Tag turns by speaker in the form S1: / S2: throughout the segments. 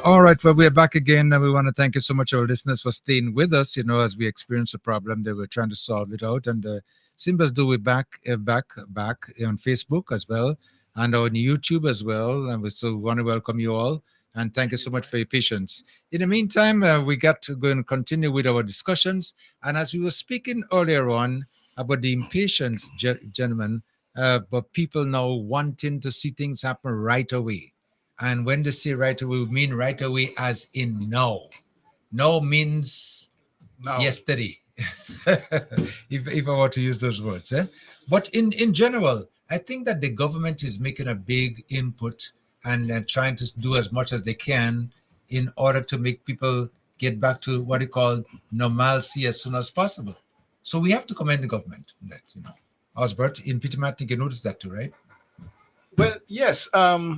S1: All right, well, we're back again, and we want to thank you so much, our listeners, for staying with us. As we experience a problem that we're trying to solve it out, and Simbas do we back on Facebook as well, and on YouTube as well. And we so want to welcome you all, and thank you so much for your patience. In the meantime, we got to go and continue with our discussions. And as we were speaking earlier on about the impatience, gentlemen, but people now wanting to see things happen right away. And when they say right away, we mean right away as in now. Now means yesterday, if I were to use those words. But in general, I think that the government is making a big input and trying to do as much as they can in order to make people get back to what they call normalcy as soon as possible. So we have to commend the government on that, Osbert, in Peter Martin, you noticed that too, right?
S2: Well, yes.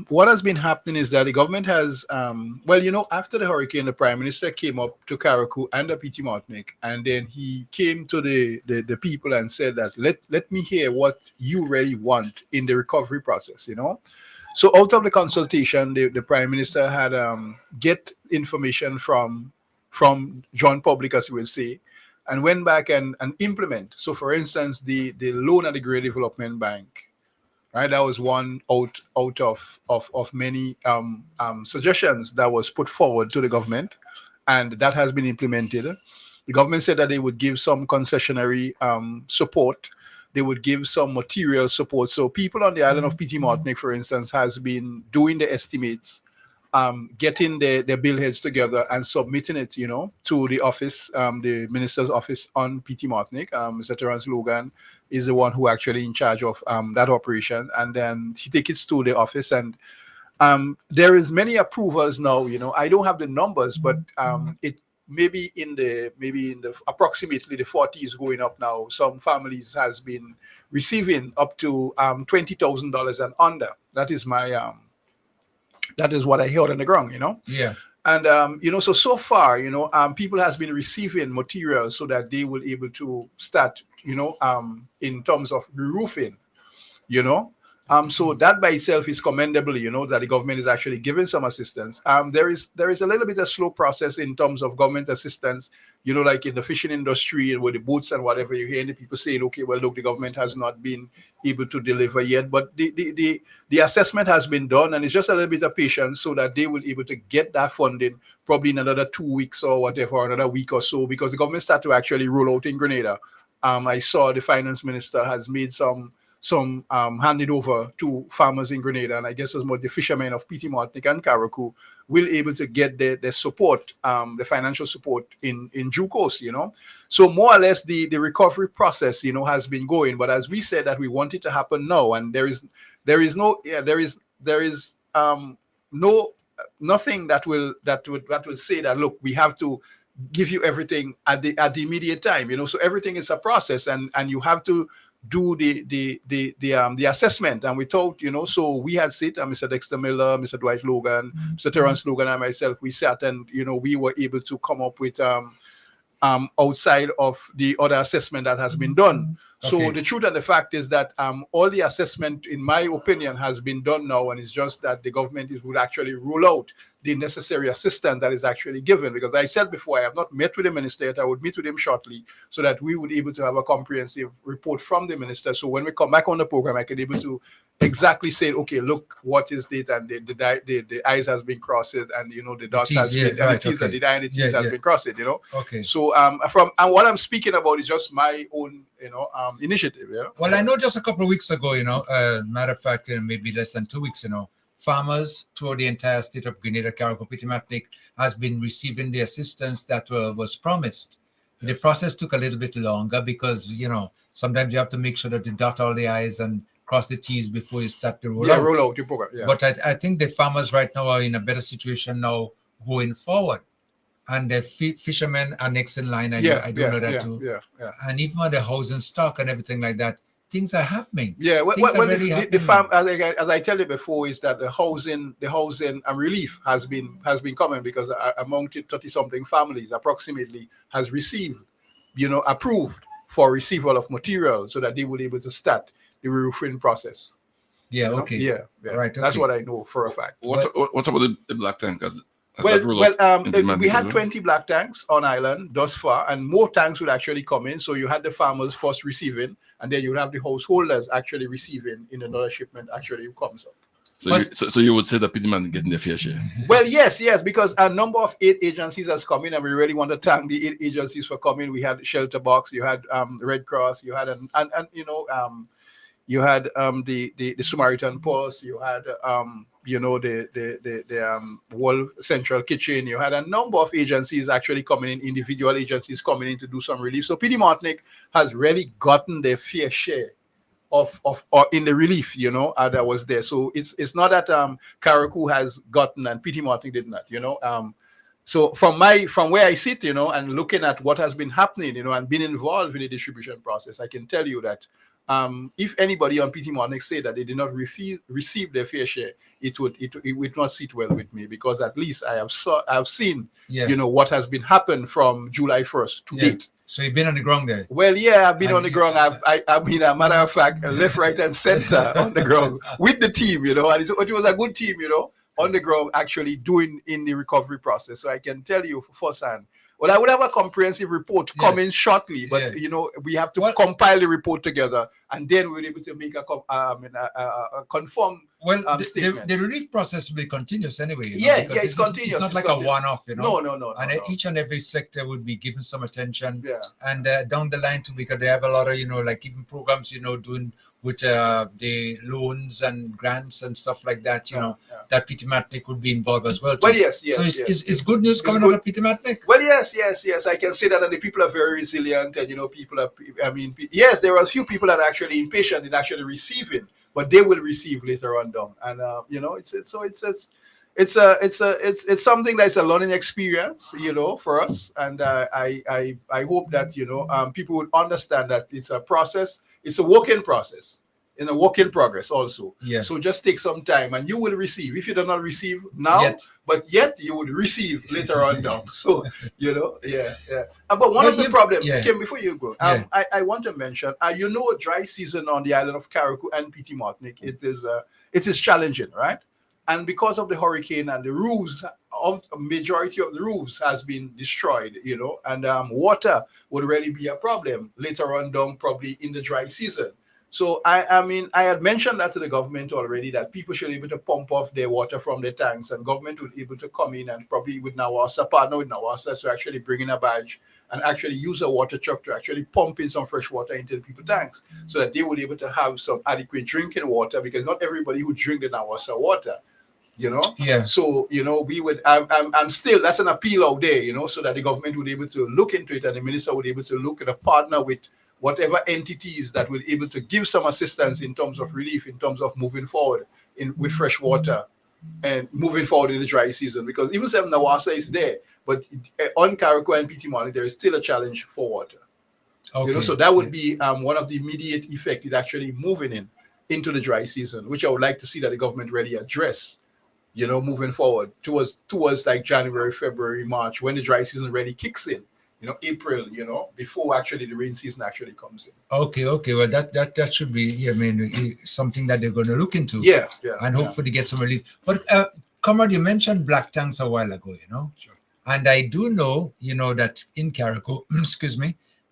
S2: What has been happening is that the government has, after the hurricane, the Prime Minister came up to Carriacou and the PT Martinique, and then he came to the people and said that let me hear what you really want in the recovery process, So out of the consultation, the Prime Minister had get information from John Public, as we would say, and went back and implement. So, for instance, the loan at the Great Development Bank. Right, that was one out of many suggestions that was put forward to the government, and that has been implemented. The government said that they would give some concessionary support. They would give some material support. So people on the island of PT Martinique, for instance, has been doing the estimates, getting their billheads together and submitting it, to the office, the minister's office on PT Martinique. Mr. Terence Logan is the one who actually in charge of that operation, and then he takes it to the office, and there is many approvals now. I don't have the numbers, but it maybe in the approximately the 40s going up now. Some families has been receiving up to $20,000 and under. That is my that is what I heard on the ground,
S1: Yeah.
S2: And so far, people has been receiving materials so that they will able to start, in terms of roofing, so that by itself is commendable, that the government is actually giving some assistance. There is a little bit of slow process in terms of government assistance, like in the fishing industry and with the boats and whatever. You hear the people saying, okay, well, look, the government has not been able to deliver yet, but the assessment has been done, and it's just a little bit of patience so that they will be able to get that funding probably in another 2 weeks or whatever, or another week or so, because the government started to actually roll out in Grenada. I saw the finance minister has made some handed over to farmers in Grenada, and I guess as much the fishermen of PT Martinique and Carriacou will able to get the support, the financial support in due course, So more or less the recovery process, has been going. But as we said that we want it to happen now, and there is nothing that will say that, look, we have to give you everything at the immediate time, so everything is a process, and you have to do the assessment. And we thought, so we had sit, Mr. Dexter Miller, Mr. Dwight Logan, Mr. Terence Logan, and myself, we sat and we were able to come up with outside of the other assessment that has been done. Okay. So the truth and the fact is that all the assessment, in my opinion, has been done now, and it's just that the government would actually rule out the necessary assistance that is actually given. Because I said before, I have not met with the minister yet. I would meet with him shortly so that we would be able to have a comprehensive report from the minister. So when we come back on the program, I can be able to exactly say, okay, look, what is it? And the I's has been crossed, and the dots has been, and the T's and the I and the T's has been crossed,
S1: Okay.
S2: So and what I'm speaking about is just my own, initiative.
S1: Well, I know just a couple of weeks ago, matter of fact, maybe less than 2 weeks, farmers throughout the entire state of Grenada, Carriacou, PT Martinique has been receiving the assistance that was promised. The process took a little bit longer because, sometimes you have to make sure that you dot all the I's and cross the T's before you start the rollout.
S2: Roll out your program. Yeah.
S1: But I think the farmers right now are in a better situation now going forward. And the fishermen are next in line. I do know that too.
S2: Yeah.
S1: And even on the housing stock and everything like that, things are happening.
S2: Yeah, the farm, as I tell you before, is that the housing relief has been coming, because among 30-something families, approximately, has received, approved for receival of material so that they will be able to start the roofing process.
S1: Yeah. Okay.
S2: Yeah.
S1: Right. Okay.
S2: That's what I know for a fact.
S3: What about the black tankers? Has that rollout implemented?
S2: We had 20 black tanks on island thus far, and more tanks would actually come in. So you had the farmers first receiving, and then you would have the householders actually receiving in another shipment actually comes up.
S3: So you would say that Pitman getting their fair share?
S2: Well, yes, because a number of aid agencies has come in, and we really want to thank the aid agencies for coming. We had Shelter Box, you had Red Cross, you had you had the Samaritan Pulse, you had the World Central Kitchen, you had a number of agencies actually coming in, individual agencies coming in to do some relief. So PD Martinic has really gotten their fair share of in the relief, that was there. So it's not that Carriacou has gotten and PT Martinic did not, So from where I sit, and looking at what has been happening, and being involved in the distribution process, I can tell you that if anybody on PT Martinic say that they did not receive their fair share, it would not sit well with me, because at least I have seen, what has been happened from July 1st to date.
S1: So you've been on the ground there?
S2: Well, yeah, I've been on the ground. I've been, a matter of fact, left, right, and center on the ground with the team, and it was a good team, on the ground actually doing in the recovery process. So I can tell you firsthand. Well, I would have a comprehensive report coming shortly, but we have to compile the report together, and then we're able to make a confirmed statement.
S1: The relief process will be continuous anyway.
S2: It's continuous.
S1: It's not like a one-off,
S2: No.
S1: And each and every sector would be given some attention.
S2: Yeah.
S1: And down the line too, because they have a lot of like even programs doing with the loans and grants and stuff like that, that PT Martinic would be involved as well too.
S2: Well, yes.
S1: So it's good news coming out of PT Martinic.
S2: Well, yes. I can say that, and the people are very resilient, and people are. Yes, there are a few people that are actually impatient in actually receiving, but they will receive later on down, and it's something that's a learning experience, for us, and I hope that people would understand that it's a process. It's a working process, in a work in progress also.
S1: Yeah.
S2: So just take some time, and you will receive. If you do not receive now, but yet you would receive later on down. So But one of the problems, Kim, before you go, I want to mention, dry season on the island of Carriacou and PT Martinic, it is challenging, right? And because of the hurricane and the roofs, majority of the roofs has been destroyed, and water would really be a problem later on down, probably in the dry season. So I had mentioned that to the government already, that people should be able to pump off their water from their tanks, and government would be able to come in and probably with Nawasa, partner with Nawasa, to actually bring in a badge and actually use a water truck to actually pump in some fresh water into the people's tanks, so that they would be able to have some adequate drinking water, because not everybody who drink the Nawasa water. So we would. I'm still. That's an appeal out there. So that the government would be able to look into it, and the minister would be able to look at a partner with whatever entities that will be able to give some assistance in terms of relief, in terms of moving forward with fresh water, and moving forward in the dry season. Because even if Nawasa is there, but on Carriacou and PT Martinic, there is still a challenge for water.
S1: Okay.
S2: So that would be one of the immediate effect is actually moving into the dry season, which I would like to see that the government really address. Moving forward towards like January, February, March, when the dry season really kicks in, April, before actually the rain season actually comes in.
S1: Okay. Well, that should be, something that they're going to look into.
S2: Yeah.
S1: And hopefully get some relief. But, Comrade, you mentioned black tanks a while ago,
S2: Sure.
S1: And I do know, that in Carriacou,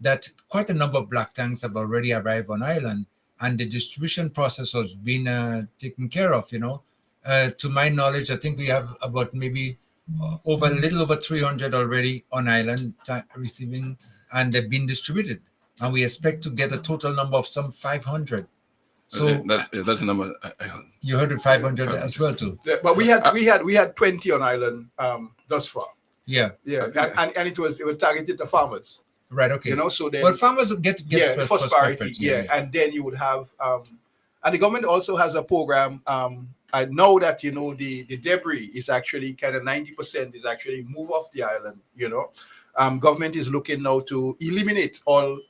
S1: that quite a number of black tanks have already arrived on island, and the distribution process has been taken care of, to my knowledge, I think we have about maybe a little over 300 already on island receiving, and they've been distributed. And we expect to get a total number of some 500. So
S3: that's the number.
S1: You heard of 500 as well too.
S2: Yeah, but we had 20 on island thus far.
S1: Yeah.
S2: And it was targeted to farmers.
S1: Right. Okay.
S2: So then
S1: farmers get
S2: first priority. And then you would have and the government also has a program. I know that the debris is actually kind of 90% is actually move off the island. Government is looking now to eliminate all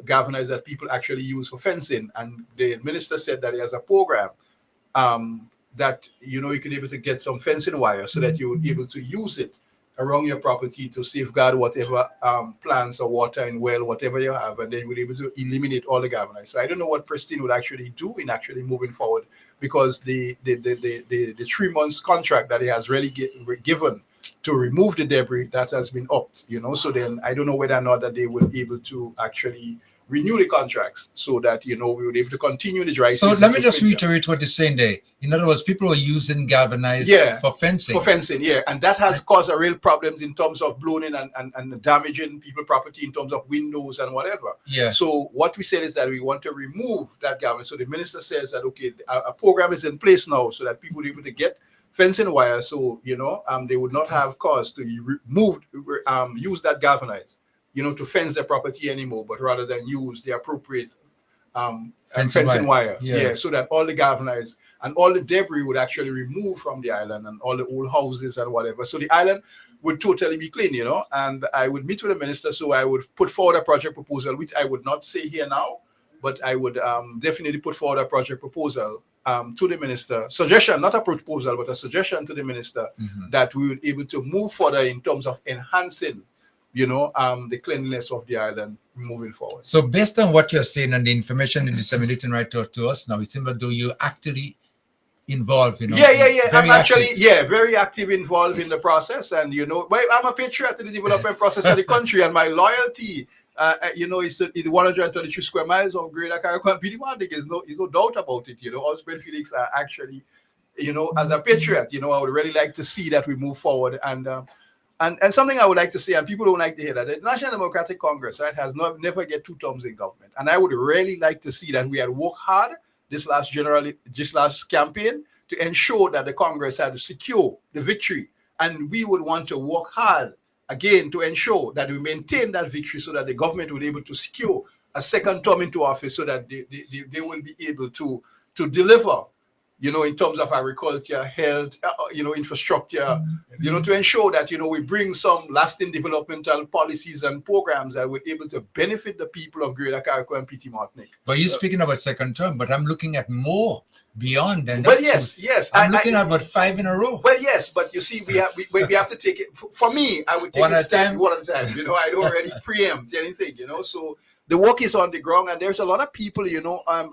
S2: governors that people actually use for fencing, and the minister said that he has a program that you can be able to get some fencing wire so that you will be able to use it around your property to safeguard whatever plants or water and well, whatever you have, and then you'll be able to eliminate all the governors. So I don't know what Pristine would actually do in actually moving forward, because the 3 months contract that he has really given to remove the debris that has been upped, so then I don't know whether or not that they will be able to actually renew the contracts so that, we will be able to continue the dry
S1: So
S2: season
S1: let me
S2: to
S1: just
S2: winter.
S1: reiterate what you're saying there. In other words, people are using galvanized for fencing.
S2: For fencing, yeah. And that has caused a real problems in terms of blowing and damaging people property in terms of windows and whatever.
S1: Yeah.
S2: So what we said is that we want to remove that galvanized. So the minister says that, okay, a program is in place now so that people will be able to get fencing wire. So, they would not have cause to use that galvanized, to fence their property anymore, but rather than use the appropriate fencing wire. Yeah, so that all the galvanized and all the debris would actually remove from the island and all the old houses and whatever. So the island would totally be clean, and I would meet with the minister. So I would put forward a project proposal, which I would not say here now, but I would definitely put forward a project proposal to the minister. Suggestion, not a proposal, but a suggestion to the minister that we would be able to move further in terms of enhancing the cleanliness of the island moving forward.
S1: So based on what you're saying and the information you're disseminating right to us now, it seems like though you actually involved,
S2: I'm actually very active involved in the process, and I'm a patriot in the development process of the country, and my loyalty it's the 133 square miles of Greater Carriacou and Pidimantec. There's no doubt about it. Osborne Felix are actually, as a patriot, I would really like to see that we move forward. And something I would like to say, and people don't like to hear that, the National Democratic Congress, right, has never get 2 terms in government. And I would really like to see that we had worked hard this last campaign to ensure that the Congress had to secure the victory. And we would want to work hard again to ensure that we maintain that victory so that the government will be able to secure a second term into office so that they will be able to deliver, in terms of agriculture, health, infrastructure, to ensure that, we bring some lasting developmental policies and programs that will be able to benefit the people of Greater Carriacou and Pidimantec.
S1: But you're speaking about second term, but I'm looking at more beyond that.
S2: Well, yes.
S1: I'm looking at about 5 in a row.
S2: Well, yes, but you see, we have to take it. For me, I would take
S1: one
S2: it
S1: at a time.
S2: One at a time. I don't really preempt anything, so the work is on the ground, and there's a lot of people,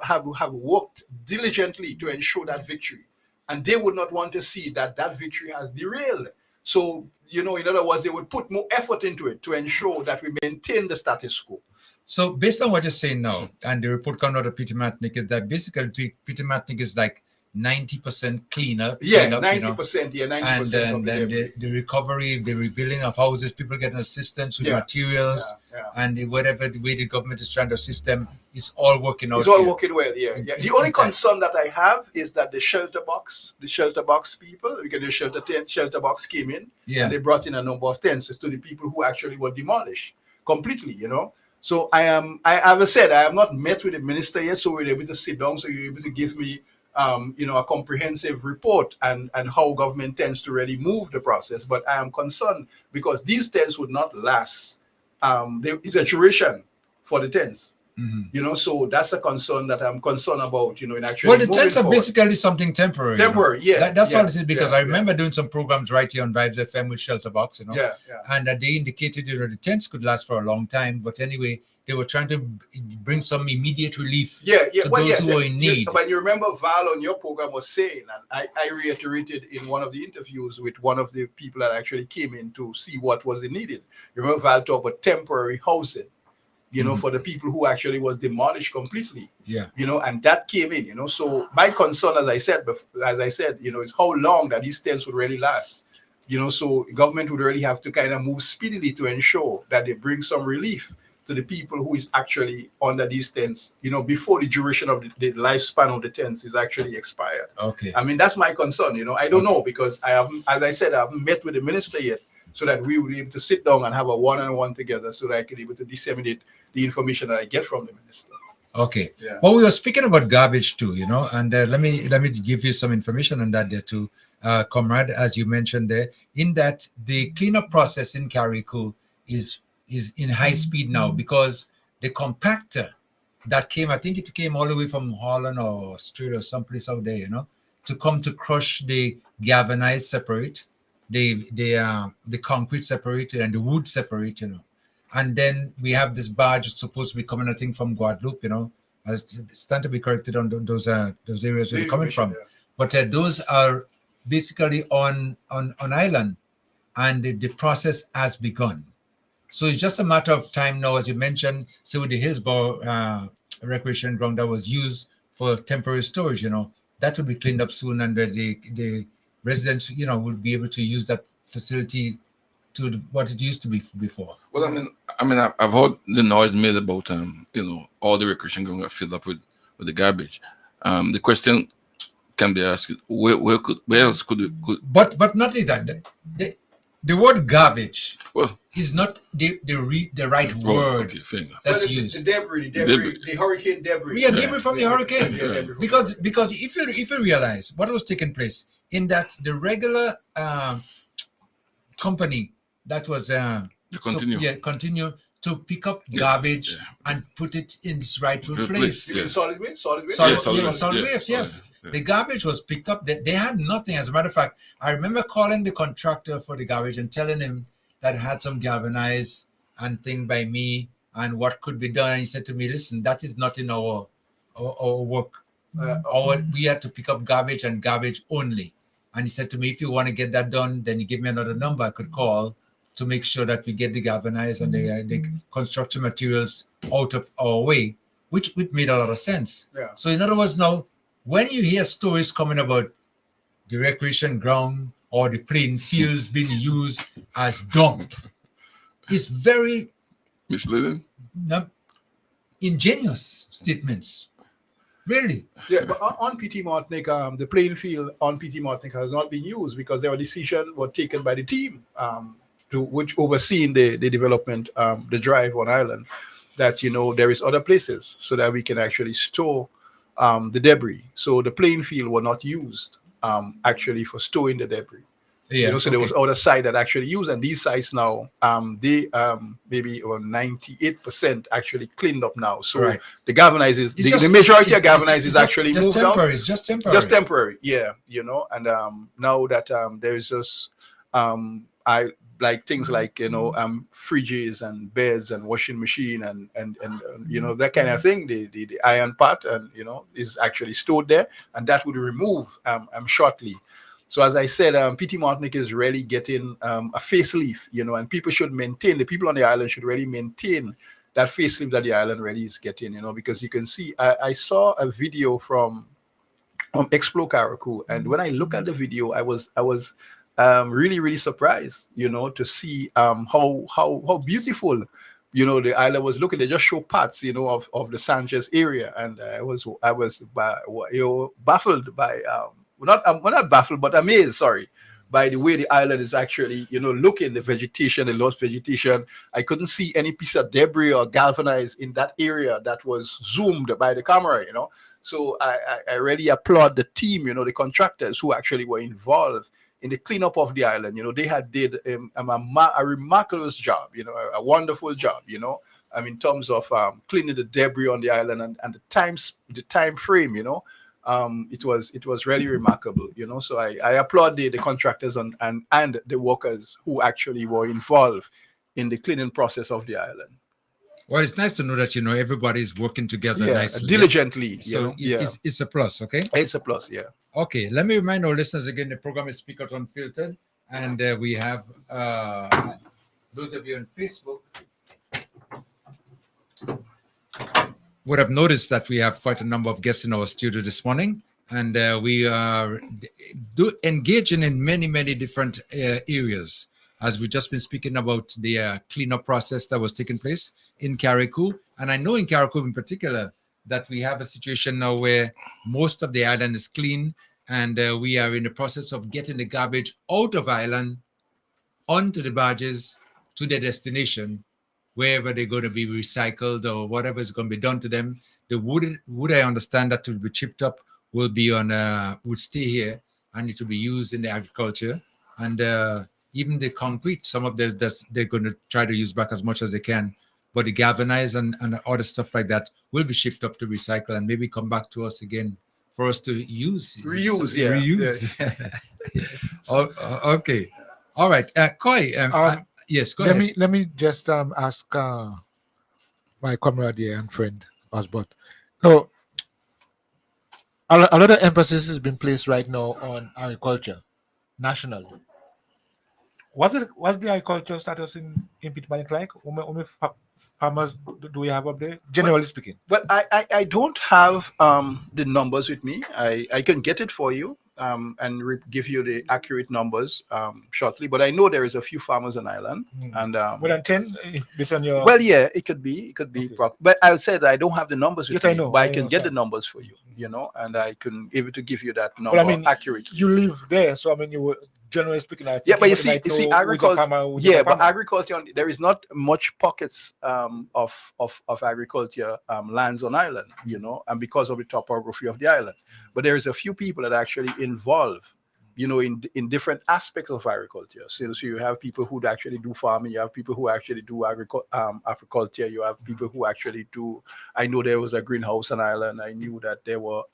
S2: have worked diligently to ensure that victory, and they would not want to see that victory has derailed. So, in other words, they would put more effort into it to ensure that we maintain the status quo.
S1: So, based on what you're saying now, and the report coming out of Pidimantec is that basically Pidimantec is like 90% cleaner.
S2: Yeah, 90%. Yeah, 90%.
S1: And then the recovery, the rebuilding of houses, people getting assistance with materials, and whatever the way the government is trying to assist them, it's all working out.
S2: It's all working well. Yeah. The only concern that I have is that the shelter box people, because the shelter box came in, and they brought in a number of tents to the people who actually were demolished completely. So I have said I have not met with the minister yet, so we're able to sit down, so you're able to give me a comprehensive report and how government tends to really move the process. But I am concerned because these tents would not last. There is a duration for the tents. So that's a concern that I'm concerned about, in actually.
S1: Well, the tents are basically something temporary.
S2: Temporary, yeah.
S1: That's all it is, because I remember doing some programs right here on Vibes FM with Shelter Box, and they indicated, the tents could last for a long time. But anyway, they were trying to bring some immediate relief to those who are in need.
S2: But you remember Val on your program was saying, and I reiterated in one of the interviews with one of the people that actually came in to see what was needed. You remember Val talked about temporary housing, for the people who actually was demolished completely. And that came in, So my concern, as I said, is how long that these tents would really last. So government would really have to kind of move speedily to ensure that they bring some relief to the people who is actually under these tents, before the duration of the lifespan of the tents is actually expired.
S1: Okay.
S2: I mean, that's my concern, I don't know, because I haven't met with the minister yet, so that we will be able to sit down and have a one-on-one together so that I can be able to disseminate the information that I get from the minister.
S1: Okay. Yeah. Well, we were speaking about garbage too, and let me give you some information on that there too, comrade, as you mentioned there, in that the cleanup process in Carriacou is in high speed now, because the compactor that came, I think it came all the way from Holland or Australia or someplace out there, to come to crush the galvanized separate, the concrete separated and the wood separated, And then we have this barge that's supposed to be coming, I think, from Guadeloupe, It's time to be corrected on those areas where they're coming from. But those are basically on island. and the process has begun. So it's just a matter of time now, as you mentioned, say with the Hillsborough recreation ground that was used for temporary storage, that will be cleaned up soon, and the residents, will be able to use that facility to what it used to be before.
S3: Well, I've heard the noise made about all the recreation ground got filled up with the garbage. The question can be asked: where else could?
S1: But not that the word garbage
S3: Well,
S1: is not the right word
S3: okay, fair enough.
S1: that's used.
S2: The debris, the hurricane debris.
S1: Yeah, debris from the hurricane.
S3: Yeah.
S1: Because if you realize what was taking place in that the regular company that was continue to pick up garbage and put it in its rightful place.
S3: Yes.
S2: Solid waste.
S1: Solid waste, yes.
S3: Yeah.
S1: The garbage was picked up. They had nothing. As a matter of fact, I remember calling the contractor for the garbage and telling him that I had some galvanized and thing by me and what could be done. And he said to me, listen, that is not in our work. We had to pick up garbage and garbage only. And he said to me, if you want to get that done, then he gave me another number I could call to make sure that we get the galvanized and the construction materials out of our way, which made a lot of sense.
S2: Yeah.
S1: So in other words, now, when you hear stories coming about the recreation ground or the playing fields being used as dump, it's very
S3: Misleading.
S1: ingenious statements. Really?
S2: Yeah, but on PT Martinique, the playing field on PT Martinique has not been used because there were decisions were taken by the team which overseeing the development, the drive on island, that there is other places so that we can actually store the debris. So the playing field were not used actually for storing the debris.
S1: Yeah.
S2: So there was other site that actually used, and these sites now, they maybe around 98% actually cleaned up now. So
S1: right.
S2: the galvanizes, the majority of galvanizes actually moved out.
S1: It's just temporary.
S2: Just temporary, yeah. And now that there is just I like things like fridges and beds and washing machine and that kind of thing. The iron part and is actually stored there, and that would remove shortly. So as I said, PT Martinique is really getting a facelift, and people should maintain, the people on the island should really maintain that facelift that the island really is getting, because you can see, I saw a video from Explore Karakou, and when I look at the video, I was really, really surprised, to see how beautiful, the island was looking. They just show parts, of the Sanchez area, and I was baffled by not baffled, but amazed, by the way the island is actually, looking, the vegetation, the lost vegetation. I couldn't see any piece of debris or galvanized in that area that was zoomed by the camera, So I really applaud the team, the contractors who actually were involved in the cleanup of the island. They had did a remarkable job, a wonderful job, in terms of cleaning the debris on the island and the time frame, it was really remarkable, So I applaud the contractors and the workers who actually were involved in the cleaning process of the island.
S1: Well, it's nice to know that everybody's working together nicely,
S2: diligently.
S1: So it's a plus, okay?
S2: It's a plus, yeah.
S1: Okay, let me remind our listeners again. The program is Speak Out Unfiltered, and we have those of you on Facebook would have noticed that we have quite a number of guests in our studio this morning, and we are engaging in many different areas, as we've just been speaking about the cleanup process that was taking place in Karakou. And I know in Karakou in particular that we have a situation now where most of the island is clean, and we are in the process of getting the garbage out of island onto the barges to their destination, wherever they're going to be recycled or whatever is going to be done to them. The wood I understand that will be chipped up will be would stay here, and it will be used in the agriculture. And even the concrete, some of they're going to try to use back as much as they can. But the galvanized and other stuff like that will be shipped up to recycle and maybe come back to us again for us to use.
S2: Reuse.
S1: Okay. All right. Koi, yes, go ahead.
S4: Let me just ask my comrade here and friend, Osbert. No, a lot of emphasis has been placed right now on agriculture nationally. what's the agricultural status in Pitmanic like? How many farmers do we have up there? Generally speaking.
S2: Well, I don't have the numbers with me. I can get it for you and give you the accurate numbers shortly. But I know there is a few farmers on island, and
S4: More than 10 based on your.
S2: well, yeah, it could be
S4: Okay.
S2: but I would say that I don't have the numbers with
S4: Yes, I
S2: me,
S4: know,
S2: but I
S4: I
S2: can get the
S4: understand.
S2: numbers for you, and I can able to give you that number
S4: Well, I mean,
S2: accurately.
S4: you live there, so I mean, you were generally speaking. I think
S2: Yeah, but you
S4: might
S2: see,
S4: know who's a
S2: agriculture.
S4: farmer, who's
S2: Yeah,
S4: not a
S2: but
S4: farmer.
S2: agriculture. There is not much pockets of agriculture lands on island, and because of the topography of the island. But there is a few people that actually involve, in different aspects of agriculture. So you have people who actually do farming. You have people who actually do agriculture. You have people who actually do. I know there was a greenhouse on island. I knew that there were.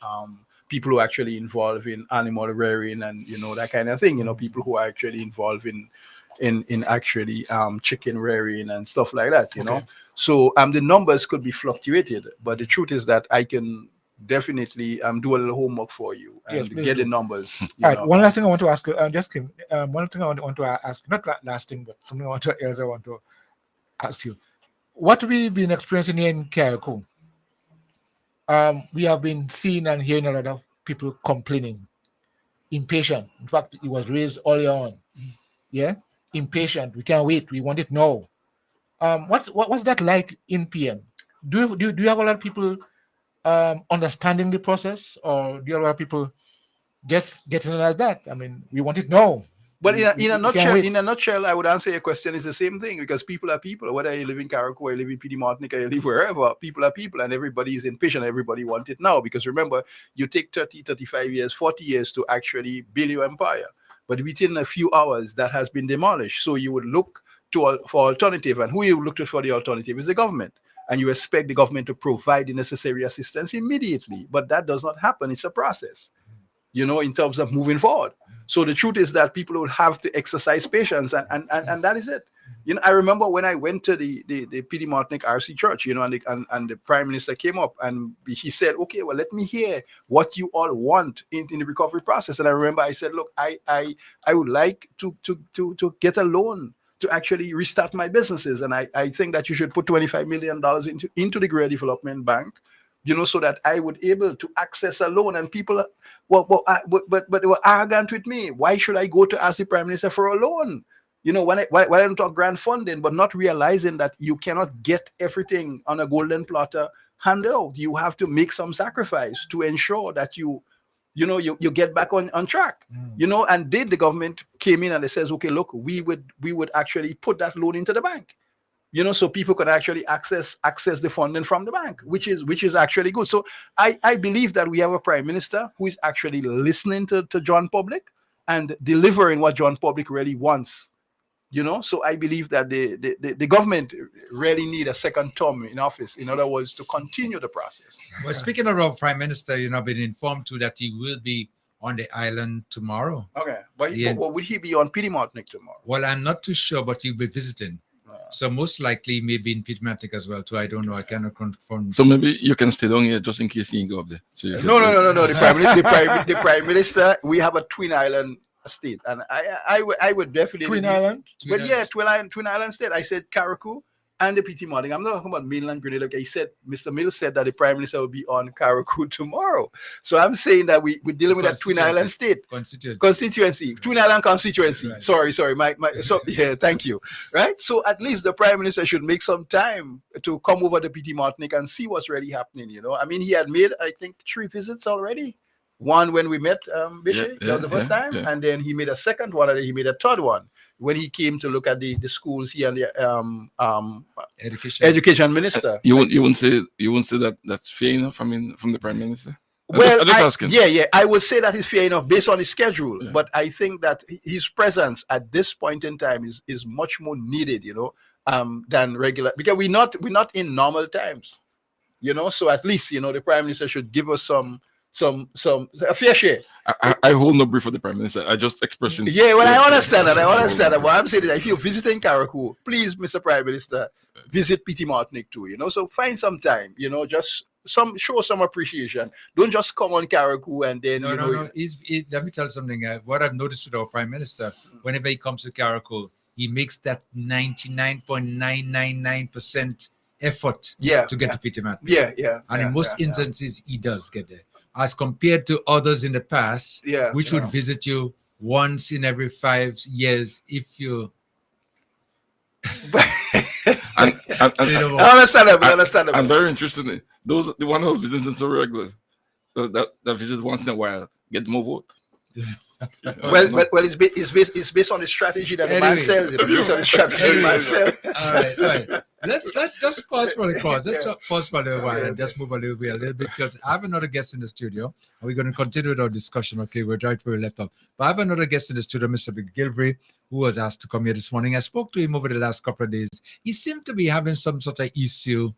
S2: People who are actually involved in animal rearing and that kind of thing. People who are actually involved in actually chicken rearing and stuff like that.
S4: Okay.
S2: So the numbers could be fluctuated, but the truth is that I can definitely do a little homework for you and
S4: Yes, please
S2: get the
S4: do.
S2: numbers.
S4: All right. One last thing I want to ask you, Justin. One thing I want to ask, not last thing, but something else I want to ask you. What we've been experiencing here in Carriacou, we have been seeing and hearing a lot of people complaining, impatient. In fact, it was raised earlier on. Yeah, impatient. We can't wait. We want it now. What's that like in PM? Do you have a lot of people understanding the process, or do you have a lot of people just getting it like that? I mean, we want it now.
S2: But in a
S4: We can't
S2: nutshell,
S4: wait.
S2: I would answer your question is the same thing, because people are people. Whether you live in Carriacou or you live in PD Martinique or you live wherever, people are people, and everybody is impatient. Everybody wants it now, because remember, you take 30, 35 years, 40 years to actually build your empire. But within a few hours, that has been demolished. So you would look for alternative, and who you look to for the alternative is the government. And you expect the government to provide the necessary assistance immediately. But that does not happen. It's a process, in terms of moving forward. So the truth is that people will have to exercise patience, and that is it. I remember when I went to the PD Martinique RC Church, and the Prime Minister came up and he said, okay, well, let me hear what you all want in the recovery process. And I remember I said, look, I would like to get a loan to actually restart my businesses. And I think that you should put $25 million into the Greater Development Bank, so that I would able to access a loan. And people, but they were arrogant with me. Why should I go to ask the Prime Minister for a loan? Why I don't talk grant funding, but not realizing that you cannot get everything on a golden platter handout. You have to make some sacrifice to ensure that you get back on track. And the government came in and they says, okay, look, we would actually put that loan into the bank. So people could actually access the funding from the bank, which is actually good. So I believe that we have a Prime Minister who is actually listening to John Public and delivering what John Public really wants. So I believe that the government really need a second term in office. In other words, to continue the process.
S1: Well, speaking of our Prime Minister, I've been informed too that he will be on the island tomorrow.
S2: Okay, but
S1: Yeah.
S2: would he be on PD Martinique tomorrow?
S1: Well, I'm not too sure, but he'll be visiting. So most likely maybe in Pitmatic as well too. I don't know. I cannot confirm.
S3: So maybe you can stay down here just in case you go up there. So you can
S2: No. The Prime Minister. We have a twin island state, and I would definitely
S4: Twin Island?
S2: But yeah, twin island state. I said Carriacou and the PT Martinique. I'm not talking about mainland Grenada. He said, Mr. Mills said that the Prime Minister will be on Carriacou tomorrow. So I'm saying that we're dealing with a twin island state. Constituency. Twin island constituency.
S1: Right.
S2: Sorry. So yeah, thank you. Right. So at least the Prime Minister should make some time to come over to PT Martinique and see what's really happening. I mean, he had made, I think, 3 visits already. One when we met Bishop, that was the first time, and then he made a second one, and then he made a third one when he came to look at the schools here and the education minister.
S3: You wouldn't say that that's fair enough from the Prime Minister?
S2: Well,
S3: I'm just asking.
S2: Yeah, I would say that is fair enough based on his schedule,
S3: Yeah.
S2: but I think that his presence at this point in time is much more needed, than regular, because we're not in normal times, so at least the Prime Minister should give us some a fair share.
S3: I hold no brief for the Prime Minister. I just expressing.
S2: Yeah, well, I understand that. What I'm saying is that if you're visiting Carriacou, please, Mr. Prime Minister, visit Petit Martinique too. So find some time. Just show some appreciation. Don't just come on Carriacou and then
S1: No. Let me tell you something. What I've noticed with our Prime Minister, whenever he comes to Carriacou, he makes that 99.999% effort to get to Petit Martinique. And in most instances, he does get there. As compared to others in the past, which would visit you once in every 5 years if you.
S2: Understandable.
S3: I'm very interested in the one who's visiting so regular, that visit once in a while, get more vote.
S2: Well, it's based on the strategy that the man sells. It's based on the strategy that the man sells.
S1: All right. Let's just pause for the pause. Let's pause for a little while and just move a little bit because I have another guest in the studio. And we're going to continue with our discussion. Okay, we're right where we left off. But I have another guest in the studio, Mr. McGilvery, who was asked to come here this morning. I spoke to him over the last couple of days. He seemed to be having some sort of issue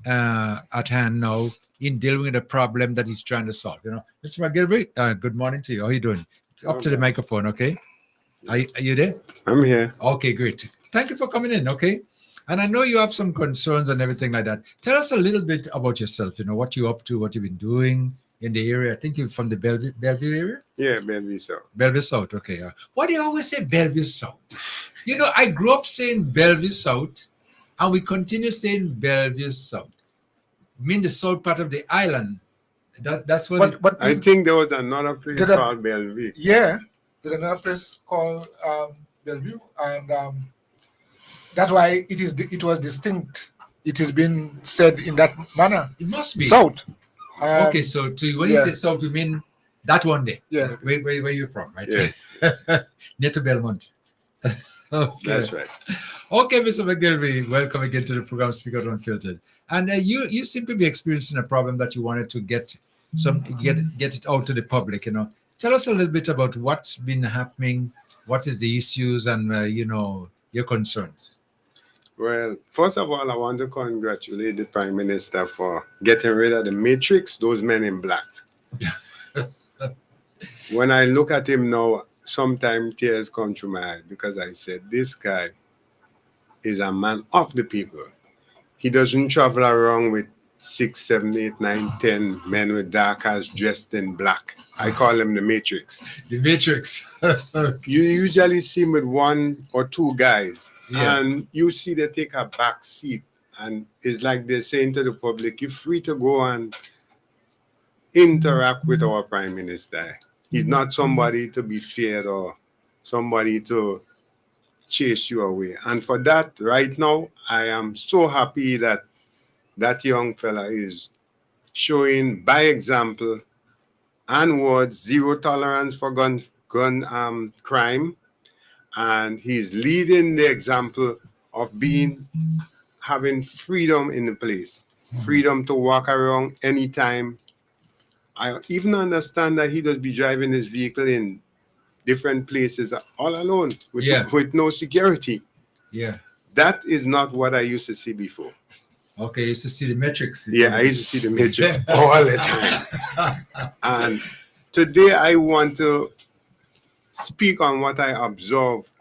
S1: at hand now in dealing with a problem that he's trying to solve. Mr. McGilvery, good morning to you. How are you doing? Up to the microphone, okay? Are you there?
S5: I'm here.
S1: Okay, great. Thank you for coming in, okay? And I know you have some concerns and everything like that. Tell us a little bit about yourself, what you're up to, what you've been doing in the area. I think you're from the Bellevue area?
S5: Yeah, Bellevue South.
S1: Bellevue South, okay. Why do you always say Bellevue South? I grew up saying Bellevue South, and we continue saying Bellevue South. I mean the south part of the island. That's what.
S5: But I think there was another place called Bellevue.
S4: Yeah, there's another place called Bellevue, and that's why it was distinct. It has been said in that manner.
S1: It must be
S4: South.
S1: Okay, so when you say south, you mean that one day?
S4: Yeah.
S1: Where you from, right?
S5: Yes.
S1: Near to Belmont. Okay.
S5: That's right.
S1: Okay, Mr. McGilvery, welcome again to the program Speak Out Unfiltered. And you seem to be experiencing a problem that you wanted to get it out to the public. Tell us a little bit about what's been happening, what is the issues, and your concerns.
S5: Well, first of all, I want to congratulate the Prime Minister for getting rid of the Matrix, those men in black. When I look at him now, sometimes tears come to my eyes because I said, this guy is a man of the people. He doesn't travel around with 6, 7, 8, 9, 10 men with dark eyes dressed in black. I call him the Matrix.
S1: The Matrix.
S5: You usually see him with 1 or 2 guys,
S1: Yeah.
S5: and you see they take a back seat, and it's like they're saying to the public, you're free to go and interact with our Prime Minister. He's not somebody to be feared or somebody to chase you away. And for that, right now, I am so happy that that young fella is showing by example and words zero tolerance for gun crime, and he's leading the example of having freedom in the place, freedom to walk around anytime. I even understand that he does be driving his vehicle in different places all alone with no security.
S1: Yeah.
S5: That is not what I used to see before.
S1: Okay, you used to see the Matrix.
S5: Yeah, I used to see the Matrix all the time. And today I want to speak on what I observed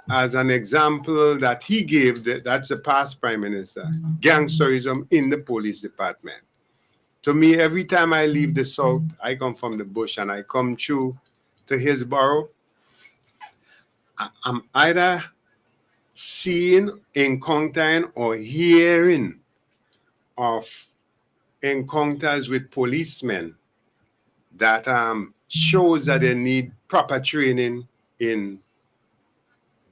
S5: as an example that he gave, that's the past Prime Minister, gangsterism in the police department. To me, every time I leave the South, I come from the bush and I come through to his borough, I'm either seeing, encountering, or hearing of encounters with policemen that shows that they need proper training in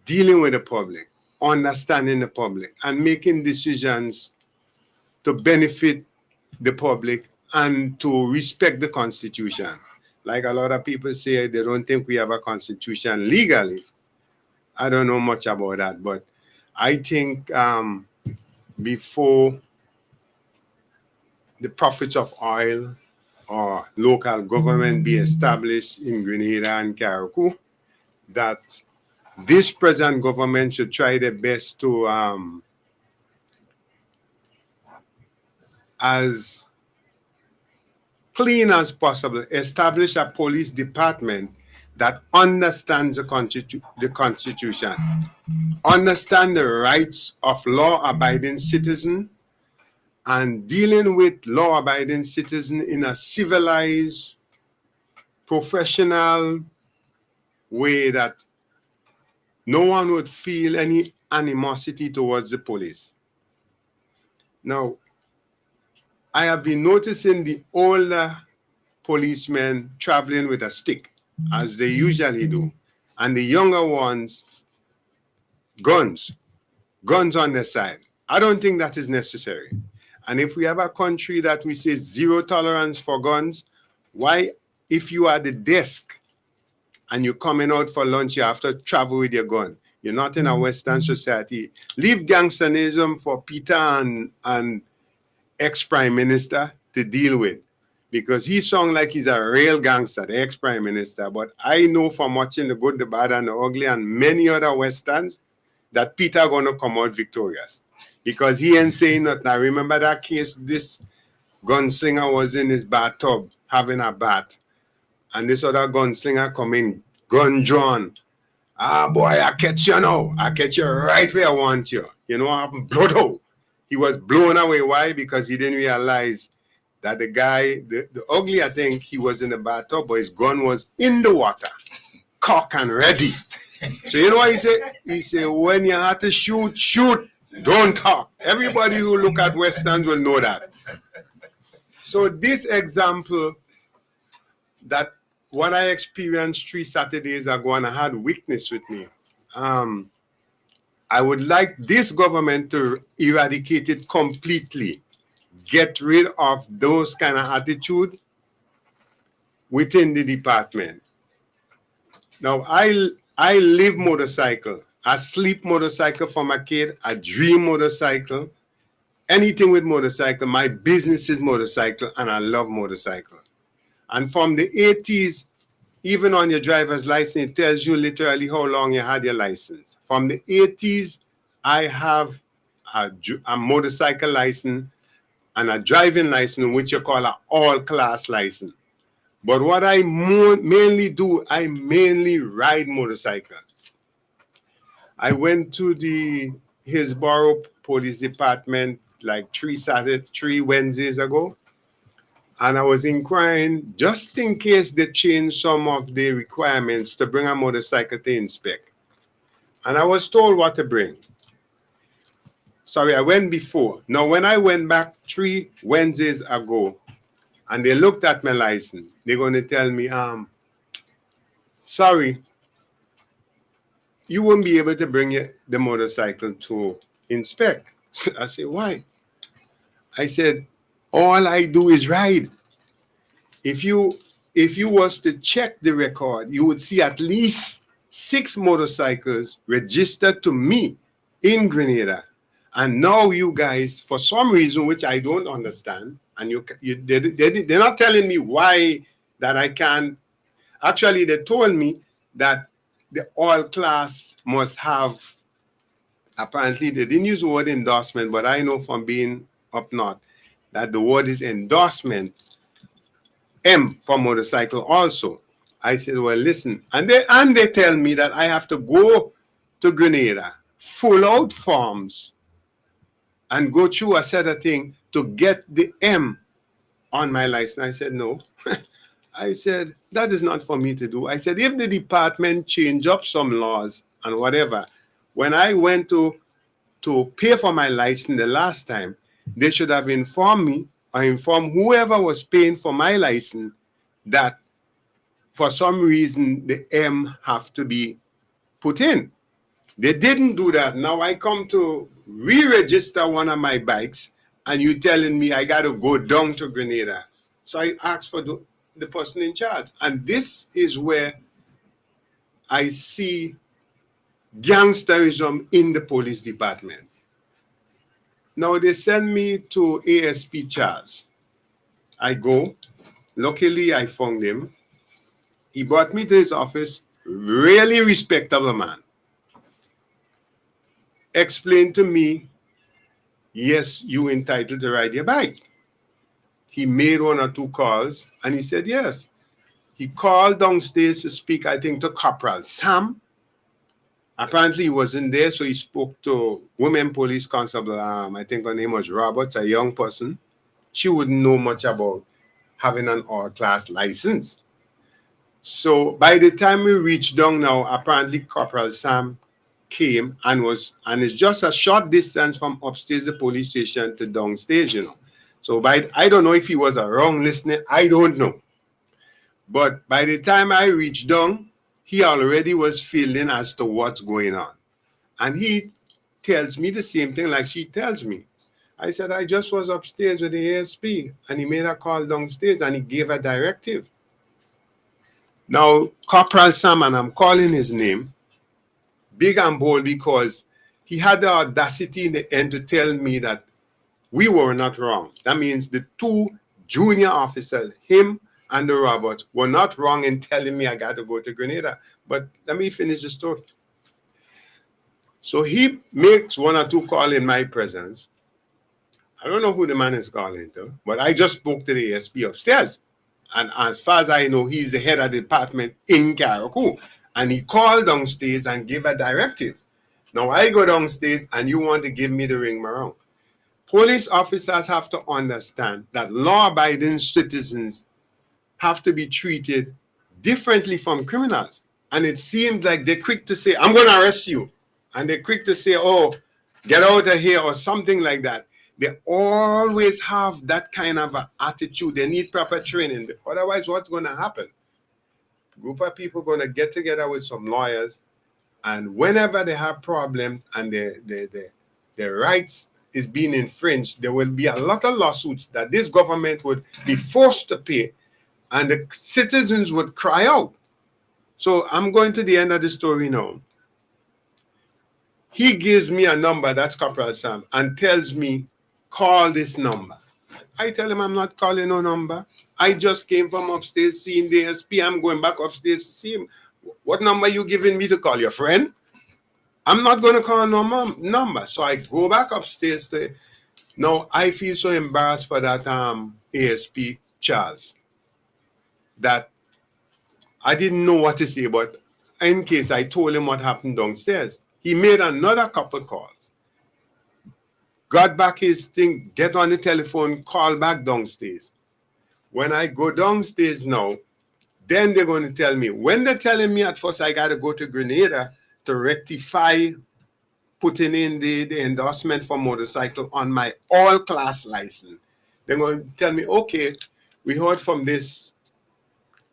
S5: dealing with the public, understanding the public, and making decisions to benefit the public and to respect the Constitution. Like a lot of people say, they don't think we have a Constitution legally. I don't know much about that, but I think before the profits of oil or local government be established in Grenada and Carriacou, that this present government should try their best to, as clean as possible, establish a police department that understands the Constitution, understand the rights of law-abiding citizens, and dealing with law-abiding citizens in a civilized, professional way that no one would feel any animosity towards the police. Now, I have been noticing the older policemen traveling with a stick, as they usually do, and the younger ones, guns on their side. I don't think that is necessary. And if we have a country that we say zero tolerance for guns, why, if you are at the desk and you're coming out for lunch, you have to travel with your gun? You're not in a Western society. Leave gangsterism for Peter and ex-prime minister to deal with, because he sounds like he's a real gangster, the ex-prime minister. But I know from watching The Good, the Bad, and the Ugly and many other Westerns that Peter going to come out victorious, because he ain't saying nothing. I remember that case, this gunslinger was in his bathtub having a bath, and this other gunslinger come in, gun drawn. Ah, boy, I catch you now. I catch you right where I want you. You know what happened? Blood out. He was blown away. Why? Because he didn't realize that the guy, the ugly, I think he was in the bathtub, but his gun was in the water, cock and ready. So you know what he said? He said, when you have to shoot, shoot, don't talk. Everybody who look at Westerns will know that. So this example, that what I experienced 3 Saturdays ago, and I had witness with me, I would like this government to eradicate it completely. Get rid of those kind of attitude within the department. Now, I live motorcycle. I sleep motorcycle for my kid. I dream motorcycle. Anything with motorcycle. My business is motorcycle, and I love motorcycle. And from the 80s, even on your driver's license, it tells you literally how long you had your license. From the 80s, I have a motorcycle license and a driving license, which you call an all-class license. But what I mainly do, I mainly ride motorcycle. I went to the Hillsborough Police Department like 3 Wednesdays ago, and I was inquiring just in case they change some of the requirements to bring a motorcycle to inspect. And I was told what to bring. Sorry, I went before. Now, when I went back 3 Wednesdays ago, and they looked at my license, they're going to tell me, sorry, you won't be able to bring the motorcycle to inspect. I said, why? I said, all I do is ride. If you was to check the record, you would see at least 6 motorcycles registered to me in Grenada. And now you guys, for some reason, which I don't understand, and they're not telling me why that I can't. Actually, they told me that the all class must have, apparently they didn't use the word endorsement, but I know from being up north that the word is endorsement, M for motorcycle also. I said, well, listen, and they tell me that I have to go to Grenada, fill out forms, and go through a set of things to get the M on my license. I said, no. I said, that is not for me to do. I said, if the department change up some laws and whatever, when I went to pay for my license the last time, they should have informed me or informed whoever was paying for my license that for some reason the M have to be put in. They didn't do that. Now I come to re-register one of my bikes and you telling me I got to go down to Grenada. So I asked for the person in charge. And this is where I see gangsterism in the police department. Now they send me to ASP Charles. I go. Luckily, I found him. He brought me to his office. Really respectable man. Explained to me, yes, you entitled to ride your bike. he made 1 or 2 calls, and he said yes. He called downstairs to speak, I think, to Corporal Sam. Apparently, he wasn't there, so he spoke to women police constable. I think her name was Roberts, a young person. She wouldn't know much about having an all-class license. So by the time we reached down now, apparently Corporal Sam came and it's just a short distance from upstairs the police station to downstairs, you know. So I don't know if he was a wrong listener, I don't know. But by the time I reached down, he already was feeling as to what's going on. And he tells me the same thing like she tells me. I said, I just was upstairs with the ASP, and he made a call downstairs and he gave a directive. Now, Corporal Sam, and I'm calling his name, big and bold, because he had the audacity in the end to tell me that we were not wrong. That means the 2 junior officers, him and the Roberts, were not wrong in telling me I got to go to Grenada. But let me finish the story. So he makes 1 or 2 calls in my presence. I don't know who the man is calling to, but I just spoke to the ASP upstairs. And as far as I know, he's the head of the department in Carriacou. And he called downstairs and gave a directive. Now I go downstairs and you want to give me the ring around. Police officers have to understand that law-abiding citizens have to be treated differently from criminals. And it seems like they're quick to say, I'm going to arrest you. And they're quick to say, oh, get out of here or something like that. They always have that kind of an attitude. They need proper training. Otherwise, what's going to happen? A group of people are going to get together with some lawyers, and whenever they have problems and their rights is being infringed, there will be a lot of lawsuits that this government would be forced to pay, and the citizens would cry out. So I'm going to the end of the story now. He gives me a number, that's Corporal Sam, and tells me, call this number. I tell him I'm not calling no number. I just came from upstairs seeing the SP. I'm going back upstairs to see him. What number are you giving me to call? Your friend? I'm not going to call no number. So I go back upstairs to. Now I feel so embarrassed for that ASP Charles that I didn't know what to say, but in case I told him what happened downstairs. He made another couple calls. Got back his thing, get on the telephone, call back downstairs. When I go downstairs now, then they're going to tell me. When they're telling me at first I got to go to Grenada to rectify putting in the endorsement for motorcycle on my all-class license, they're going to tell me, okay, we heard from this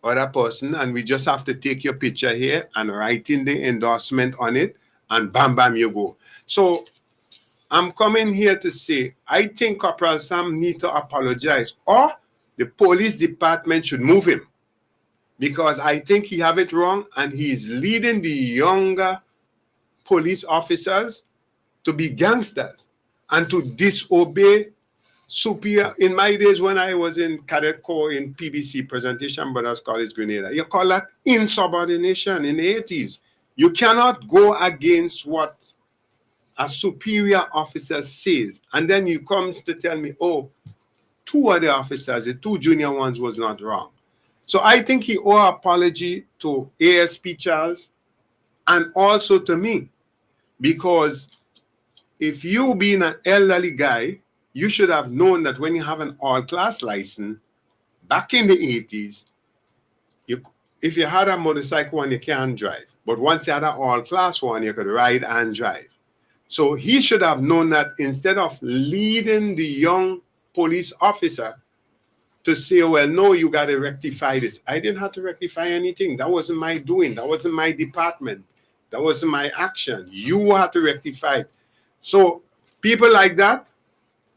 S5: other person and we just have to take your picture here and write in the endorsement on it, and bam, bam, you go. So I'm coming here to say, I think Corporal Sam needs to apologize, or the police department should move him, because I think he have it wrong and he is leading the younger police officers to be gangsters and to disobey superior. In my days when I was in Cadet Corps in PBC, Presentation Brothers College, Grenada, you call that insubordination in the 80s. You cannot go against what a superior officer says, and then you come to tell me, oh, 2 other officers, the 2 junior ones was not wrong. So I think he owe an apology to ASP Charles and also to me, because if you being an elderly guy, you should have known that when you have an all-class license, back in the 80s, if you had a motorcycle one, you can't drive. But once you had an all-class one, you could ride and drive. So he should have known that instead of leading the young police officer to say, well, no, you got to rectify this. I didn't have to rectify anything. That wasn't my doing. That wasn't my department. That wasn't my action. You had to rectify it. So people like that,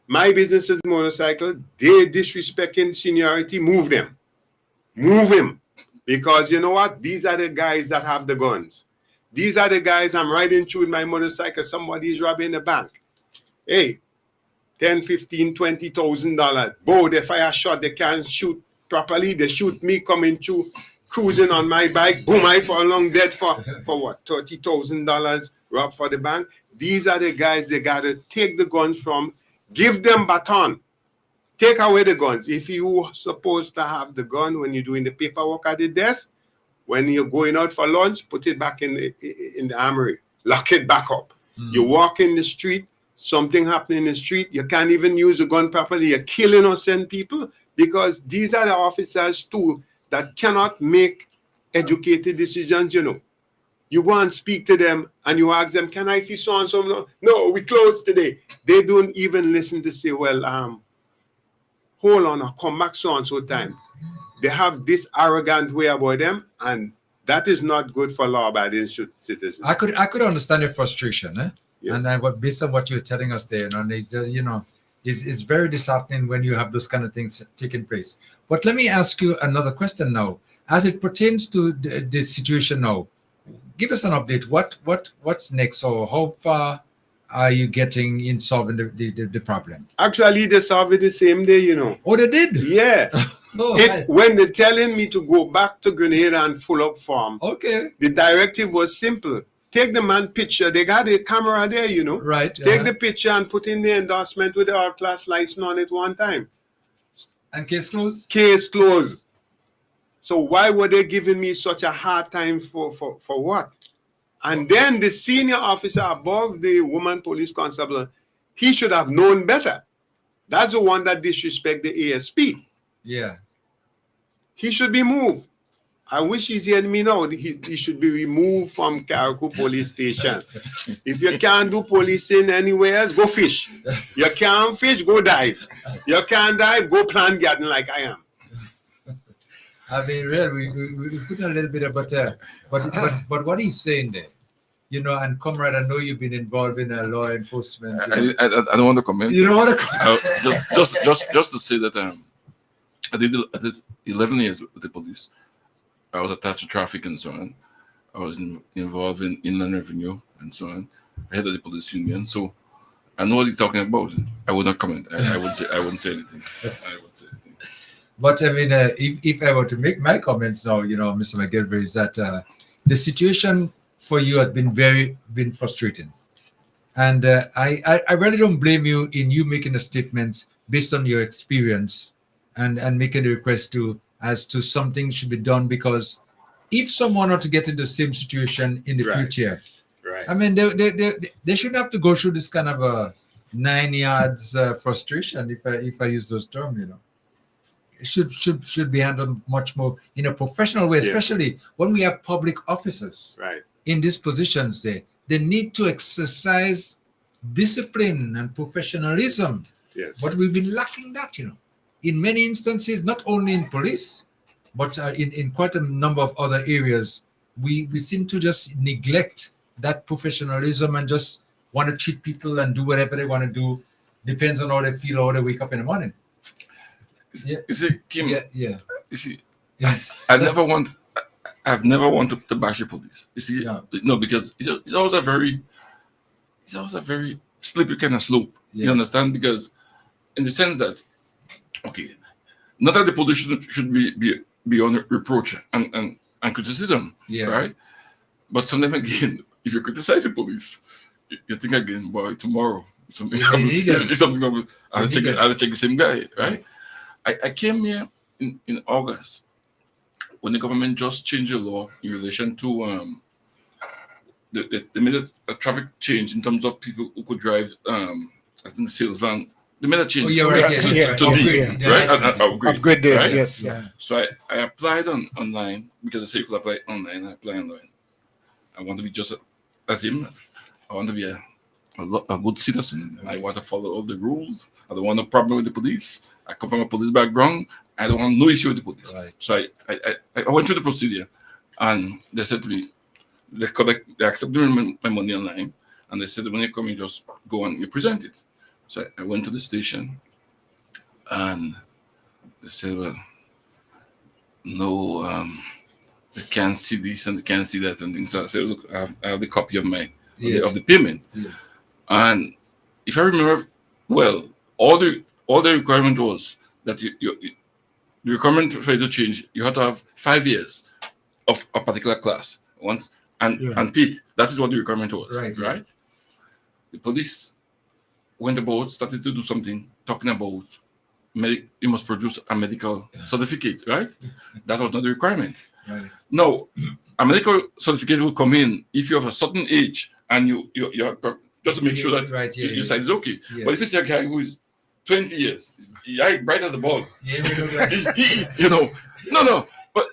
S5: my business is motorcycle, they disrespecting seniority, move them. Move him. Because you know what? These are the guys that have the guns. These are the guys I'm riding through with my motorcycle. Somebody is robbing the bank. Hey, $10, $15, $20,000. Boy, they fire a shot. They can't shoot properly. They shoot me coming through, cruising on my bike. Boom, I fall long dead for what? $30,000 rob for the bank. These are the guys they got to take the guns from, give them baton, Take away the guns. If you supposed to have the gun when you're doing the paperwork at the desk, when you're going out for lunch, put it back in the armory. Lock it back up. You walk in the street, something happening in the street, you can't even use the gun properly. You're killing innocent people because these are the officers too that cannot make educated decisions, you know. You go and speak to them and you ask them, can I see so-and-so? No, we closed today. They don't even listen to say, well, hold on, I'll come back so-and-so time. They have this arrogant way about them, and that is not good for law-abiding citizens.
S1: I could understand your frustration,
S5: Yes.
S1: and then based on what you're telling us there, it's very disheartening when you have those kind of things taking place. But let me ask you another question now, as it pertains to the situation now. Give us an update. What's next, or how far are you getting in solving the problem?
S5: Actually, they solved it the same day, you know.
S1: Oh, they did.
S5: Yeah. When they're telling me to go back to Grenada and full up form,
S1: Okay.
S5: the directive was simple. Take the man picture. They got a camera there, you know.
S1: Right.
S5: Take the picture and put in the endorsement with the all-class license on it one time.
S1: And case closed?
S5: Case closed. So why were they giving me such a hard time for what? And then the senior officer above the woman police constable, he should have known better. That's the one that disrespect the ASP.
S1: Yeah.
S5: He should be moved. I wish he's hearing me now. He should be removed from Carriacou police station. If you can't do policing anywhere else, go fish. You can't fish, go dive. You can't dive, go plant garden like I am.
S1: I mean, really, we put a little bit of but what he's saying there, you know, and comrade, I know you've been involved in law enforcement.
S3: I don't want to comment.
S1: You don't want to comment?
S3: Just to say that I did 11 years with the police. I was attached to traffic and so on. I was involved in inland revenue and so on. I head of the police union, so I know what you're talking about. I would not comment. I wouldn't say anything. I wouldn't say anything.
S1: But I mean, if I were to make my comments now, you know, Mr. McGilvery, is that the situation for you has been frustrating, and I really don't blame you in you making the statements based on your experience and making the request as to something should be done, because if someone were to get into the same situation in the future,
S5: right?
S1: I mean, they shouldn't have to go through this kind of a 9 yards frustration, if I use those terms, you know. It should be handled much more in a professional way, especially when we have public officers in these positions. They need to exercise discipline and professionalism.
S5: Yes.
S1: But we've been lacking that, you know, in many instances, not only in police, but in quite a number of other areas. We seem to just neglect that professionalism and just want to treat people and do whatever they want to do. Depends on how they feel or how they wake up in the morning.
S3: You see, Kim,
S1: yeah.
S3: You see, I've never wanted to bash the police. You see, no, because it's always a very slippery kind of slope.
S1: Yeah.
S3: You understand? Because in the sense that, okay, not that the police should be beyond reproach and criticism, right? But sometimes again, if you criticize the police, you think again, boy, tomorrow something I'll check the same guy, right? I came here in August when the government just changed the law in relation to they made a traffic change in terms of people who could drive I think the sales van. They made a change to D, right?
S4: Upgrade there,
S3: right?
S4: yes. Yeah.
S3: So I applied online because I say you could apply online. I apply online. I want to be just as him. I want to be a good citizen. I want to follow all the rules. I don't want no problem with the police. I come from a police background. I don't want no issue with the police.
S1: Right.
S3: So I went through the procedure, and they said to me, they accepted my money online, and they said when you come, you just go and you present it. So I went to the station, and they said, well, no, they can't see this and they can't see that and things. So I said, look, I have the copy of of the payment. Yeah. And if I remember well, all the requirement was that the requirement for you to change, you have to have 5 years of a particular class once and pay. That is what the requirement was. Right? The police went about, started to do something, talking about you must produce a medical certificate, right? That was not the requirement.
S1: Right.
S3: No, a medical certificate will come in if you have a certain age and you just to make sure that
S1: Right, yeah,
S3: you side is okay.
S1: Yeah.
S3: But if it's a guy who is 20 years, bright as a ball,
S1: Yeah, we know that.
S3: you know, no, but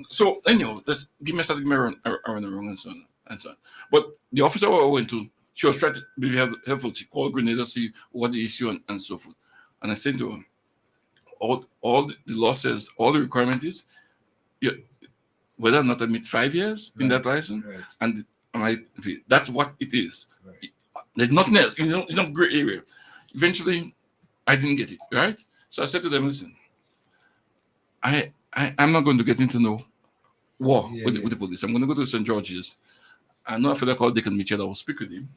S3: so anyhow, let's give me a static mirror around the wrong and so on and so on. But the officer I went to, she was trying to be helpful. She called Grenada, see what the issue and so forth. And I said to her, all the law says, all the requirement is, whether or not I meet 5 years in that license, and that's what it is.
S1: Right.
S3: There's nothing else, gray area. Eventually, I didn't get it, right? So I said to them, listen, I'm not going to get into no war with the police. I'm going to go to St. George's. I know a fellow called Deacon Mitchell. I will speak with him,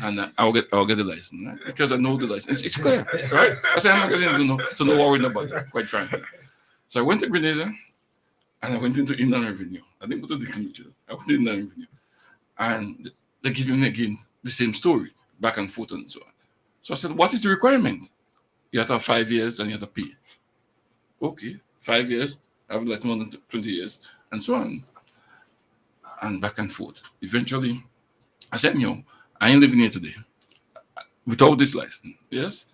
S3: and I'll get the license, right? Because I know the license. It's clear, right? I said I'm not getting to no war with nobody, quite frankly. So I went to Grenada, and I went into Inland Revenue. I didn't go to Deacon Mitchell. I went to Inland Revenue, and they give me again the same story, back and forth and so on. So I said, what is the requirement? You have to have 5 years and you have to pay. Okay, 5 years, I have like more than 20 years, and so on. And back and forth. Eventually, I said, I ain't living here today without this license, yes?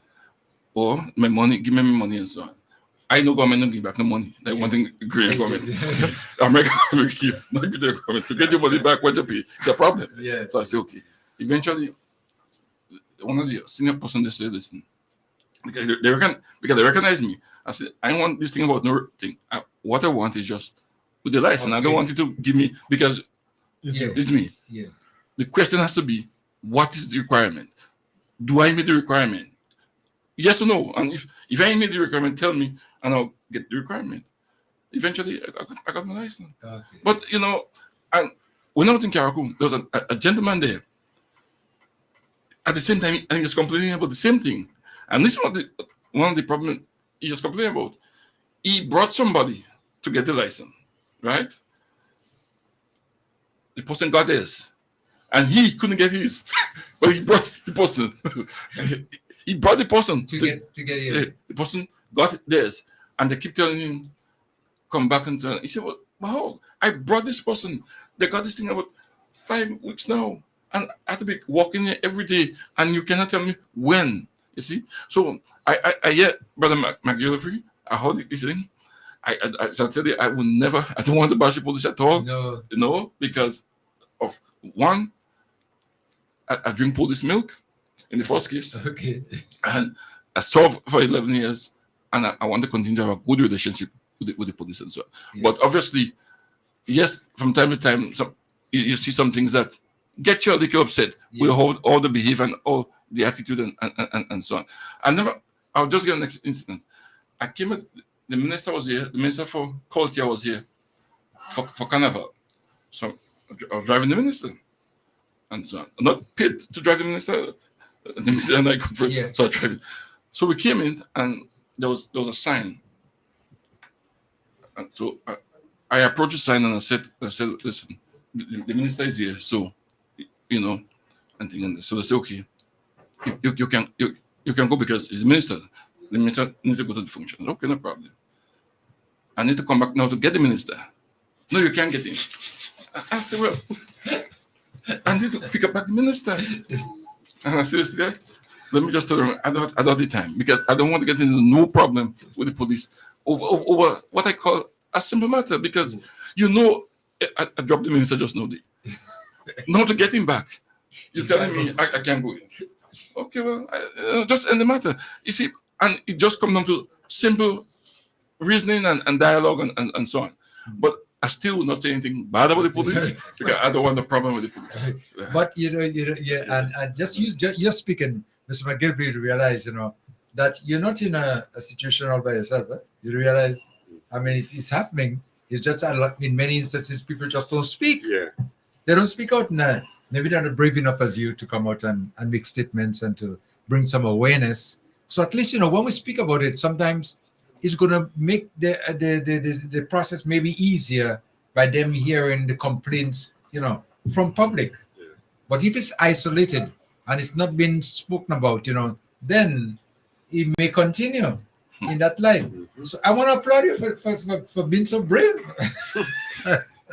S3: Or my money, give me my money and so on. I know government don't give back the money. They want the green government. American government keep not give the government. To get your money back, what you pay? It's a problem.
S1: Yeah.
S3: So I said, okay. Eventually, one of the senior person, they said, listen, because they recognize me. I said, I want this thing about no thing. What I want is just with the license. Okay. I don't want you to give me because it's me.
S1: Yeah.
S3: The question has to be, what is the requirement? Do I meet the requirement? Yes or no? And if I meet the requirement, tell me, and I'll get the requirement. Eventually, I got my license.
S1: Okay.
S3: But and when I was in Karakum, there was a gentleman there. At the same time, and he was complaining about the same thing. And this was one of the problems he was complaining about. He brought somebody to get the license, right? The person got his, and he couldn't get his, but he brought the person. He brought the person
S1: to get it.
S3: The person got theirs, and they keep telling him, "Come back and tell." He said, "Well, wow, I brought this person. They got this thing about 5 weeks now, and I have to be walking here every day, and you cannot tell me when." You see, so I Brother McGillivray, I heard this thing. I tell you, I will never. I don't want to bash the police at all. No, because of one, I drink police milk in the first case.
S1: Okay.
S3: And I served for 11 years, and I want to continue to have a good relationship with the police and so on. Yeah. But obviously, yes, from time to time, you see some things that get you a little upset with all the behavior and all the attitude and so on. I'll just get an incident. I came, the minister was here, the minister for culture was here for Carnival. So I was driving the minister and so on. I'm not paid to drive the minister and I could so I drive it. So we came in and there was a sign. And so I approached the sign and I said, listen, the minister is here, so and things. So they said, okay, you can go because it's the minister. The minister needs to go to the function. Okay, no problem. I need to come back now to get the minister. No, you can't get him. I said, well, I need to pick up back the minister. And I said, let me just tell them, I don't have the time because I don't want to get into no problem with the police over what I call a simple matter because I dropped the minister just now. Not to get him back. You're telling me I can't go in. Okay, well, just end the matter. You see, and it just comes down to simple reasoning and dialogue and so on. But I still will not say anything bad about the police because I don't want a problem with the police.
S1: But and just you're speaking, Mr. McGillivray, to realize, that you're not in a situation all by yourself. Eh? You realize, I mean, it is happening. It's just in many instances people just don't speak.
S5: Yeah.
S1: They don't speak out now. Maybe they're not brave enough as you to come out and make statements and to bring some awareness. So at least, when we speak about it, sometimes it's going to make the process maybe easier by them hearing the complaints, from public.
S5: Yeah.
S1: But if it's isolated and it's not being spoken about, then it may continue. in that line. So I want to applaud you for being so brave.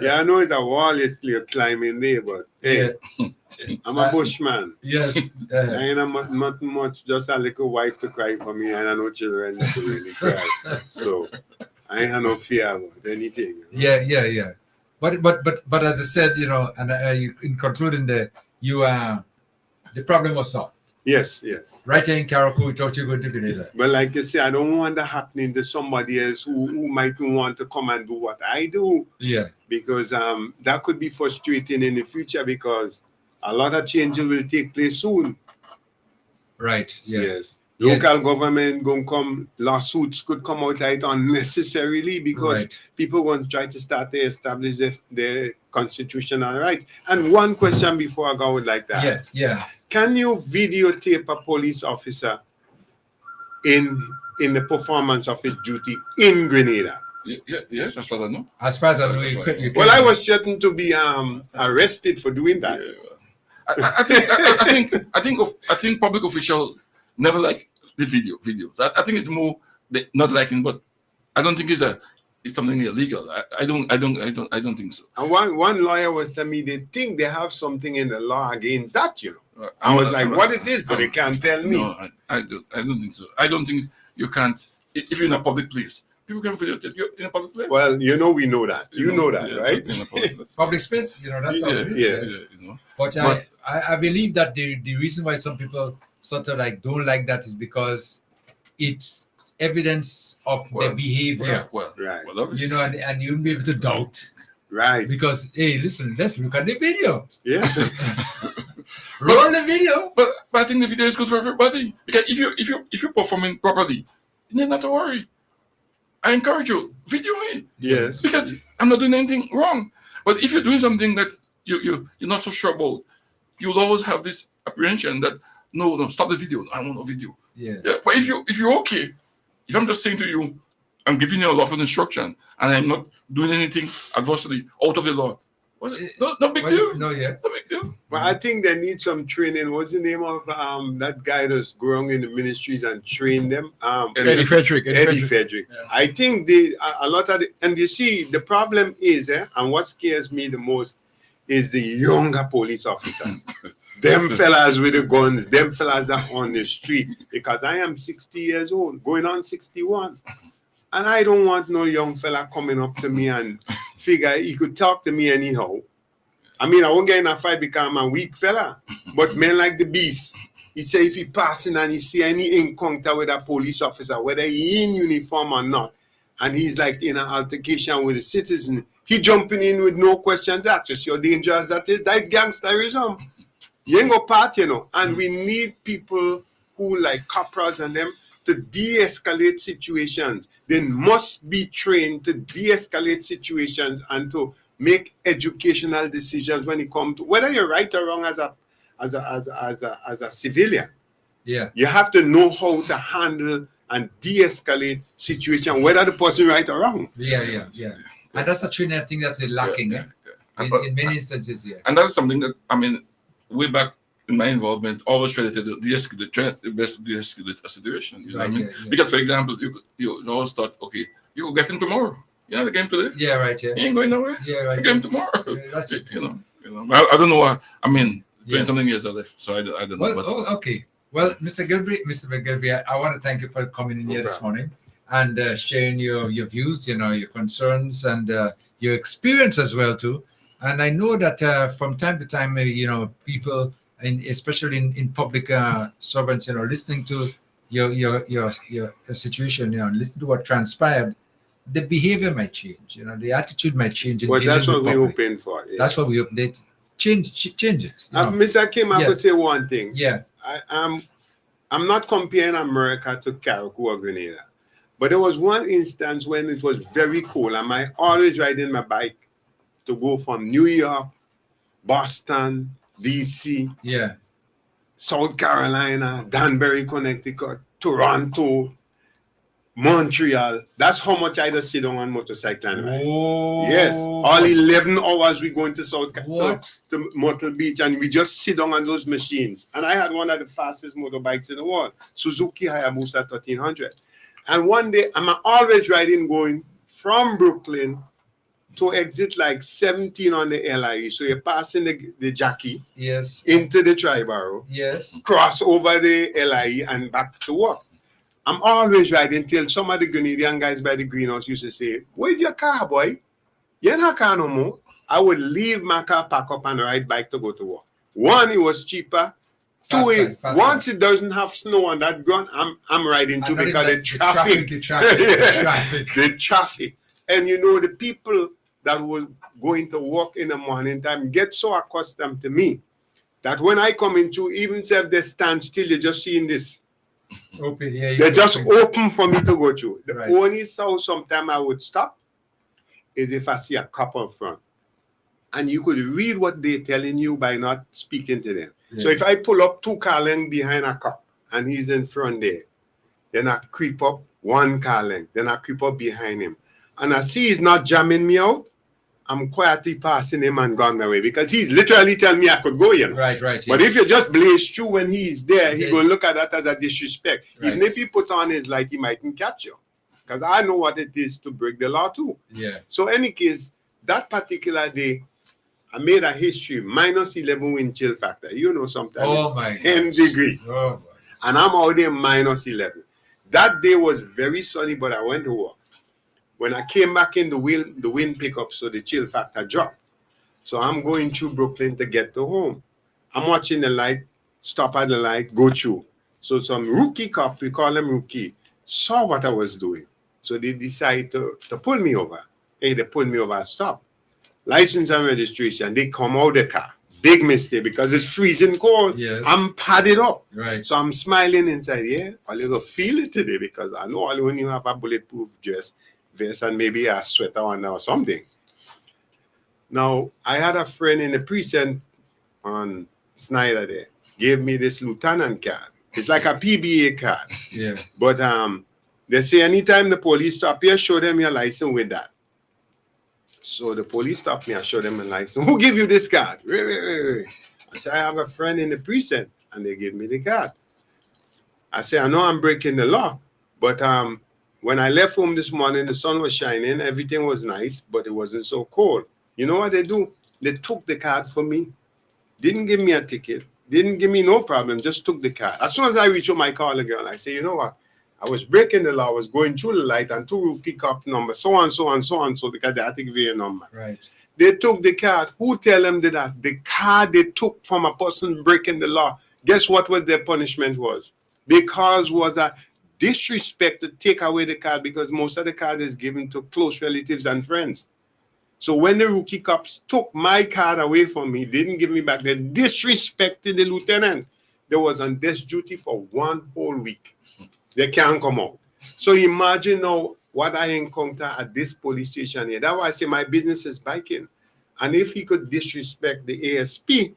S5: Yeah, I know it's a wall you're climbing there, but hey, I'm a bushman.
S1: Yes.
S5: I ain't not much, just a little wife to cry for me, and I know children to really cry. So I ain't have no fear about anything.
S1: Yeah. But as I said, and in concluding the problem was solved.
S5: Yes.
S1: Right here in Karaku, we thought you were going to Grenada.
S5: But like you say, I don't want that happening to somebody else who might want to come and do what I do.
S1: Yeah.
S5: Because that could be frustrating in the future, because a lot of changes will take place soon.
S1: Right. Yeah.
S5: Yes. Local government going to come, lawsuits could come out of it unnecessarily, because people going to try to start to establish their constitutional rights. And one question before I go like that.
S1: Yes. Yeah.
S5: Can you videotape a police officer in the performance of his duty in Grenada?
S3: Yes, as far as I know.
S1: As far as I know, you can.
S5: Well, I was threatened to be arrested for doing that.
S3: Yeah. I think public officials never like the videos. I think it's more not liking, but I don't think it's something illegal. I don't think so.
S5: And one lawyer was telling me they think they have something in the law against that, I was like, what it is, but they can't tell me.
S3: No, I don't think so. I don't think you can't. If you're in a public place, people can videotape you in a public place.
S5: Well, we know that. You know that, right?
S1: Public space, that's how it is.
S5: Yes.
S1: But I believe that the reason why some people sort of like don't like that is because it's evidence of their behavior.
S5: Right.
S1: And you won't be able to doubt.
S5: Right.
S1: Because listen, let's look at the video.
S5: Yeah.
S1: Roll the video.
S3: But I think the video is good for everybody, because if you're performing properly, you need not to worry. I encourage you, video me.
S5: Yes.
S3: Because I'm not doing anything wrong. But if you're doing something that you're not so sure about, you'll always have this apprehension that no, stop the video. I want no video.
S1: Yeah.
S3: But if you're okay, if I'm just saying to you, I'm giving you a lawful instruction and I'm not doing anything adversely out of the law, no big deal.
S1: No
S3: big deal.
S5: Well, I think they need some training. What's the name of that guy that's growing in the ministries and train them?
S2: Eddie Frederick.
S5: Eddie Frederick. Yeah. I think a lot of and you see, the problem is, and what scares me the most is the younger police officers. Them fellas with the guns, them fellas are on the street, because I am 60 years old, going on 61. And I don't want no young fella coming up to me and figure he could talk to me anyhow. I mean, I won't get in a fight because I'm a weak fella. But men like the beast, he say if he passing and he see any encounter with a police officer, whether he in uniform or not, and he's like in an altercation with a citizen, he jumping in with no questions asked. Just how dangerous that is. That is gangsterism. You ain't go part, And we need people who like corporals and them to de-escalate situations. They must be trained to de-escalate situations and to make educational decisions when it comes to whether you're right or wrong as a civilian.
S1: Yeah.
S5: You have to know how to handle and de-escalate situation, whether the person right or wrong.
S1: Yeah. And that's a training I think that's lacking, in many instances,
S3: And that's something that, way back in my involvement, always try to de-escalate, the best de-escalate a situation. You know what I mean? Yeah. Because, for example, you always thought, okay, you could get him tomorrow. Yeah, the game today.
S1: Yeah, right. Yeah.
S3: He ain't going nowhere.
S1: Yeah, right.
S3: The game tomorrow.
S1: Yeah, that's it.
S3: You know. I don't know what. Doing something years I left, so I don't know.
S1: Well, okay. Well, Mr. McGilvey, I want to thank you for coming in here this morning and sharing your views, your concerns and your experience as well too. And I know that from time to time, people, especially in public servants, listening to your situation, listening to what transpired, the behavior might change. The attitude might change.
S5: Well, that's what we're hoping for. Yes.
S1: That's what we update. Changes.
S5: Mr. Kim, I could say one thing.
S1: Yeah.
S5: I'm not comparing America to Karaku or Grenada, but there was one instance when it was very cold. And I always riding my bike to go from New York, Boston, DC, South Carolina, Danbury, Connecticut, Toronto, Montreal. That's how much I just sit on one motorcycle and ride. Yes, all 11 hours we going to to Myrtle Beach, and we just sit on those machines. And I had one of the fastest motorbikes in the world, Suzuki Hayabusa 1300. And one day, I'm always riding going from Brooklyn to exit like 17 on the LIE. So you're passing the Jackie
S1: Yes.
S5: into the Triborough,
S1: Yes.
S5: cross over the LIE and back to work. I'm always riding till some of the Grenadian guys by the greenhouse used to say, "Where's your car, boy? You're not car no more." I would leave my car, pack up, and ride bike to go to work. One, it was cheaper. Two, once it doesn't have snow on that ground, I'm riding too because the traffic. The traffic. And you know, the people that were going to work in the morning time get so accustomed to me that when I come into, even if they stand still, they're just seeing this.
S1: Open, yeah,
S5: they just open for me to go through. The
S1: right.
S5: only sound sometime I would stop is if I see a couple front. And you could read what they're telling you by not speaking to them. Yeah. So if I pull up two car length behind a cop and he's in front there, then I creep up one car length, then I creep up behind him. And I see he's not jamming me out, I'm quietly passing him and gone my way because he's literally telling me I could go, you know.
S1: Right.
S5: But if you just blaze through when he's there, he's going to look at that as a disrespect. Right. Even if he put on his light, he mightn't catch you. Because I know what it is to break the law too.
S1: Yeah.
S5: So any case, that particular day, I made a history, -11 wind chill factor. You know, sometimes 10 degrees.
S1: Oh,
S5: and I'm out there -11. That day was very sunny, but I went to work. When I came back in, the wind picked up, so the chill factor dropped. So I'm going through Brooklyn to get to home. I'm watching the light, stop at the light, go through. So some rookie cop, we call them rookie, saw what I was doing. So they decided to pull me over. Hey, they pulled me over, I stopped. License and registration, they come out the car. Big mistake because it's freezing cold.
S1: Yes.
S5: I'm padded up.
S1: Right.
S5: So I'm smiling inside. Yeah, a little feel it today because I know when you have a bulletproof dress, vest, and maybe a sweater on or something. Now, I had a friend in the precinct on Snyder there, gave me this lieutenant card. It's like a PBA card.
S1: Yeah.
S5: But they say anytime the police stop you, show them your license with that. So the police stopped me, I showed them a license. Who give you this card? Wait. I said, I have a friend in the precinct, and they gave me the card. I said, I know I'm breaking the law, but when I left home this morning, the sun was shining, everything was nice, but it wasn't so cold. You know what they do? They took the card from me, didn't give me a ticket, didn't give me no problem, just took the card. As soon as I reached my car again, I say, you know what? I was breaking the law, I was going through the light, and two rookie cop numbers, so on, because they had to give you a number.
S1: Right.
S5: They took the card. Who tell them that? The card they took from a person breaking the law. Guess what their punishment was? Because was a disrespect to take away the card because most of the card is given to close relatives and friends. So when the rookie cops took my card away from me, didn't give me back, they disrespected the lieutenant. They was on desk duty for 1 whole week. They can't come out. So imagine now what I encounter at this police station here. That's why I say my business is biking. And if he could disrespect the ASP,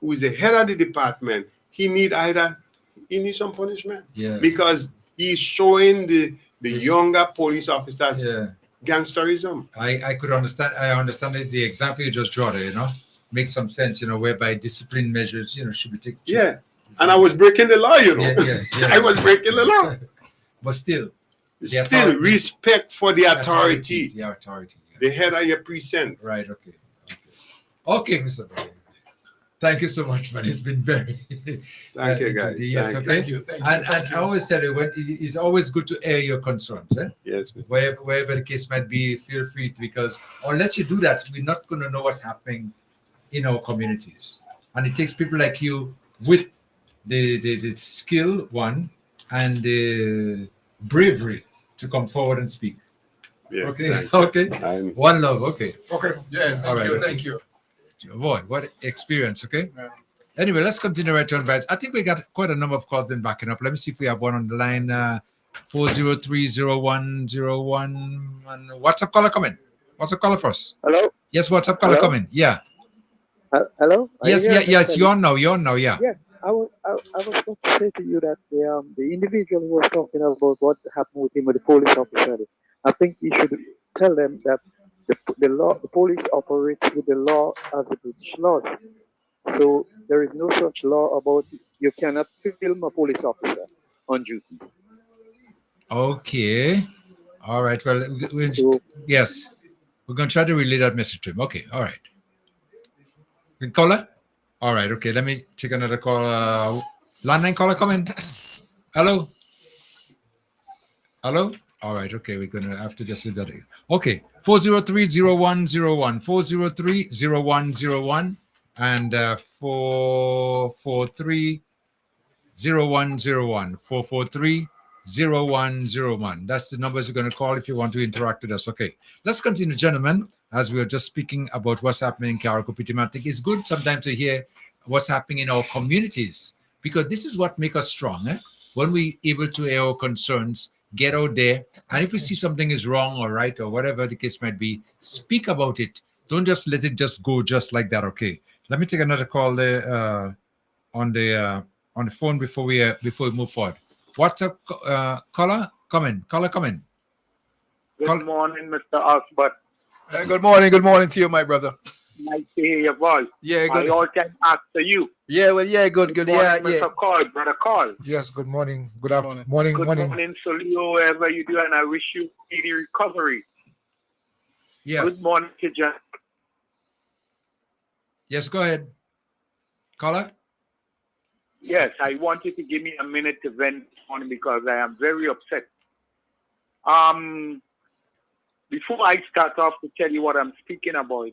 S5: who is the head of the department, he needs some punishment.
S1: Yeah.
S5: Because he's showing the younger police officers gangsterism.
S1: I could understand. I understand the example you just draw there, makes some sense, whereby discipline measures, should be taken.
S5: Yeah. And I was breaking the law,
S1: Yeah.
S5: I was breaking the law.
S1: But still
S5: respect for the authority.
S1: The authority. Yeah.
S5: The head of your precinct.
S1: Right, okay, Mr. Bailey. Thank you so much, man. It's been very
S5: thank you, guys.
S1: Yes,
S2: Thank you.
S1: And I always tell you, it's always good to air your concerns.
S5: Yes,
S1: wherever the case might be, feel free to, because unless you do that, we're not going to know what's happening in our communities. And it takes people like you with the skill, one, and the bravery to come forward and speak.
S5: Yeah,
S1: okay. One love, okay.
S2: Yeah, thank you.
S1: Boy, what experience, okay? Yeah. Anyway, let's continue right on. I think we got quite a number of calls been backing up. Let me see if we have one on the line. 4030101. And what's up, caller coming? What's up, caller for us?
S6: Hello?
S1: Yes, what's up, caller coming? Yeah.
S6: Hello?
S1: Yes, you're on now, yeah.
S6: Yeah, I was going to say to you that the individual who was talking about what happened with him with the police officer, I think you should tell them that the police operates with the law as the British law. So there is no such law about you cannot film a police officer on duty.
S1: Okay. All right. Well,
S6: So
S1: yes, we're going to try to relay that message to him. Okay. All right. Good caller? All right. Okay. Let me take another call. Landline caller, come in. Hello. Hello. All right. Okay. We're going to have to just do that. Okay. 403-0101. 403-0101. And 443-0101. 443-0101. That's the numbers you're going to call if you want to interact with us. Okay. Let's continue, gentlemen. As we were just speaking about what's happening in Carriacou Pitamatic, it's good sometimes to hear what's happening in our communities, because this is what makes us strong. When we able to air our concerns, get out there, and if we see something is wrong or right or whatever the case might be, speak about it. Don't just let it just go just like that. Okay. Let me take another call there on the phone before we move forward. What's up, caller? Come in. Caller, come in.
S7: Good morning, Mr. Osbert.
S2: Good morning. Good morning to you, my brother.
S7: Nice to hear your voice.
S2: Yeah,
S7: I
S2: good.
S7: all time after you.
S2: Yeah, well, yeah, good.
S7: Good
S2: Yeah,
S7: morning,
S2: yeah.
S7: Mr. Call, brother Call.
S4: Yes, good morning. Good
S2: Morning.
S4: afternoon.
S7: Good morning, Solio, wherever you do, and I wish you speedy recovery.
S1: Yes.
S7: Good morning to John.
S1: Yes, go ahead. Caller?
S7: Yes, I want you to give me a minute to vent this morning because I am very upset. Before I start off to tell you what I'm speaking about,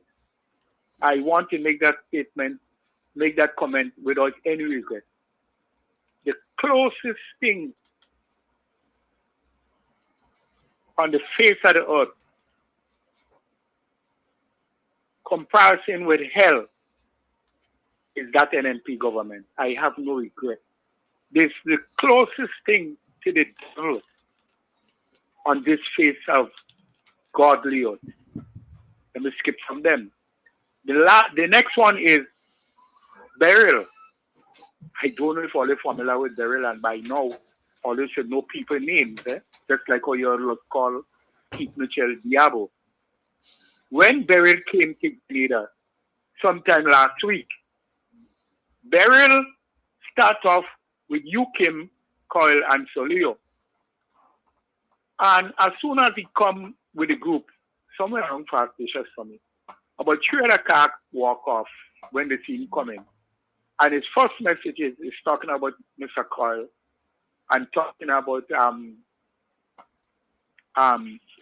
S7: I want to make that statement, make that comment without any regret. The closest thing on the face of the earth, comparison with hell, is that NNP government. I have no regret. This is the closest thing to the devil on this face of godly earth. Let me skip from them. The next one is burial. I don't know if all are familiar with burial, and by now, all you should know people names, just like how you call Keith Mitchell Diabo. When burial came to Grenada, sometime last week, burial start off with Kim, Coyle, and Solio. And as soon as he come with the group, somewhere around fast-ish for me, about 3 o'clock walk off when they see him coming. And his first message is talking about Mr. Coyle and talking about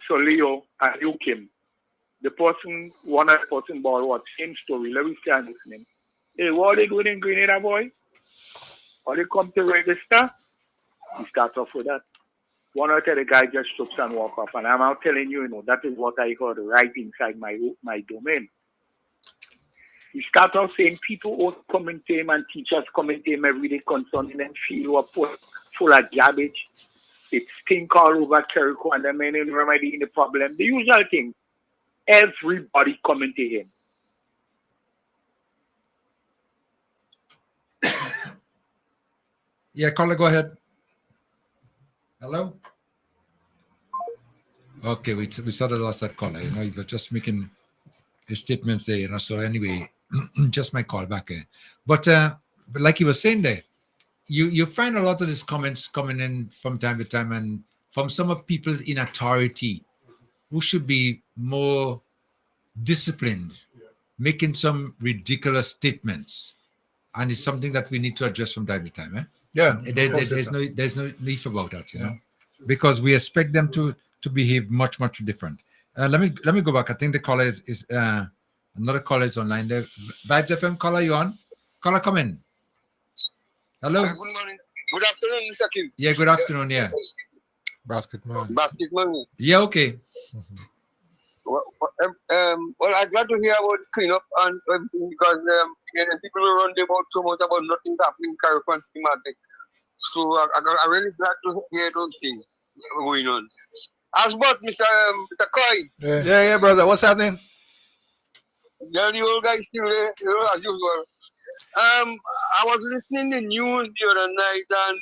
S7: Solio and Kim. The person, one of the person bought what same story. Let me start listening. Hey, what are they doing in Grenada, boy? Or they come to register? He starts off with that. One or the guy just stops and walk off. And I'm out telling you, that is what I heard right inside my domain. He starts off saying people ought to come into him and teachers come into him every day concerning them feel full of garbage. It stink all over Carriacou and the men in remedying the problem. The usual thing. Everybody coming to him.
S1: Yeah, caller, go ahead. Hello? Okay, we sort of lost that caller. He was just making his statements there, So anyway, just my call back. But like he was saying there, you find a lot of these comments coming in from time to time, and from some of people in authority who should be more disciplined, making some ridiculous statements, and it's something that we need to address from time to time.
S2: Yeah.
S1: There's no need about that, because we expect them to behave much different. Let me go back. I think the caller is another caller is online there. Vibes FM caller, you on? Caller, come in. Hello.
S8: Good morning. Good afternoon, Mr. Kim.
S1: Yeah, good afternoon. Yeah.
S4: Basketman.
S1: Yeah, okay.
S8: Well, I'm glad to hear about cleanup and everything because people run about so much about nothing happening in Carriacou thematic. So I'm really glad to hear those things going on. As about Mr. Coy.
S2: Yeah, brother. What's happening?
S8: Yeah, the old guy still there, as usual. I was listening to the news the other night and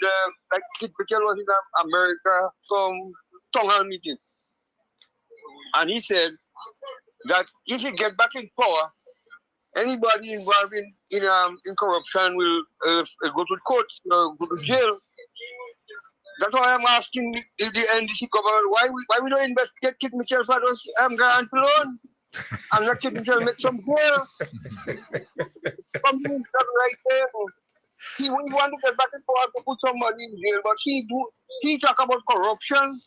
S8: like Kid Mitchell was in America, some town hall meeting. And he said that if he get back in power, anybody involved in corruption will go to court, go to jail. That's why I'm asking the NDC government why we don't investigate Kid Mitchell for those grant loans and let Kid Mitchell make some hair. Something right there. He wanted to get back and forth to put somebody in jail, but he talk about corruption.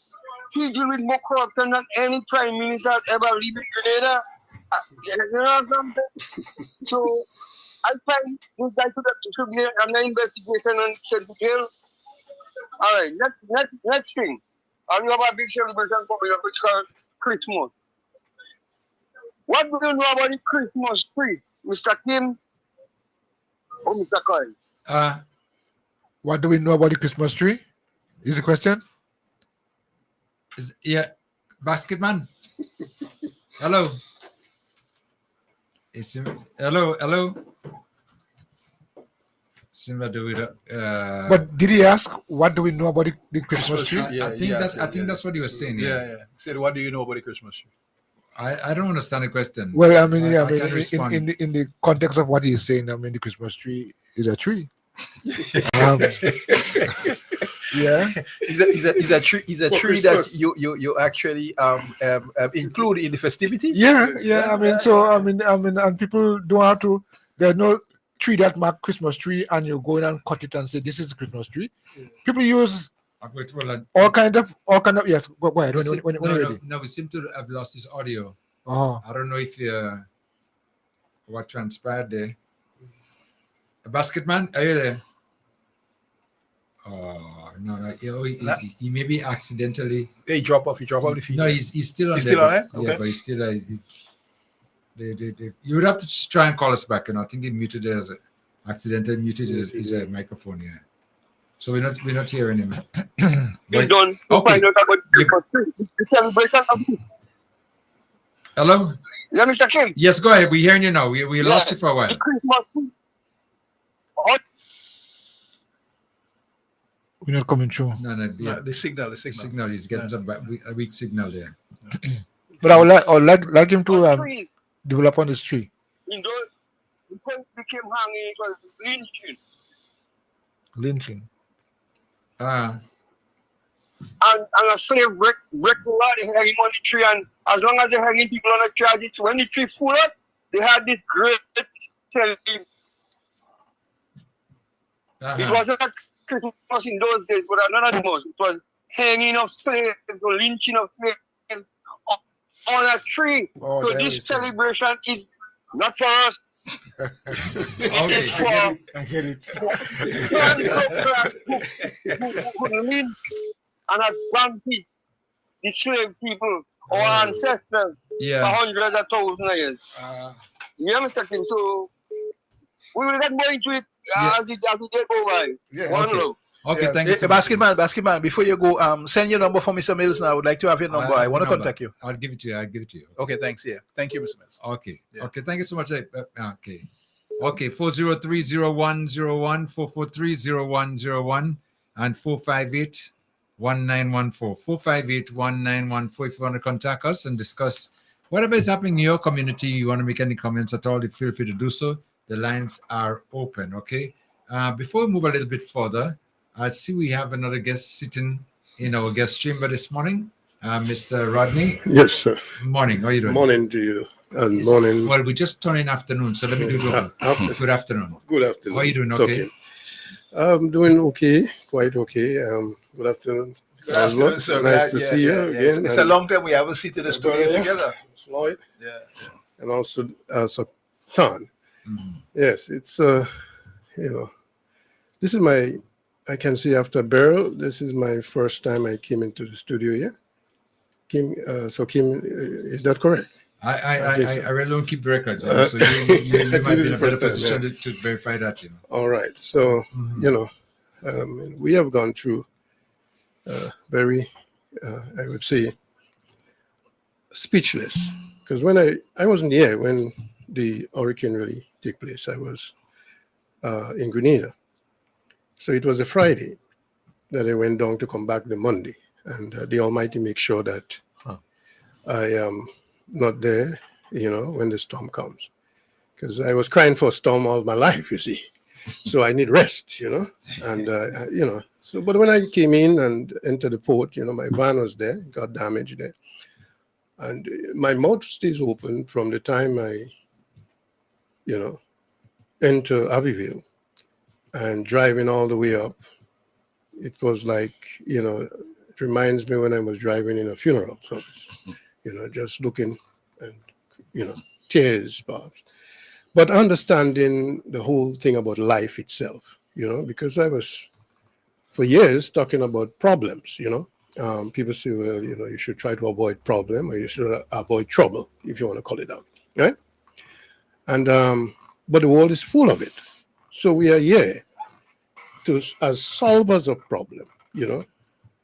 S8: He deal with more corruption than any prime minister ever lived in Grenada. You know something? So I find this guy should be an investigation and sent to jail. All right, next thing. And we have a big celebration coming up, which is called Christmas. What do you know about the Christmas tree, Mr. Kim or Mr. Coy?
S4: What do we know about the Christmas tree? Is the question?
S1: Yeah, Basketman. Hello. Hello.
S4: But did he ask what do we know about the Christmas tree?
S1: I think that's what he was saying.
S2: Yeah. Said, what do you know about the Christmas tree?
S1: I don't understand the question.
S4: Well, I mean, in the context of what he's saying, I mean, the Christmas tree is a tree. Yeah,
S2: is a tree that you actually include in the festivity.
S4: Yeah. I mean, and people don't have to. There's no tree that mark Christmas tree, and you go in and cut it and say this is the Christmas tree. People use all kind of yes. Go ahead.
S1: No, we seem to have lost his audio.
S4: Oh,
S1: I don't know if what transpired there. Basketman, are you there? Oh no, he maybe accidentally.
S2: He drop off the feed.
S1: No, he's still on.
S2: He's still on there.
S1: Yeah,
S2: Okay.
S1: but he's still. You would have to try and call us back. I think he muted it accidentally muted his microphone. Yeah. So we're not hearing him.
S8: He's done.
S1: Okay. Hello.
S8: Yeah, Mr. Kim.
S1: Yes, go ahead. We're hearing you now. We lost you for a while.
S4: we're not coming through.
S1: No,
S2: The signal.
S1: signal is getting a weak signal there.
S4: But I would like him to develop on this tree.
S8: You know, because it became hanging, it was
S4: Lynching.
S8: and a slave break the law, they hang him on the tree, and as long as they hanging people on the tree, when the tree full up, they had this great celebration. It wasn't a Christmas in those days, but another most. It was hanging of slaves, or lynching of slaves on a tree.
S4: Oh,
S8: so this celebration is not for us. It is for
S4: I get it.
S8: who live and advantage the slave people, our ancestors, for hundreds of thousands of years. You understand? So we will get more into it as the day go by.
S4: Yeah.
S1: Okay, thank you.
S2: Basketman, before you go, send your number for Mr. Mills now. I would like to have your number. I want to contact you.
S1: I'll give it to you.
S2: Okay, thanks. Yeah. Thank you, Mr. Mills.
S1: Okay. Yeah. Okay, thank you so much. Okay, 403-0101, 443-0101, and 458-1914. 458-1914. If you want to contact us and discuss whatever is happening in your community, you want to make any comments at all, feel free to do so. The lines are open, okay? Before we move a little bit further, I see we have another guest sitting in our guest chamber this morning, Mr. Rodney.
S9: Yes, sir.
S1: Morning. How are you doing?
S9: Morning to you. And morning.
S1: Well, we just turned in afternoon, so let me do it over. Good afternoon.
S9: Good afternoon.
S1: How are you doing?
S9: It's
S1: Okay.
S9: I'm doing okay, quite okay. Good afternoon.
S2: Good afternoon, sir.
S9: Nice to see you again.
S2: It's a long time we haven't seen in the studio together.
S9: Floyd.
S2: Yeah.
S9: And also Tan.
S1: Mm-hmm.
S9: Yes, it's this is I can see after Beryl, this is my first time I came into the studio here. Kim, is that correct?
S1: I really don't keep records, so you might be in a better position to verify that.
S9: All right, so we have gone through very, I would say, speechless, because when I wasn't here when the hurricane really took place. I was in Grenada, so it was a Friday that I went down to come back the Monday, and the Almighty make sure that I am not there, when the storm comes, because I was crying for a storm all my life, you see. So I need rest, and So, but when I came in and entered the port, my van was there, got damaged there. And my mouth stays open from the time I, enter Abbeville and driving all the way up. It was like, it reminds me when I was driving in a funeral service, just looking and, tears, perhaps. But understanding the whole thing about life itself, because I was for years talking about problems, people say, well, you should try to avoid problem or you should avoid trouble, if you want to call it that, right? And, but the world is full of it. So we are here as solvers of problem,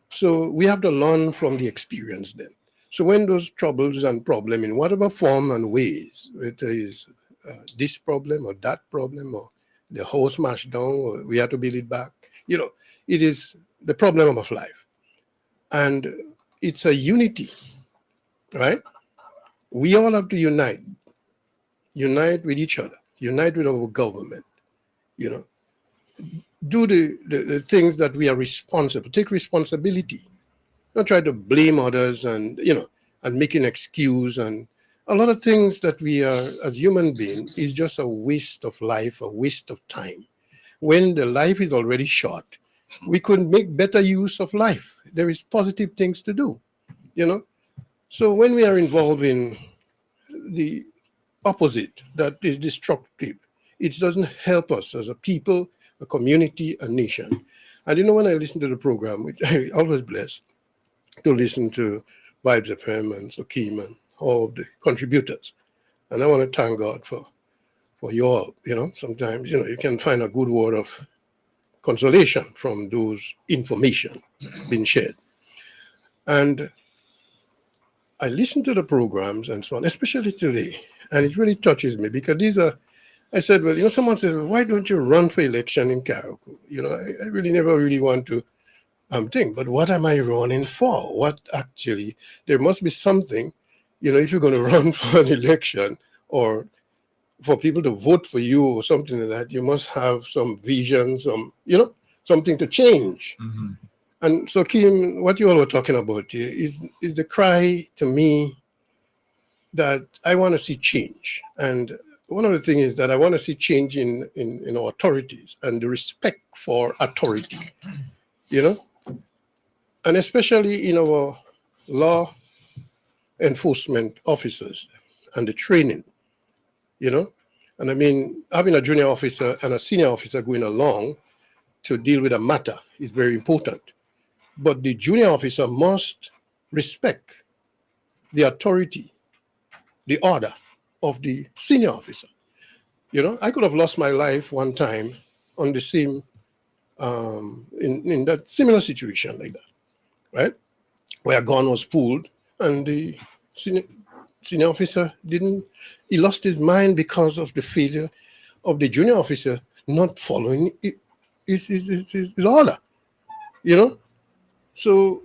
S9: So we have to learn from the experience then. So when those troubles and problem in whatever form and ways, whether it is this problem or that problem or the house smashed down or we have to build it back, it is the problem of life. And it's a unity, right? We all have to unite with each other, unite with our government, do the things that we are responsible, take responsibility, not try to blame others and, and make an excuse. And a lot of things that we are as human beings is just a waste of life, a waste of time. When the life is already short, we could make better use of life. There is positive things to do, So when we are involved in the opposite that is destructive, it doesn't help us as a people, a community, a nation. And when I listen to the program, which I always bless to listen to Vibes FM and Sokim and all of the contributors. And I want to thank God for you all. Sometimes, you can find a good word of consolation from those information being shared. And I listen to the programs and so on, especially today, and it really touches me because I said, well, someone says, well, why don't you run for election in Carriacou? I really never really want to think, but what am I running for? What actually, there must be something, if you're going to run for an election or for people to vote for you or something like that, you must have some vision, something to change.
S1: Mm-hmm.
S9: And so, Kim, what you all were talking about here is the cry to me that I want to see change. And one of the things is that I want to see change in our authorities and the respect for authority, and especially in our law enforcement officers and the training, And I mean, having a junior officer and a senior officer going along to deal with a matter is very important. But the junior officer must respect the authority, the order of the senior officer. I could have lost my life one time on the same, in that similar situation like that, right? Where a gun was pulled and the senior officer he lost his mind because of the failure of the junior officer not following his order, So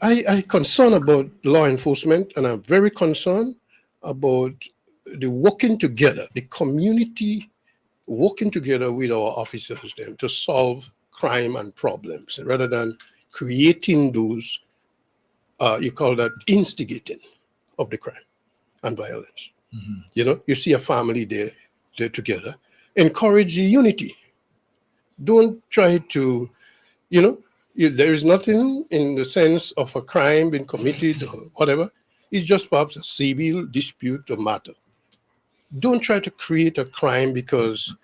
S9: I concerned about law enforcement, and I'm very concerned about the working together, the community working together with our officers then to solve crime and problems rather than creating those, you call that instigating of the crime and violence.
S1: Mm-hmm.
S9: You see a family there together, encourage the unity. Don't try to, there is nothing in the sense of a crime being committed or whatever. It's just perhaps a civil dispute or matter. Don't try to create a crime because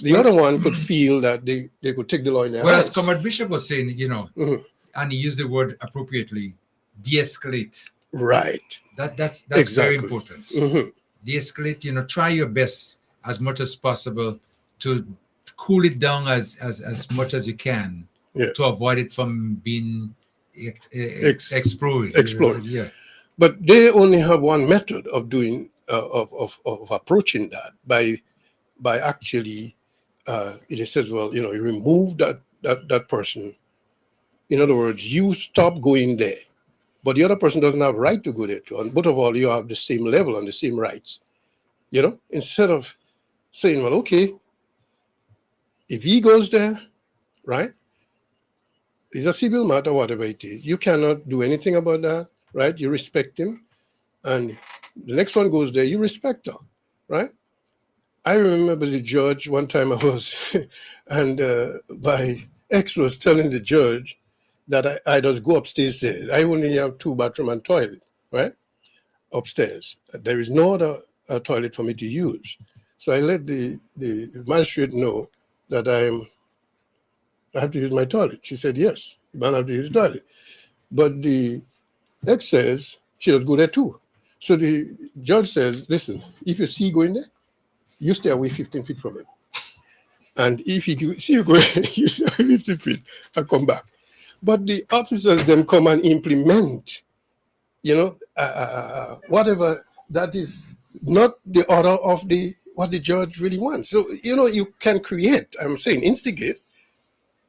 S9: the other one could feel that they could take the law in their hands.
S1: As Comrade Bishop was saying,
S9: Mm-hmm.
S1: and he used the word appropriately, de-escalate.
S9: Right.
S1: That's
S9: exactly.
S1: very important.
S9: Mm-hmm.
S1: De-escalate, try your best as much as possible to cool it down as much as you can to avoid it from being explored. Yeah.
S9: But they only have one method of doing of approaching that by actually it says, well, you remove that person. In other words, you stop going there, but the other person doesn't have right to go there too. And both of all, you have the same level and the same rights. Instead of saying, well, okay, if he goes there, right, It's a civil matter, whatever it is. You cannot do anything about that, right? You respect him. And the next one goes there, you respect her, right? I remember the judge, one time I was, and my ex was telling the judge that I just go upstairs there. I only have 2 bathroom and toilet, right? Upstairs. There is no other toilet for me to use. So I let the magistrate know that I have to use my toilet. She said, yes, you man have to use the toilet. But the ex says she does go there too. So the judge says, listen, if you see you going there, you stay away 15 feet from him. And if you see you going, you stay away 15 feet and come back. But the officers then come and implement, whatever that is not the order of what the judge really wants. So, you can create, I'm saying instigate,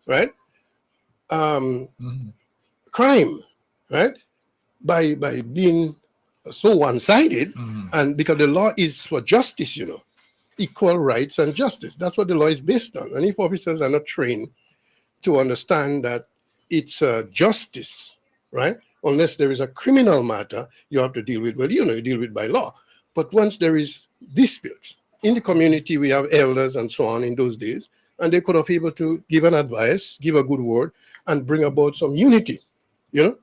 S9: right? Crime, right? By being so one-sided, and because the law is for justice, equal rights and justice. That's what the law is based on. And if officers are not trained to understand that it's justice, right? Unless there is a criminal matter you have to deal with, you deal with by law. But once there is disputes in the community, we have elders and so on in those days, and they could have been able to give an advice, give a good word, and bring about some unity, in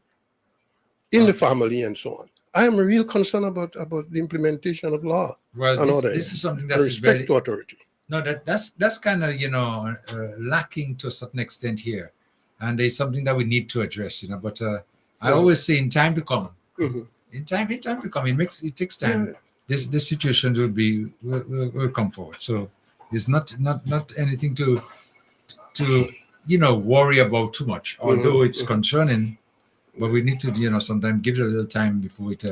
S9: the family and so on. I am real concerned about the implementation of law.
S1: Well, this is something that's
S9: respect to authority.
S1: No, that's kind of lacking to a certain extent here, and it's something that we need to address. But I always say, in time to come, in time to come, it takes time. Yeah. This situation will come forward. So it's not anything to worry about too much. Although it's concerning. But we need to, sometimes give it a little time before it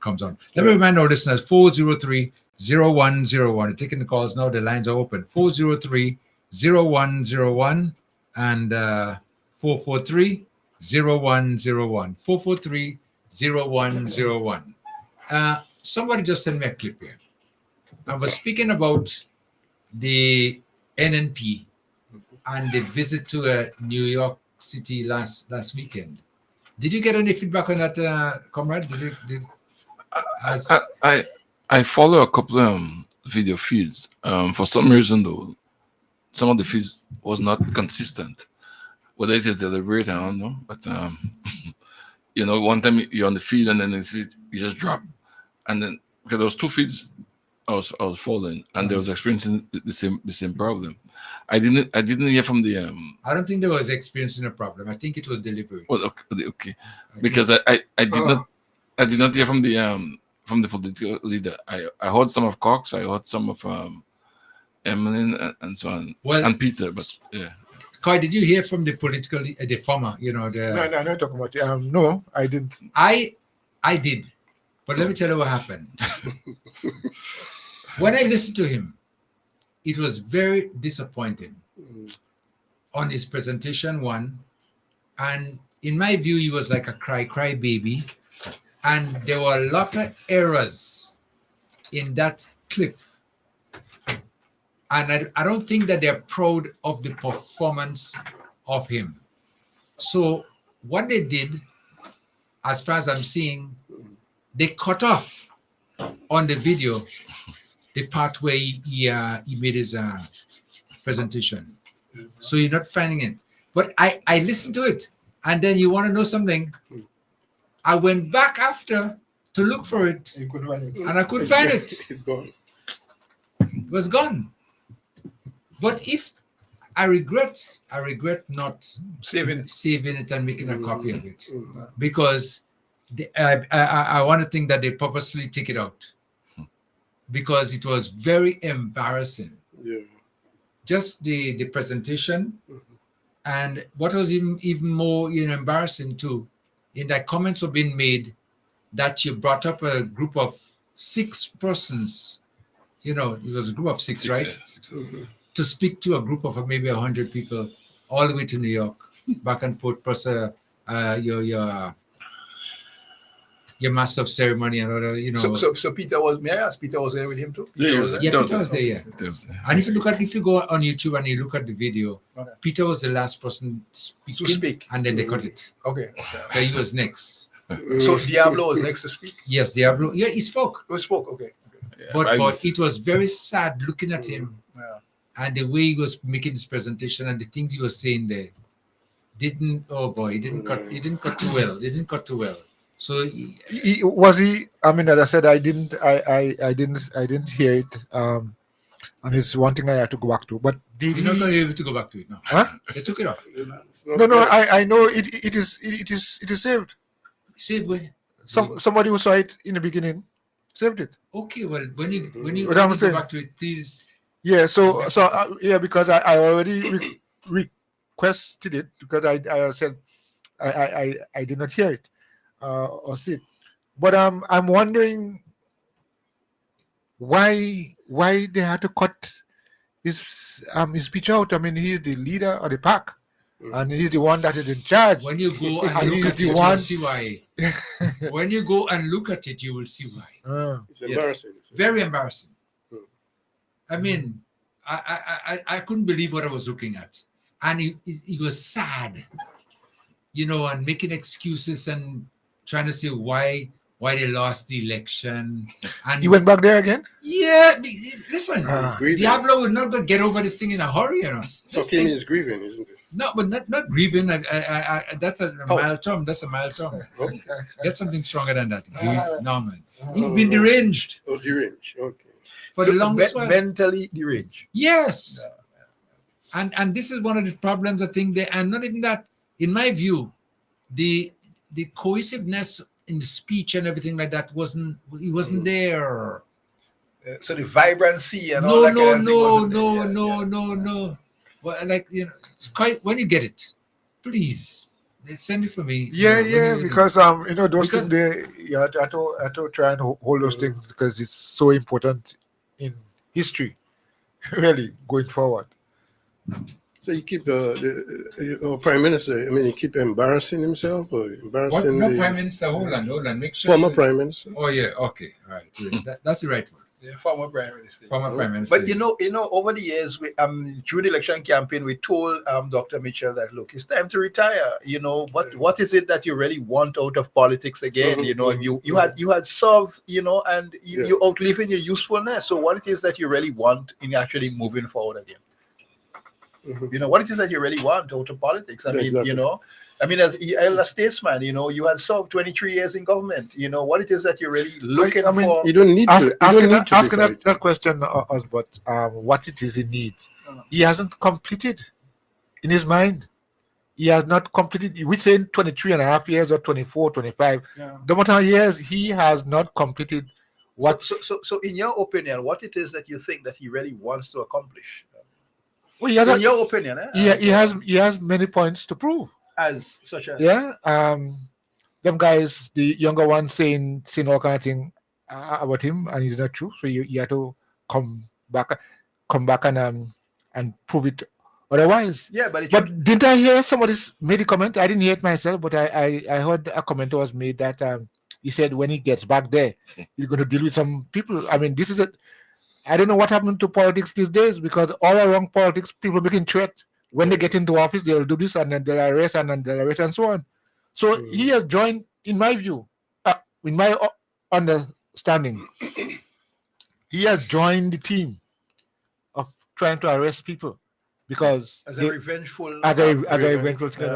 S1: comes on. Let me remind our listeners, 403-0101. We're taking the calls now. The lines are open. 403-0101 and 443-0101. 443-0101. Somebody just sent me a clip here. I was speaking about the NNP and the visit to New York City last weekend. Did you get any feedback on that, comrade?
S3: I follow a couple of video feeds. For some reason, though, some of the feeds was not consistent. Whether it is deliberate, I don't know. But one time you're on the feed and then you just drop, and then because there was 2 feeds, I was following, and they was experiencing the same problem. I didn't hear from the.
S1: I don't think they was experiencing a problem. I think it was deliberate.
S3: Well, okay. Because I did not hear from the political leader. I heard some of Cox. I heard some of Emmeline and so on.
S1: Well,
S3: and Peter, but yeah.
S1: Kai, did you hear from the political, the former,
S4: No, not talking about it. No, I didn't.
S1: I did, but let me tell you what happened. When I listened to him, it was very disappointing on his presentation one. And in my view, he was like a cry baby. And there were a lot of errors in that clip. And I don't think that they're proud of the performance of him. So what they did, as far as I'm seeing, they cut off on the video the part where he made his presentation. So you're not finding it. But I listened to it. And then you want to know something? I went back after to look for it.
S4: You couldn't find it.
S1: And I couldn't find it.
S9: It's gone.
S1: It was gone. But if I regret not saving it and making a copy of it. Because I want to think that they purposely take it out. Because it was very embarrassing.
S9: Yeah.
S1: Just the presentation. And what was even more embarrassing too, in that comments were being made that you brought up a group of 6 persons. It was a group of 6, right?
S3: Yeah, 6.
S1: To speak to a group of maybe 100 people all the way to New York, back and forth, plus your your master of ceremony and other,
S2: So Peter was. May I ask? Peter was there with him too.
S3: Yeah,
S2: Peter was there?
S1: Peter was there. Yeah.
S3: Peter was there.
S1: And if you go on YouTube and you look at the video,
S2: Okay.
S1: Peter was the last person
S2: To
S1: speaking,
S2: speak.
S1: and then they cut it.
S2: Okay.
S1: So he was next.
S2: So Diablo was next to speak.
S1: Yes, Diablo. Yeah, he spoke.
S2: Who spoke? Okay.
S3: Yeah,
S1: But
S3: I
S1: it was very sad looking at him
S2: Yeah.
S1: and the way he was making his presentation and the things he was saying there didn't cut too well. They didn't cut too well. So
S4: Was he? I mean, as I said, I didn't hear it. And it's one thing I had to go back to. But did
S1: you're
S4: he?
S1: not going to be able to go back to it now.
S4: Huh?
S1: They took it off.
S4: No. I know it is saved.
S1: Saved when?
S4: Somebody who saw it in the beginning saved it.
S1: Okay, well, when you
S4: What I'm
S1: go
S4: saying.
S1: back to it, please.
S4: Yeah. So because I already requested it because I said I did not hear it or see it. But I'm wondering why they had to cut his speech out. I mean, he's the leader of the pack, and he's the one that is in charge.
S1: When you go and
S4: And
S1: look
S4: he's
S1: at
S4: the
S1: it, you
S4: one-
S1: will see why. When you go and look at it, you will see why.
S9: It's embarrassing.
S1: Very embarrassing.
S9: Hmm.
S1: I mean, I couldn't believe what I was looking at, and he was sad, and making excuses and trying to say why they lost the election. And
S4: He went back there again.
S1: yeah, listen,
S9: Grieving.
S1: Diablo would not go get over this thing in a hurry,
S9: So Kim is grieving, isn't it?
S1: No, but not grieving. That's a mild term. That's a mild term.
S9: Okay.
S1: Get something stronger than that. No, man. He's been deranged
S9: Oh, deranged. Okay.
S1: for the longest while.
S2: mentally deranged.
S1: Yes. And this is one of the problems I think and not even that, in my view, the cohesiveness in the speech and everything like that wasn't there.
S2: So the vibrancy and all that kind of thing wasn't there.
S1: No. Well, it's quite when you get it, please send it for me.
S4: Because those
S1: Because-
S4: things you have to try and hold those things because it's so important in history, really going forward.
S9: So you keep the Prime Minister, I mean, he keep embarrassing himself or embarrassing
S1: What
S9: the
S1: Prime Minister? Hold on. Make sure.
S9: former Prime Minister?
S1: Oh yeah. Okay. All right. Yeah, that's the right word.
S2: Yeah, former prime minister.
S1: Former Prime Minister.
S2: But over the years, through the election campaign, we told Dr. Mitchell that look, it's time to retire. What is it that you really want out of politics again? You had served, and you outliving your usefulness. So what it is that you really want in actually moving forward again? What it is that you really want out of politics? I mean,
S9: Exactly.
S2: as a statesman, you had served 23 years in government. What it is that you're really looking for?
S9: You don't need to.
S4: Asking
S9: be
S4: that question, but what it is he needs. He hasn't completed in his mind. He has not completed. We say 23 and a half years or 24, 25.
S2: Yeah.
S4: No matter years, he has not completed what.
S2: So in your opinion, what it is that you think that he really wants to accomplish?
S4: Well, he has
S2: In your opinion,
S4: he has many points to prove.
S2: as such a
S4: Them guys, the younger ones saying all kind of thing about him, and it's not true. So you have to come back and prove it otherwise.
S2: yeah, but
S4: Didn't I hear somebody made a comment? I didn't hear it myself, but I heard a comment was made that he said when he gets back there, he's going to deal with some people. I mean, this is I don't know what happened to politics these days because all around politics, people making threats. When they get into office, they'll do this and then they'll arrest and then they'll arrest and so on. So he has joined, in my view, in my understanding, he has joined the team of trying to arrest people because
S2: as a revengeful
S4: thing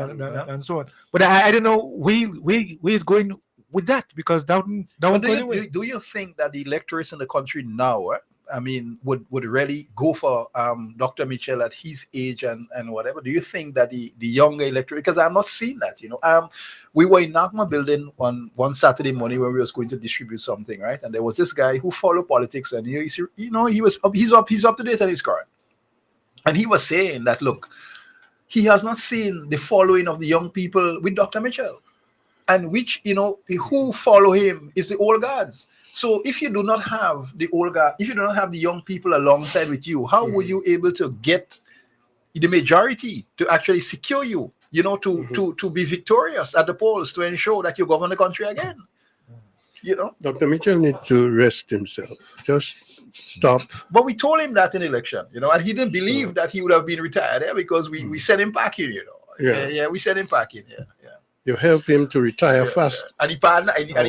S4: and so on. But I don't know where he's going with that because that won't go anywhere.
S2: do you think that the electorates in the country now, would really go for Dr. Mitchell at his age and whatever? Do you think that the younger electorate, because I'm not seeing that, we were in Nakma building on one Saturday morning when we was going to distribute something, right? And there was this guy who followed politics and he's up to date on his current. And he was saying that, look, he has not seen the following of the young people with Dr. Mitchell. And which, who follow him is the old guards. So if you do not have the old guard, if you do not have the young people alongside with you, how were you able to get the majority to actually secure you, to be victorious at the polls to ensure that you govern the country again? You know.
S9: Dr. Mitchell need to rest himself. Just stop.
S2: But we told him that in election, you know, and he didn't believe that he would have been retired because we sent him packing, you know.
S9: Yeah.
S2: We sent him packing. Yeah.
S9: You help him to retire fast.
S2: And he partnered, and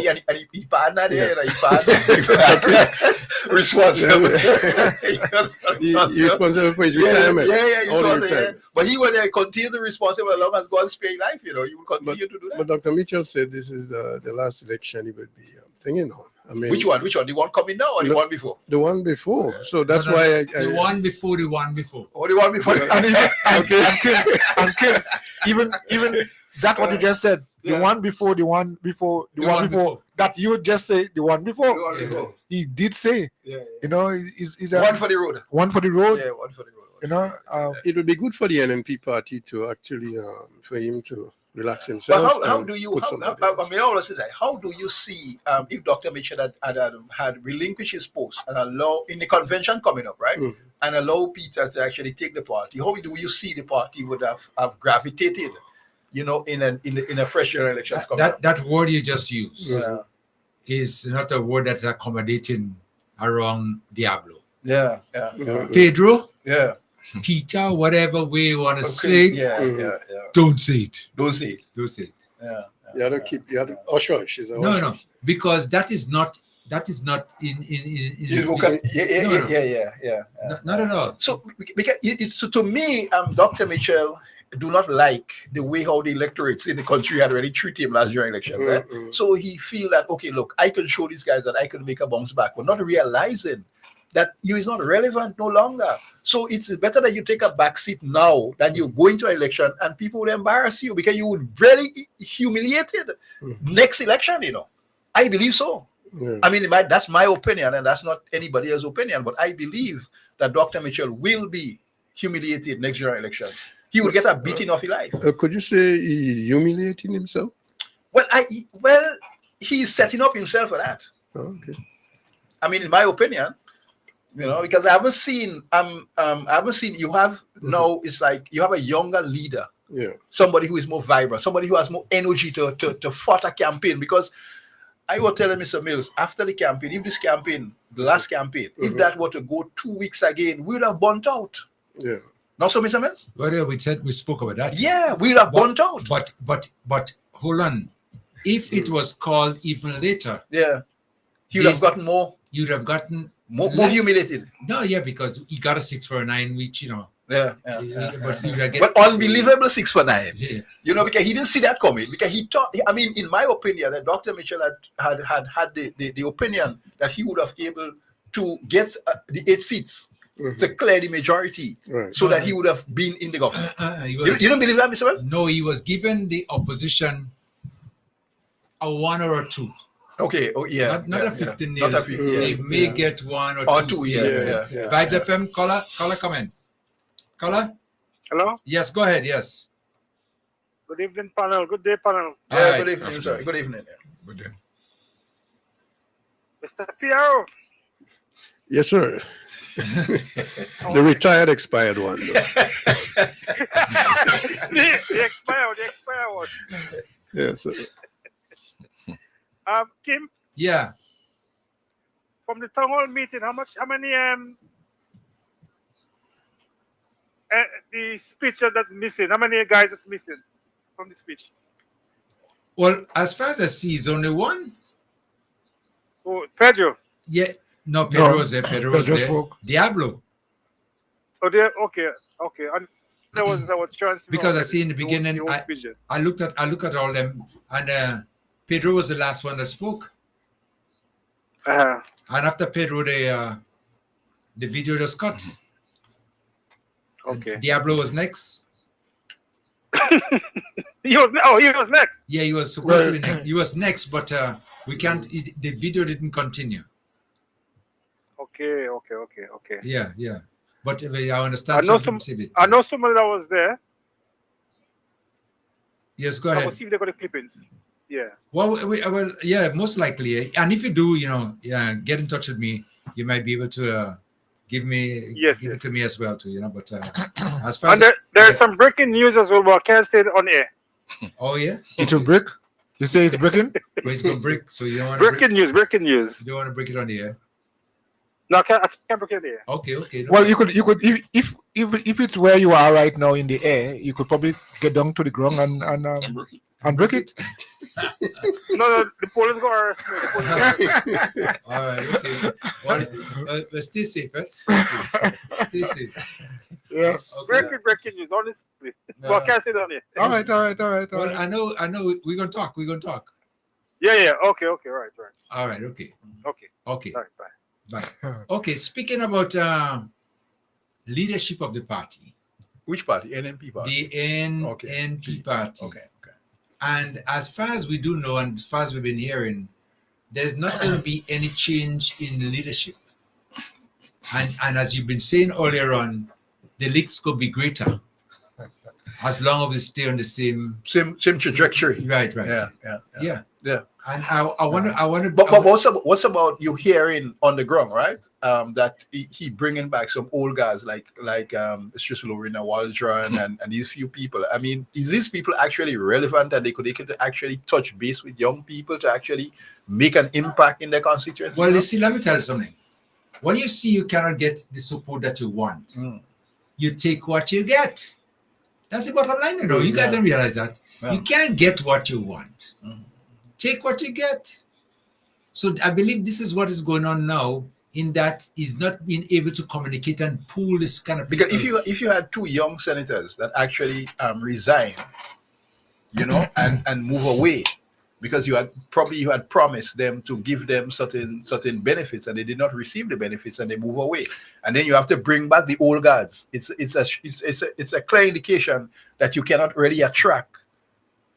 S2: he partnered there, and he partnered responsible.
S9: He's responsible for his retirement.
S2: Yeah. But he will continue to be responsible as long as God spares life, you know. He will continue to do that.
S9: But Dr. Mitchell said this is the last election he would be thinking on. I mean,
S2: which one? The one coming now or the one before?
S9: The one before. So that's why
S1: the one before.
S2: Oh, the one before.
S4: and even that what you just said, the one before, that you just say the one before. He did say, you know, is
S2: one for the road.
S4: One for the road.
S2: Yeah, one for the road.
S4: You know,
S9: it would be good for the NMP party to actually, for him to relax himself.
S2: But how do you? How do you see if Dr. Mitchell had relinquished his post and allow in the convention coming up, right, and allow Peter to actually take the party? How do you see the party would have gravitated, you know, in a fresh general elections coming up?
S1: That word you just used is not a word that's accommodating around Diablo.
S2: Yeah.
S1: Pedro.
S2: Yeah.
S1: Peter, whatever way you want to say it, don't say it.
S2: Don't say it.
S9: Yeah. You have to keep. You have to. Hush.
S1: No, because that is not in not at all.
S2: So because to me, Dr. Mitchell do not like the way how the electorates in the country had already treated him last year election, right? So he feel that, okay, look, I can show these guys that I can make a bounce back, but not realizing that you is not relevant no longer. So it's better that you take a back seat now than you go into an election and people will embarrass you because you would really humiliated next election, you know. I believe so. I mean, that's my opinion and that's not anybody else's opinion, but I believe that Dr. Mitchell will be humiliated next general elections. He will get a beating of his life.
S9: Could you say he humiliating himself?
S2: Well, he's setting up himself for that.
S9: Okay.
S2: I mean, in my opinion, you know, because I haven't seen you have now, it's like you have a younger leader, somebody who is more vibrant, somebody who has more energy to fight a campaign. Because I was telling Mr. Mills, after the campaign, if this campaign, the last campaign, if that were to go 2 weeks again, we would have burnt out.
S9: Yeah.
S2: Not so, Mr. Mills?
S1: Well, yeah, we spoke about that.
S2: Yeah, we would have burnt out.
S1: But hold on. If it was called even later,
S2: he would have gotten more.
S1: You'd have gotten
S2: more humiliated.
S1: No, because he got a 6 for 9, which, you know.
S2: But unbelievable 6 for 9. Yeah. You know, because he didn't see that coming. Because he thought, I mean, in my opinion, that Dr. Mitchell had the opinion that he would have able to get the 8 seats to clear the majority, so that he would have been in the government. You don't believe that, Mr. Wells?
S1: No, he was given the opposition a 1 or a 2.
S2: Okay. Oh, yeah.
S1: Not a 15
S2: Not a 15.
S1: They may get 1 or 2. Vibes FM, caller, comment. Caller?
S10: Hello?
S1: Yes, go ahead. Yes.
S10: Good evening, panel. Good day, panel.
S2: Yeah, good evening, sir. Good evening.
S1: Good day.
S10: Mr. Piero.
S9: Yes, sir. The retired expired one.
S10: the expired one.
S9: Yes, sir.
S10: Kim?
S1: Yeah.
S10: From the town hall meeting, how many the speech that's missing? How many guys that's missing from the speech?
S1: Well, as far as I see, is only one.
S10: Oh, Pedro.
S1: Yeah. No, Pedro was there. Pedro was there. Diablo.
S10: Oh, there. Okay. And there was chance.
S1: Because I see in the beginning, I looked at all them, and Pedro was the last one that spoke. And after Pedro, the video just cut.
S10: Okay.
S1: Diablo was next.
S10: He was next.
S1: Yeah, he was supposed to be next. He was next, but we can't. The video didn't continue.
S10: Okay.
S1: Yeah. But I understand.
S10: I know somebody that was there.
S1: Yes, go ahead.
S10: I will see if they got the clippings. Yeah.
S1: Well, yeah, most likely. And if you do, get in touch with me. You might be able to give it to me as well, too. But as far
S10: and there's some breaking news as well, but I can't say it on air.
S1: Oh yeah,
S4: it will break. You say it's breaking?
S1: Well, it's going to break, so you don't want to
S10: Breaking news. Breaking news.
S1: you don't want to break it on the air.
S10: No, I can't break it there.
S1: Okay, okay. no
S4: Well,
S1: problem.
S4: you could if it's where you are right now in the air, you could probably get down to the ground and break it.
S10: No, the police go arrest me. The police go
S1: All right, okay. Well, stay safe, eh? Stay safe.
S4: Yes.
S1: Okay.
S10: breaking news. Honestly,
S1: No.
S10: well, I can't say down here.
S4: All right.
S1: Well, I know. We're gonna talk.
S10: Yeah. Okay. Right.
S1: All right. Okay.
S10: Okay.
S1: Okay.
S10: All right. Bye.
S1: Bye. Okay. Speaking about leadership of the party,
S2: Which party? NNP party.
S1: the NNP party.
S2: Okay.
S1: And as far as we do know, and as far as we've been hearing, there's not going to be any change in leadership. And as you've been saying earlier on, the leaks could be greater as long as we stay on the same
S2: trajectory.
S1: Right.
S2: Yeah.
S1: And I want to.
S2: But what's about you hearing on the ground, right? That he bringing back some old guys like Mr. Lorena Waldron and these few people. I mean, is these people actually relevant and they could actually touch base with young people to actually make an impact in their constituency?
S1: Well, you see, let me tell you something. When you see you cannot get the support that you want, you take what you get. That's the bottom line, you know. You guys don't realize that.
S2: Yeah.
S1: You can't get what you want. Take what you get. So I believe this is what is going on now, in that he's not being able to communicate and pull this kind of
S2: Because
S1: people.
S2: if you had two young senators that actually resign, and move away, because you had promised them to give them certain benefits and they did not receive the benefits and they move away, and then you have to bring back the old guards. It's a clear indication that you cannot really attract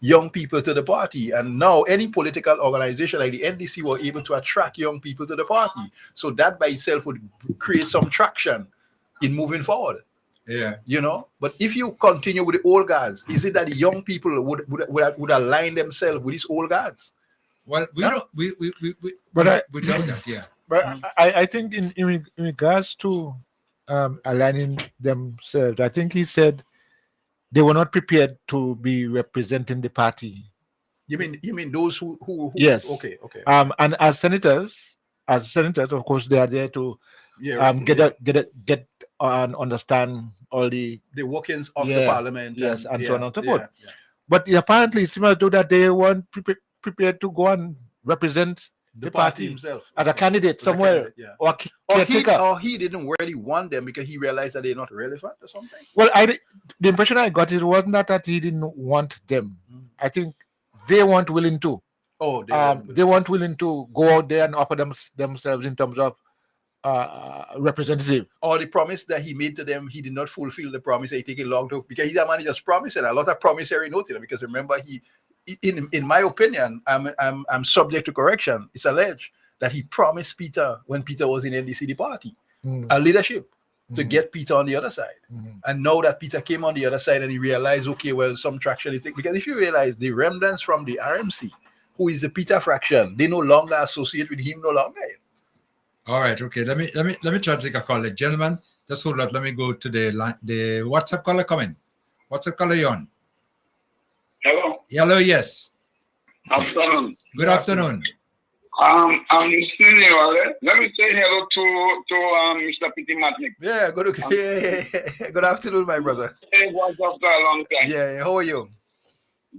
S2: young people to the party. And now any political organization like the NDC were able to attract young people to the party. So that by itself would create some traction in moving forward.
S1: Yeah.
S2: But if you continue with the old guards, is it that the young people would align themselves with these old guards?
S1: Well, we don't. We
S4: But
S1: without that, yeah.
S4: But I think in regards to aligning themselves, I think he said they were not prepared to be representing the party.
S2: You mean those who
S4: Yes.
S2: Okay.
S4: And as senators, of course, they are there to get and understand all the
S2: workings of the parliament.
S4: Yes, and so on and so forth. But apparently, it seems as though that they weren't prepared to go and represent the party
S2: himself
S4: as a candidate somewhere, or
S2: he didn't really want them because he realized that they're not relevant or something.
S4: Well, the impression I got, it wasn't that he didn't want them. I think they weren't willing to. They weren't willing to go out there and offer themselves in terms of representative.
S2: Or the promise that he made to them, he did not fulfill the promise. He take it long to, because he's a man, he just promised a lot of promissory note. Because remember, in my opinion, I'm subject to correction. It's alleged that he promised Peter when Peter was in NDC party a leadership to get Peter on the other side. And now that Peter came on the other side and he realized, okay, well, some traction is taking. Because if you realize the remnants from the RMC, who is the Peter fraction, they no longer associate with him no longer.
S1: All right, okay. Let me try to take a call. Gentlemen, just hold on. Let me go to the WhatsApp caller coming. WhatsApp caller you on? Hello, yes.
S11: Afternoon.
S1: Good afternoon.
S11: I'm listening here. Let me say hello to Mr. P.T. Matnick.
S2: Yeah, good afternoon, my brother.
S11: It was after a long time.
S2: Yeah, how are you?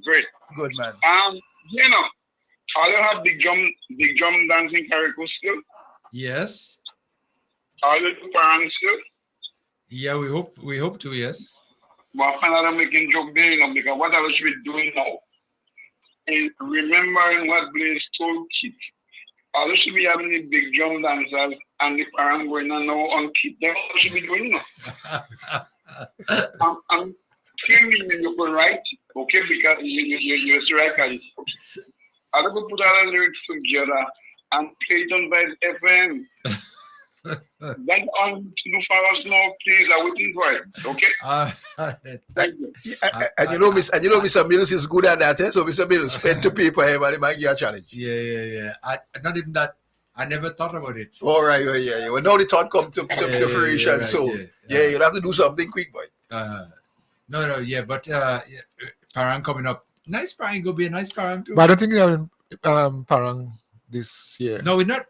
S11: Great.
S2: Good, man.
S11: Are you have big drum dancing Carrico still?
S1: Yes.
S11: Are you parents still?
S1: Yeah, we hope to, yes.
S11: But I find out I'm making joke there, because what I should be doing now is remembering what Blaze told kids. I should be having the big drum dancers and the parents going on now on kids. That's what I should be doing now. I'm claiming you could write, okay, because you're right. I could put all the lyrics together and play it on Vice FM. That's all to do for us now, please. I'm waiting for it. Okay? Thank you.
S2: And you know, Mr. Mills is good at that, so Mr. Mills, pen to paper, everybody might give a challenge.
S1: Yeah. Not even that. I never thought about it.
S2: All right, yeah. Well, now the thought comes to fruition, right, so you'll have to do something quick, boy.
S1: No, yeah, but Parang coming up. Nice parang. It will be a nice parang too.
S4: But I don't think they're in Parang this year.
S1: No, we're not.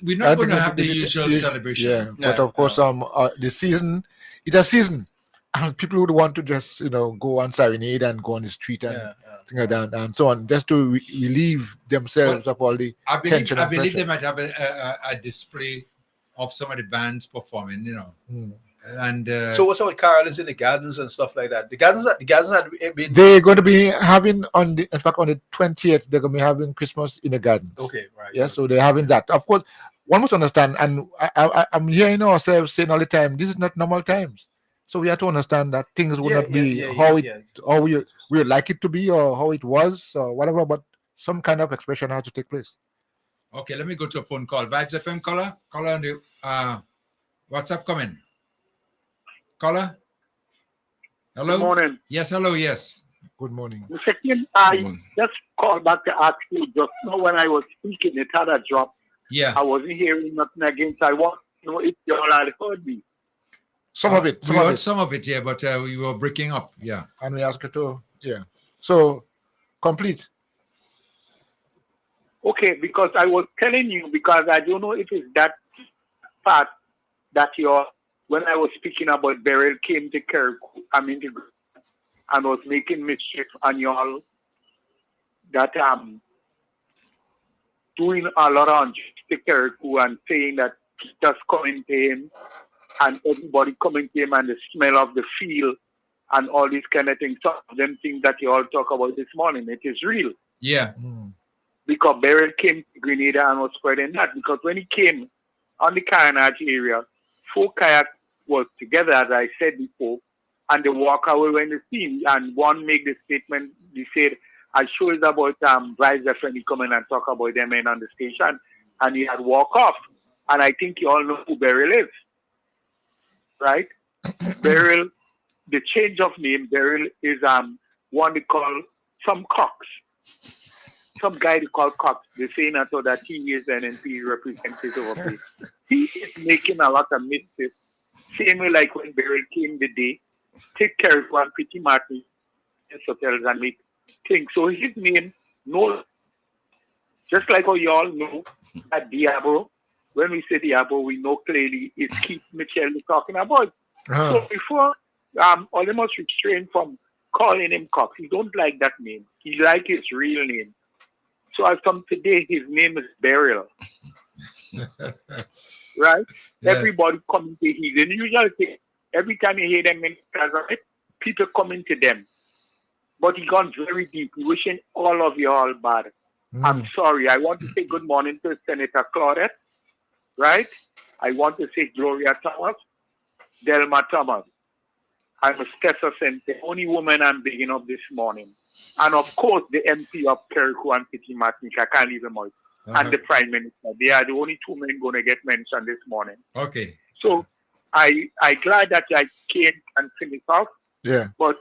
S1: We're
S4: I
S1: not
S4: think
S1: going to
S4: it's
S1: have the usual celebration.
S4: Yeah, but of course, the season, it's a season, and people would want to just go on serenade and go on the street and things like that and so on, just to relieve themselves of all the tension and
S1: I believe
S4: pressure.
S1: they might have a display of some of the bands performing. And
S2: so what's about carolers in the gardens and stuff like that? The gardens had been.
S4: They're going to be having in fact on the 20th, they're going to be having Christmas in the gardens.
S2: Okay, right.
S4: Yeah, so they're having that. Of course, one must understand, and I'm hearing ourselves saying all the time, this is not normal times. So we have to understand that things will not be how we would like it to be or how it was or whatever, but some kind of expression has to take place.
S1: Okay, let me go to a phone call. Vibes FM caller on the WhatsApp comment. Caller? Hello?
S7: Good morning.
S1: Yes, hello, yes.
S4: Good morning.
S7: Mr. Kim, I just called back to ask you just now when I was speaking, it had a drop.
S1: Yeah.
S7: I wasn't hearing nothing against. I want to know if you all had heard me.
S4: Some of it.
S1: We heard some of it, yeah, but we were breaking up, yeah.
S4: And we asked you to, yeah. So, complete.
S7: Okay, because I was telling you, because I don't know if it's that part that when I was speaking about Beryl came to and was making mischief and y'all that doing a lot on Keriku and saying that just coming to him and everybody coming to him and the smell of the field and all these kind of things. Some of them things that you all talk about this morning, it is real.
S1: Yeah.
S7: Because Beryl came to Grenada and was spreading that. Because when he came on the Carnage area, 4 kayaks was together, as I said before, and they walk away when they see him. And one make the statement, he said, I sure it's about Bryce friend coming and talk about them men on the station. And he had walk off. And I think you all know who Beryl is. Right? Beryl, the change of name, Beryl is one they call some Cox. Some guy they call Cox. They say not so that he is an NP representative of it. He is making a lot of mistakes. Same way like when Beryl came the day, take care of one pretty Martin hotels and make things. So his name, no, just like how you all know at Diablo, when we say Diablo, we know clearly it's Keith Mitchell we're talking about. So before, all must restrain from calling him Cox. He don't like that name. He like his real name. So as from today, his name is Beryl. Right? Yeah. Everybody coming to his. And usually, every time you hear them in Canada, people coming to them. But he gone very deep. He wishing all of you all bad. I'm sorry. I want to say good morning to Senator Claudette. Right? I want to say Gloria Thomas, Delma Thomas. I'm Stessa Sen, the only woman I'm digging up this morning. And of course, the MP of Keriku and Petit Martin, I can't leave them out. And the Prime Minister. They are the only 2 men going to get mentioned this morning.
S1: Okay.
S7: So I glad that I came and finish off.
S4: Yeah.
S7: But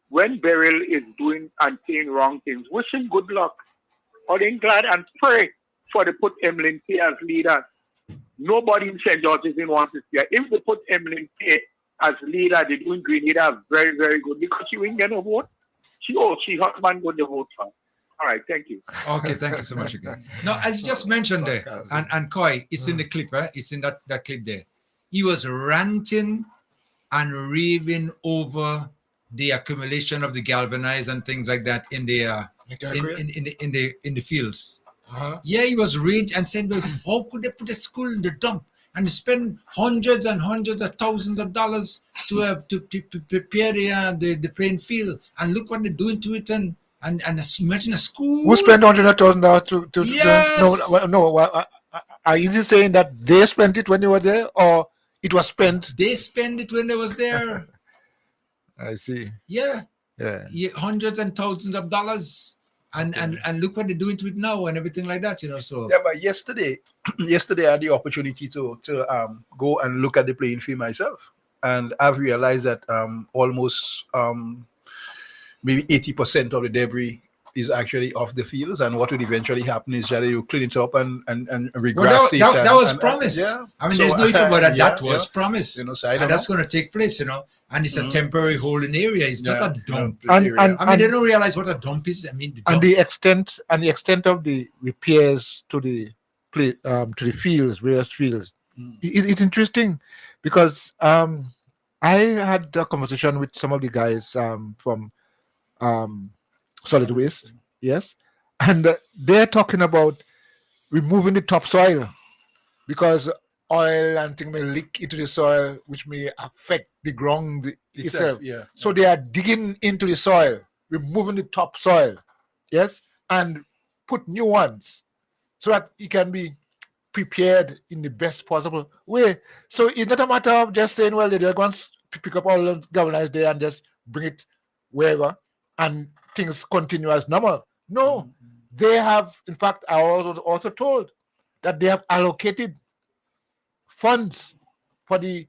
S7: when Beryl is doing and saying wrong things, wish him good luck. Or then glad and pray for the put Emlyn K as leader. Nobody in St. George's didn't want to see her. If they put Emlyn K as leader, they're doing Grenada very, very good. Because she won't get no vote. She husband going to vote for. All right, thank you.
S1: Okay, thank you so much again. Now, as you just mentioned there, and Koi, it's in the clip, it's in that clip there. He was ranting and raving over the accumulation of the galvanized and things like that in the in the fields. Yeah, he was raging and said, well, how could they put a school in the dump and spend hundreds and hundreds of thousands of dollars to prepare the playing field, and look what they're doing to it, and imagine a school.
S4: Who spent $100,000 to
S1: yes.
S4: No, are you saying that they spent it when they were there, or it was spent?
S1: They spent it when they was there.
S4: I see.
S1: Yeah, hundreds and thousands of dollars. And look what they're doing to it now and everything like that, So
S2: yeah, but yesterday I had the opportunity to go and look at the playing field myself, and I've realized that almost maybe 80% of the debris is actually off the fields, and what would eventually happen is that you clean it up and regrass
S1: Well,
S2: it.
S1: that was
S2: and
S1: promise.
S2: yeah.
S1: I mean,
S2: So,
S1: there's no ifs about that.
S2: yeah,
S1: That was promise.
S2: You know, so I don't
S1: and that's
S2: know.
S1: going to take place, you know. And it's a temporary holding area. It's not a dump.
S2: The area.
S1: I mean, they don't realize what a dump is. I mean,
S4: and the extent of the repairs to the fields, various fields, it's interesting because I had a conversation with some of the guys from solid waste, yes, and they're talking about removing the topsoil because oil and things may leak into the soil, which may affect the ground itself.
S2: Yeah.
S4: So they are digging into the soil, removing the topsoil, yes, and put new ones so that it can be prepared in the best possible way. So it's not a matter of just saying, well, they're going to pick up all the galvanized there and just bring it wherever and things continue as normal. No, they have, in fact, I was also told that they have allocated funds for the,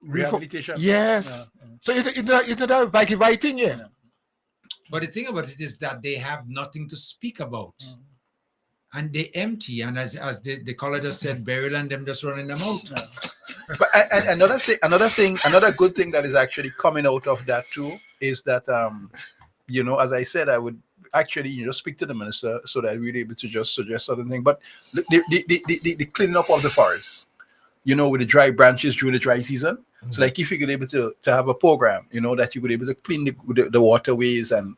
S2: rehabilitation.
S4: Yes. So it's not a Viking thing here. Yeah.
S1: But the thing about it is that they have nothing to speak about. And they empty, and as the caller just said, burial and them just running them out.
S2: But another good thing that is actually coming out of that too is that as I said, I would actually speak to the minister so that we're able to just suggest certain things. But the cleaning up of the forest, with the dry branches during the dry season. So like if you could able to have a program, that you could able to clean the waterways and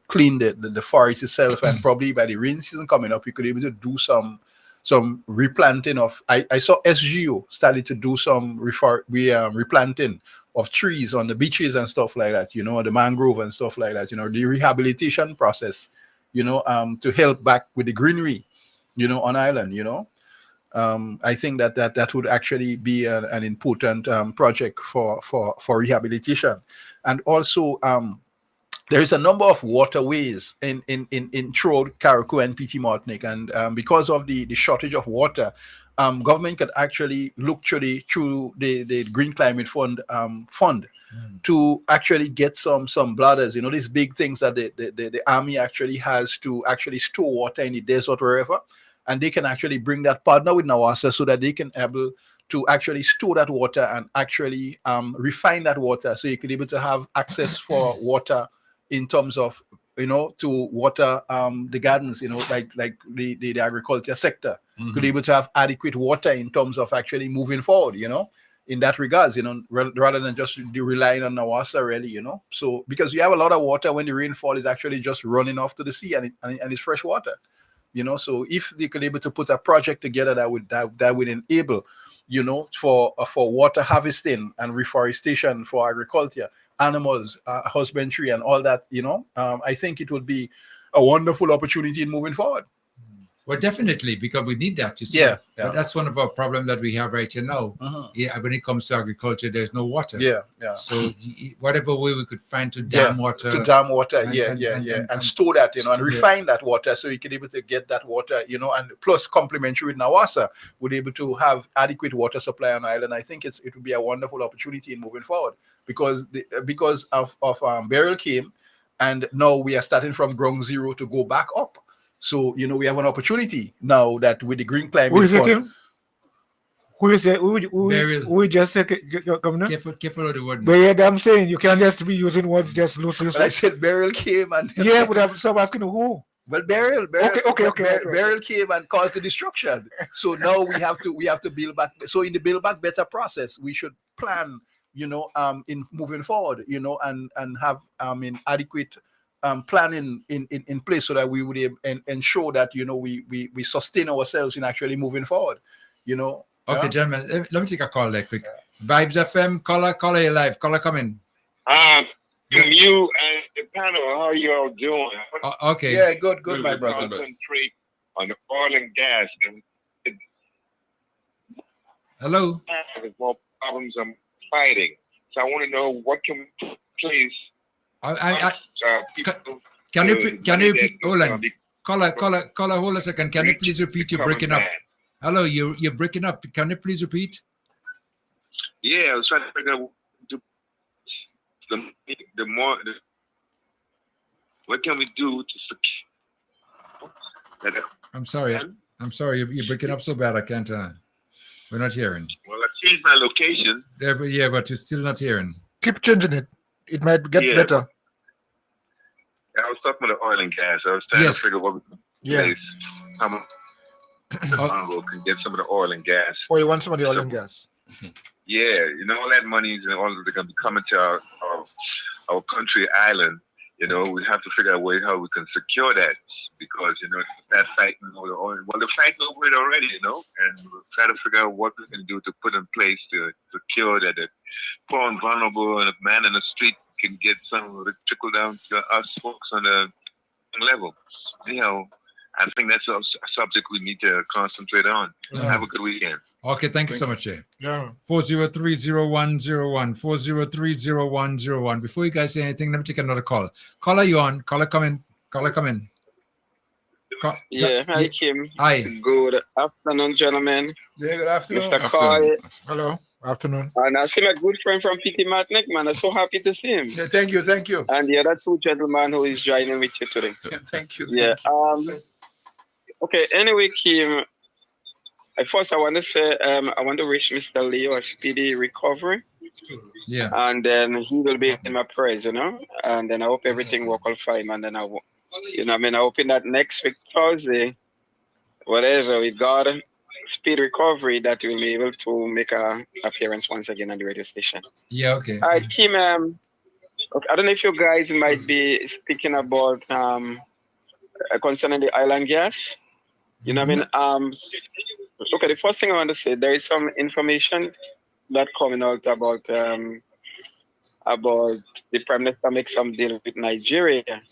S2: clean the forest itself, and probably by the rain season coming up, you could able to do some replanting of. I saw SGO started to do some replanting of trees on the beaches and stuff like that, the mangrove and stuff like that, the rehabilitation process, to help back with the greenery, on island, I think that would actually be an important project for rehabilitation. And also there is a number of waterways in throughout Carriacou and PT Martinique, and because of the shortage of water, government could actually look through the Green Climate Fund to actually get some bladders, these big things that the army actually has to actually store water in the desert wherever. And they can actually bring that partner with NAWASA so that they can able to actually store that water and actually refine that water, so you can be able to have access for water in terms of to water the gardens, like the agriculture sector could be able to have adequate water in terms of actually moving forward, in that regards, rather than just relying on NAWASA really, so because you have a lot of water when the rainfall is actually just running off to the sea and it's fresh water. So if they could be able to put a project together that would enable, for water harvesting and reforestation for agriculture, animals, husbandry, and all that, I think it would be a wonderful opportunity in moving forward.
S1: Well, definitely, because we need that. You see.
S2: Yeah.
S1: But that's one of our problems that we have right here now. Yeah, when it comes to agriculture, there's no water.
S2: Yeah.
S1: So whatever way we could find to dam water.
S2: And store that, and refine that water so you can be able to get that water, and plus complementary with NAWASA, would be able to have adequate water supply on island. I think it would be a wonderful opportunity in moving forward because of burial came, and now we are starting from ground zero to go back up. So, we have an opportunity now that with the Green Climate Fund.
S4: Who is it? Who just said, Governor?
S1: Careful of the word.
S4: But yeah, I'm saying you can't just be using words just loosely.
S2: I said burial came and...
S4: Yeah, but I'm asking who?
S2: Well, burial.
S4: Okay.
S2: Burial came and caused the destruction. So now we have to build back. So in the build back better process, we should plan, in moving forward, and have adequate planning in place so that we would ensure that we sustain ourselves in actually moving forward.
S1: Okay, gentlemen, let me take a call there quick. Vibes FM, caller, you live. Caller, come in.
S12: You and the panel, how are you all doing?
S1: Okay.
S2: Yeah, good, my brother.
S12: Concentrate on the oil and gas. And
S1: hello.
S12: There's more problems I'm fighting. So I want to know what can we please.
S1: Can you repeat? Hold on. Caller, hold a second. Can you please repeat? You're breaking up. Hello, you're breaking up. Can you please repeat?
S12: Yeah, I was trying to figure out the more What can we do to secure?
S1: I'm sorry. I'm sorry. You're breaking up so bad. I can't. We're not hearing.
S12: Well, I changed my location.
S1: Yeah, but you're still not hearing.
S4: Keep changing it. It might get better.
S12: I was talking about the oil and gas. I was trying to figure what how much Congo can get some of the oil and gas.
S4: Oh, you want some of the oil and gas?
S12: Yeah, you know, all that money and all of it going to be coming to our country island. You know, we have to figure out a way how we can secure that, because, you know, that fighting over the oil. Well, they're fighting over it already, you know, and we'll try to figure out what we can do to put in place to secure that the poor and vulnerable and a man in the street can get some of it trickle down to us folks on the level. You know, I think that's a subject we need to concentrate on. Have a good weekend.
S1: Okay, thank you so much, Jay.
S4: Yeah.
S1: 403-0101, 403-0101. Before you guys say anything, let me take another call. Caller, you on? Caller, come in. Caller, come in.
S13: Hi, Kim.
S1: Hi.
S13: Good afternoon, gentlemen.
S2: Yeah, good afternoon.
S13: Mr. Coy.
S4: Hello. Afternoon.
S13: And I see my good friend from PT Matnick, man. I'm so happy to see him.
S2: Yeah, thank you.
S13: And the other two gentlemen who is joining with you today.
S2: Yeah, thank you.
S13: Yeah. Okay, anyway, Kim, first I want to say I want to wish Mr. Leo a speedy recovery.
S1: Yeah.
S13: And then he will be in my prayers, you know. And then I hope everything will all fine. And then I hoping that next week, Thursday, whatever, with God, speed recovery, that we'll be able to make an appearance once again on the radio station.
S1: Yeah, okay.
S13: All right, Kim, okay, I don't know if you guys might be speaking about concerning the island gas. You know what I mean? Okay, the first thing I want to say, there is some information that coming out about the Prime Minister make some deal with Nigeria.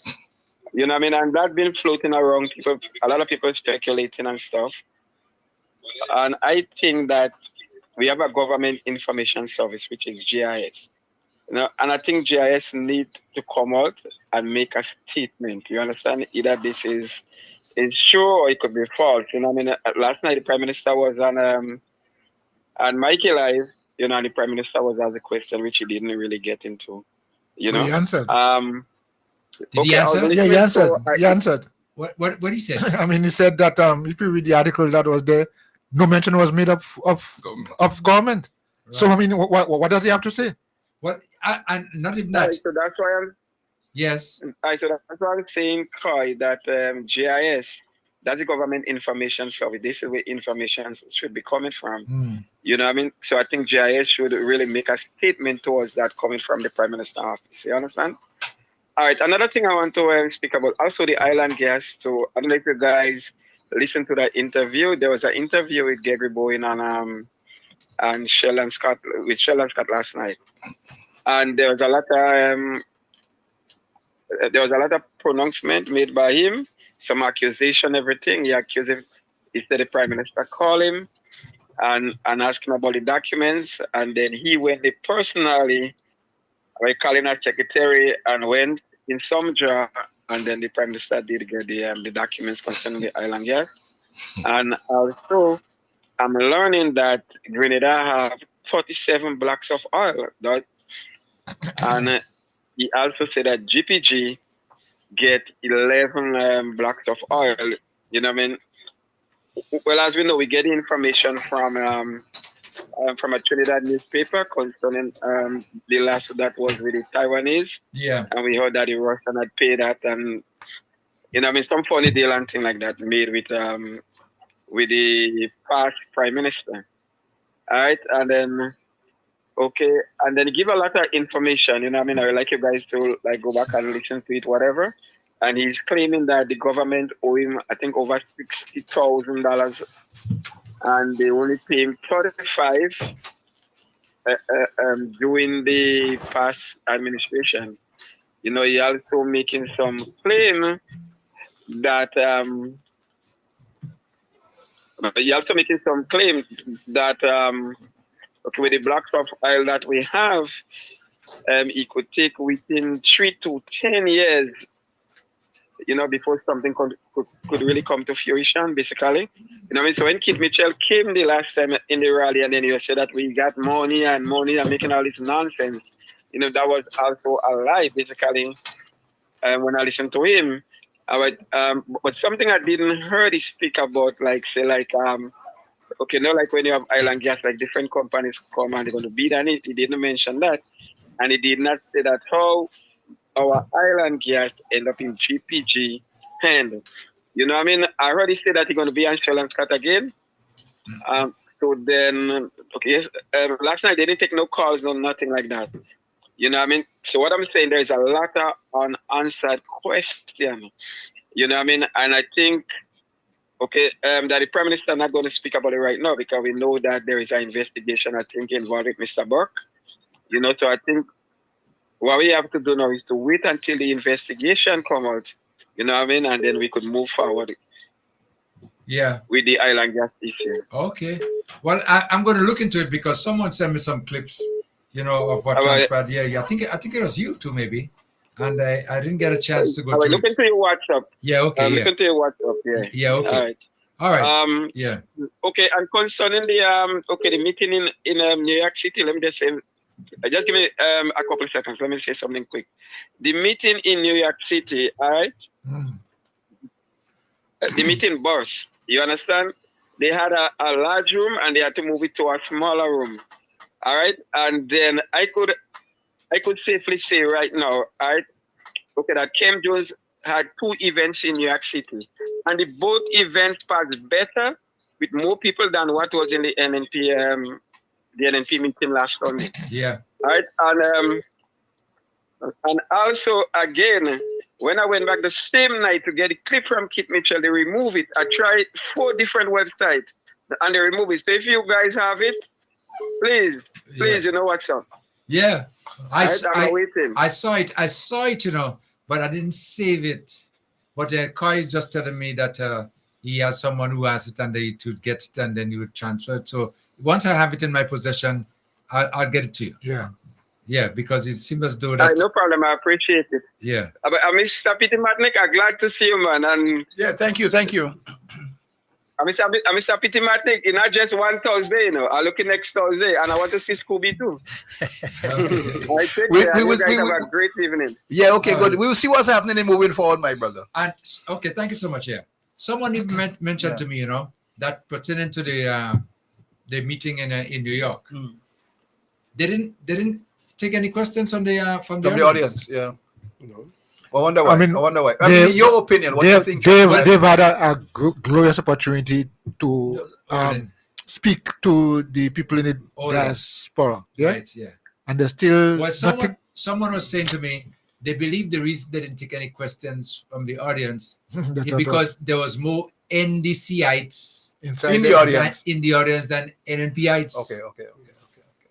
S13: You know what I mean? And that's been floating around, people, a lot of people speculating and stuff. And I think that we have a government information service, which is GIS. You know, and I think GIS need to come out and make a statement. You understand? Either this is true or it could be false. You know what I mean? Last night the Prime Minister was on Mikey Live, you know, and the Prime Minister was asked a question which he didn't really get into. You know?
S4: He answered.
S1: Did he answer?
S4: Yeah, he answered. He answered.
S1: What he said?
S4: I mean, he said that if you read the article that was there, no mention was made of government. Right. So I mean, what does he have to say?
S1: What? And not even that.
S13: So that's why I'm.
S1: Yes.
S13: So that's why I'm saying, Kai, that GIS, that's the government information service. This is where information should be coming from. You know what I mean? So I think GIS should really make a statement towards that coming from the Prime Minister's office. You understand? All right. Another thing I want to speak about, also the island gas. So I don't know if you guys listen to that interview. There was an interview with Gregory Bowen and Shell and Scott last night, and there was a lot of pronouncement made by him, some accusation, everything. He accused him. He said the Prime Minister called him and asked him about the documents, and then he went personally, calling a secretary, and went in some jar. And then the Prime Minister did get the documents concerning the island gas. And also, I'm learning that Grenada have 37 blocks of oil. And he also said that GPG get 11 blocks of oil. You know what I mean? Well, as we know, we get information from a Trinidad newspaper concerning the last that was with the Taiwanese.
S1: Yeah.
S13: And we heard that the Russian had paid that, and you know, I mean, some funny deal and thing like that made with the past Prime Minister. All right, and then and then give a lot of information. You know, what I mean, I would like you guys to go back and listen to it, whatever. And he's claiming that the government owe him, I think, over $60,000. And they only pay him 35 during the past administration. You know, he also making some claim that with the blocks of oil that we have, it could take within 3 to 10 years, you know, before something could really come to fruition, basically. You know what I mean? So when Kid Mitchell came the last time in the rally, and then you said that we got money and making all this nonsense, you know, that was also a lie, basically. when I listened to him, but something I didn't heard he speak about, like say like okay, no, like when you have island gas, like different companies come and they're going to bid on it. He didn't mention that, and he did not say that how our island gas end up in GPG hand. You know what I mean? I already said that he's going to be on Shell and Scott again. So then, okay, yes, last night they didn't take no calls, no nothing like that. You know what I mean? So what I'm saying, there's a lot of unanswered question. You know what I mean? And I think, okay, that the Prime Minister not going to speak about it right now because we know that there is an investigation, I think, involving Mr. Burke. You know, so I think what we have to do now is to wait until the investigation come out. You know what I mean? And then we could move forward.
S1: Yeah.
S13: With the island gas issue.
S1: Okay. Well, I'm going to look into it because someone sent me some clips, you know, of what transpired. Yeah. I think it was you too, maybe. And I didn't get a chance to go through
S13: look into your WhatsApp.
S1: Yeah, okay.
S13: Look into your WhatsApp, yeah.
S1: Yeah, okay. All right. Yeah.
S13: Okay, and concerning the the meeting in New York City, let me just say, just give me a couple of seconds. Let me say something quick. The meeting in New York City, all right? The meeting bus, you understand? They had a large room and they had to move it to a smaller room. All right. And then I could safely say right now, all right, okay, that Kem Jones had 2 events in New York City. And the both events passed better with more people than what was in the NNP meeting last Sunday.
S1: Yeah.
S13: All right. And also again, when I went back the same night to get a clip from Kit Mitchell, they remove it. I tried 4 different websites and they remove it. So if you guys have it, please, you know what's up.
S1: Yeah. I saw it, you know, but I didn't save it. But Koi is just telling me that he has someone who has it and they to get it and then you would transfer it. So once I have it in my possession, I'll get it to you.
S4: Yeah.
S1: Yeah, because it seems as though that...
S13: no problem. I appreciate it.
S1: Yeah.
S13: Mr. Peter Matnick, I'm glad to see you, man. And
S2: yeah, thank you.
S13: Mr. Peter Matnick, it's not just one Thursday, you know. I'm looking next Thursday, and I want to see Scooby too. I take care. You guys have a great evening.
S2: Yeah, okay, good. We will see what's happening and moving forward, my brother.
S1: And okay, thank you so much. Yeah, someone even mentioned to me, you know, that pertaining to the meeting in New York, they didn't take any questions on from the audience.
S2: Yeah. No. I wonder why. I mean, in your opinion, what do you think?
S4: They've had a glorious opportunity to speak to the people in the diaspora. Yeah?
S1: Right, yeah.
S4: And they're still...
S1: Well, someone was saying to me, they believe the reason they didn't take any questions from the audience is because there was more NDCites
S2: in the audience
S1: than NNPites.
S2: Okay.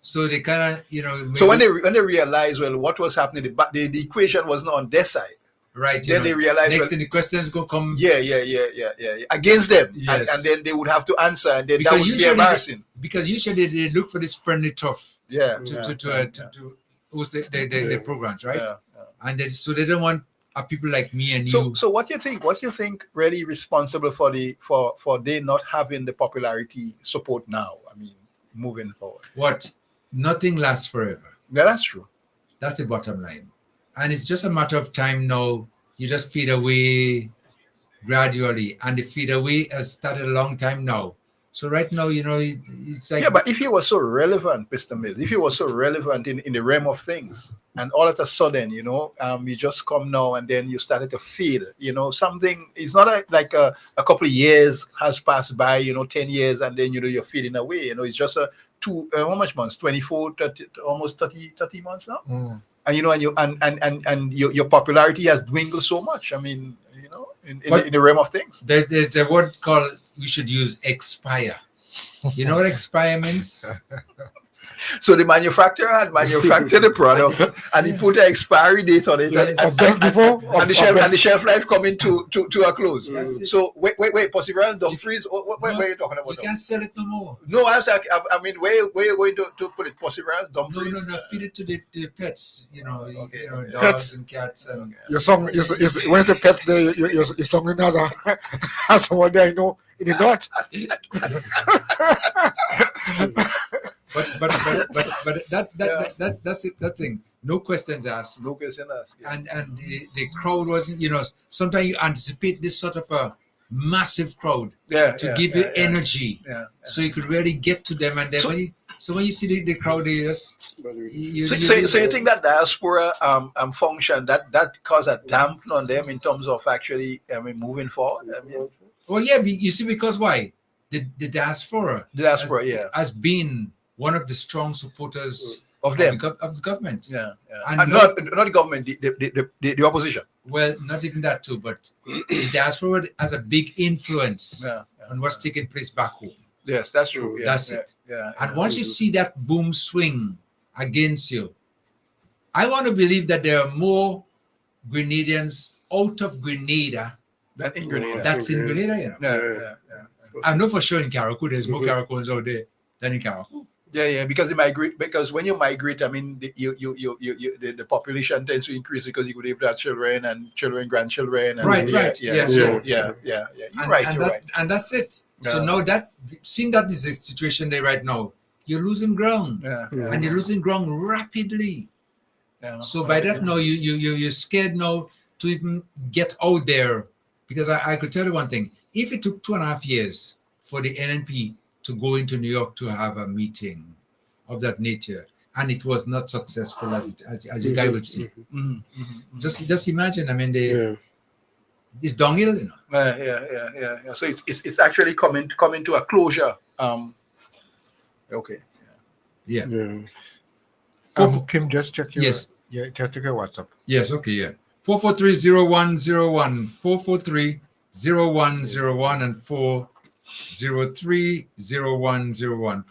S1: So they kind of, you know.
S2: So when they realized, well, what was happening, the equation was not on their side.
S1: Right.
S2: Then they realized
S1: next thing the questions go come.
S2: Yeah. Against them.
S1: Yes.
S2: And then they would have to answer, and then that would be embarrassing.
S1: Because usually they look for this friendly tough.
S2: Yeah.
S1: To host the programs, right?
S2: Yeah.
S1: And so they don't want people like me and you.
S2: So what do you think really responsible for they not having the popularity support now? I mean, moving forward.
S1: What? Nothing lasts forever.
S2: Yeah, that's true.
S1: That's the bottom line. And it's just a matter of time now. You just feed away gradually. And the feed away has started a long time now. So right now, you know, it's like...
S2: Yeah, but if he was so relevant, Mr. Mills, if he was so relevant in the realm of things, and all of a sudden, you know, you just come now and then you started to feel, you know, something, it's not like a couple of years has passed by, you know, 10 years, and then, you know, you're feeling away, you know, it's just how much months? 24, 30, almost 30 months now? And, you know, and your popularity has dwindled so much. I mean, you know, in the realm of things.
S1: There's a word called, we should use expire. You know what expire means?
S2: So the manufacturer had manufactured the product and he put an expiry date on it, and the shelf life coming to a close. So wait, Perseverance Dumfries, what are you talking about?
S1: You can't sell it no more.
S2: No, I mean, where are you going to put it? Perseverance Dumfries?
S1: No, feed it to the pets. You know, dogs pets. And cats. And
S4: your song is when it's a pets there, your song has someone there, you know, in the north.
S1: But that's it. That thing. no questions asked.
S2: No question asked. Yeah.
S1: And the crowd wasn't, sometimes you anticipate this sort of a massive crowd to give you energy.
S2: Yeah.
S1: So you could really get to them. And then when you see the crowd, you just...
S2: So you think that diaspora function, that caused a dampen on them in terms of actually moving forward?
S1: Well, yeah, you see, because why? The diaspora has been one of the strong supporters
S2: of them,
S1: of the government.
S2: Yeah.
S1: And
S2: not the government, the opposition.
S1: Well, not even that too, but the diaspora has a big influence on what's taking place back home.
S2: Yes, that's true. Yeah,
S1: that's it.
S2: Yeah.
S1: And once you see that boom swing against you, I want to believe that there are more Grenadians out of Grenada
S2: than in Grenada.
S1: That's in Grenada,
S2: Yeah.
S1: I know for sure in Carriacou, there's more Carriacouans out there than in Carriacou.
S2: Yeah, because they migrate. Because when you migrate, I mean, the population tends to increase because you could have that children, grandchildren. And
S1: right.
S2: Yeah. You're right.
S1: And that's it. So now seeing that is the situation there right now, you're losing ground, and you're losing ground rapidly.
S2: Yeah.
S1: So by that now, you're scared now to even get out there, because I could tell you one thing: if it took 2.5 years for the NNP to go into New York to have a meeting of that nature, and it was not successful as you guys would see. Just imagine. I mean, it's downhill,
S2: Yeah. So it's actually coming to a closure. Okay.
S1: Yeah.
S4: Kim, just check your
S1: just
S4: check your WhatsApp.
S1: Yes. Okay. Yeah. 443-0101, 443-0101, and 403-0101,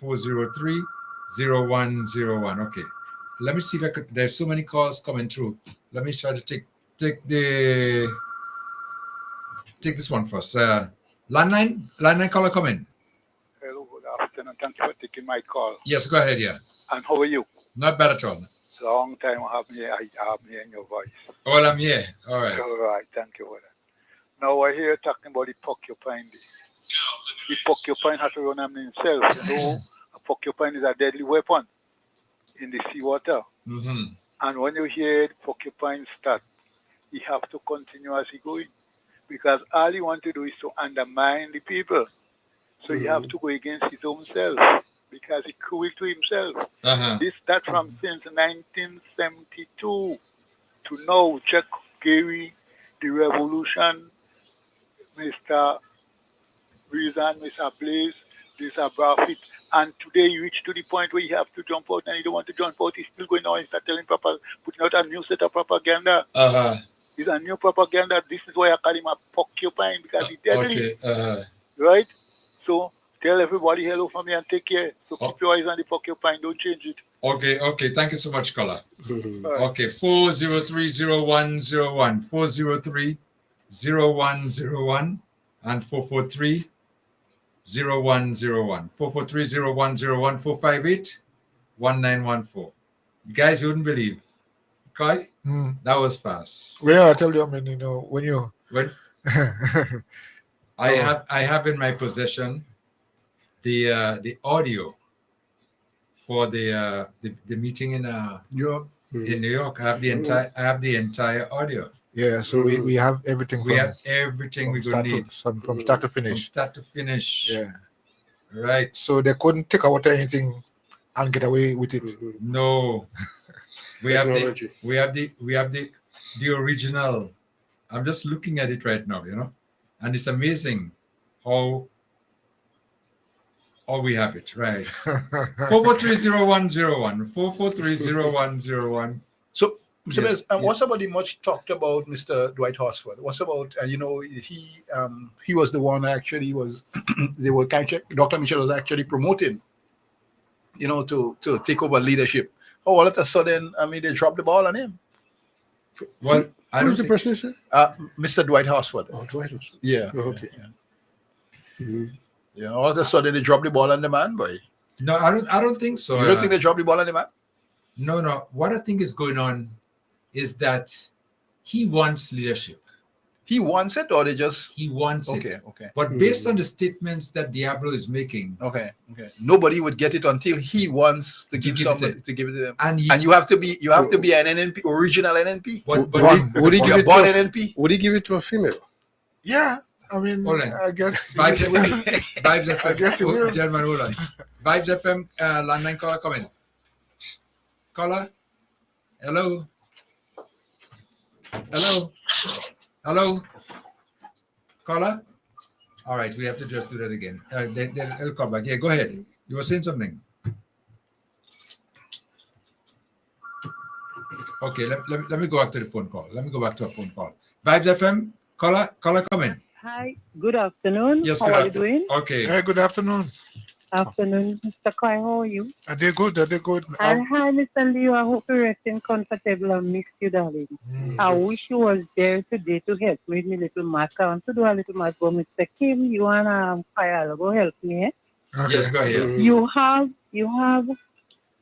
S1: 403-0101. Okay. Let me see if I could. There's so many calls coming through. Let me try to take this one first. Landline caller coming.
S14: Hello, good afternoon. Thank you for taking my call.
S1: Yes, go ahead. Yeah.
S14: And how are you?
S1: Not bad at all.
S14: Long time I haven't heard your voice.
S1: Well, I'm here. All right.
S14: All right. Thank you for that. Now I hear talking about the porcupine. The porcupine has to run on himself. A porcupine is a deadly weapon in the seawater. And when you hear the porcupine start, you have to continue as he going, because all you want to do is to undermine the people. So you have to go against his own self, because he cruel to himself. That from since 1972 to now. Check Gary, the revolution, Mr. Reason, Mr. Blaze, Mr. Buffett, and today you reach to the point where you have to jump out and you don't want to jump out. He's still going on and start telling putting out a new set of propaganda. It's a new propaganda. This is why I call him a porcupine, because he's deadly. Right? So tell everybody hello from me and take care. So keep your eyes on the porcupine. Don't change it.
S1: Okay. Thank you so much, caller. Okay, 403-0101, 403-0101, and 443-0101, 443-0101, 458-1914. You guys wouldn't believe. Okay? That was fast.
S4: Well, I tell you, I mean, when
S1: I have in my possession the audio for the meeting in New York. I have the entire audio.
S4: Yeah, so we have everything.
S1: We have everything we could need
S4: from start to finish.
S1: From start to finish.
S4: Yeah.
S1: Right.
S4: So they couldn't take out anything and get away with it.
S1: No. We have the original. I'm just looking at it right now, and it's amazing how we have it, right? 443-0101, 443-0101.
S2: So, Mr. Mills, what's about the much talked about Mr. Dwight Horsford? What's about he was the one actually was Dr. Mitchell was actually promoting, to take over leadership. Oh, all of a sudden, I mean, they dropped the ball on him.
S1: Well,
S9: who's the person, sir?
S2: Mr. Dwight Horsford.
S9: Oh, Dwight Horsford.
S2: Yeah.
S9: Oh, okay.
S2: Yeah. All of a sudden they dropped the ball on the man, boy.
S1: No, I don't think so.
S2: You don't think they dropped the ball on the man?
S1: No. What I think is going on is that he wants leadership.
S2: He wants it, or they just
S1: he wants
S2: okay,
S1: it.
S2: okay.
S1: But based on the statements that Diablo is making,
S2: okay, nobody would get it until he wants to give somebody to give it to them. And you have to be an NNP, original NNP.
S1: But
S9: would he give it to
S2: born NNP?
S9: Would he give it to a female?
S4: Yeah, I mean, I guess.
S1: Vibes FM.
S4: I guess he will.
S1: Gentlemen, hold on. Vibes FM, landline caller coming. Caller? Hello? Hello? Hello? Caller? All right, we have to just do that again. They'll come back. Yeah, go ahead. You were saying something. Okay, let me go back to the phone call. Let me go back to a phone call. Vibes FM, caller, come in.
S15: Hi, good afternoon.
S1: Yes,
S15: how are you doing?
S1: Okay.
S4: Hey, good afternoon.
S15: Afternoon, Mr. Kai, how are you?
S4: I did good.
S15: And hi, Mr. Leo. I hope you're resting comfortable. I miss you, darling. I wish you was there today to help me with my little math. I want to do a little math, but Mr. Kim, you and Kyle, go help me. Eh?
S1: Okay. Yes, go ahead.
S15: You have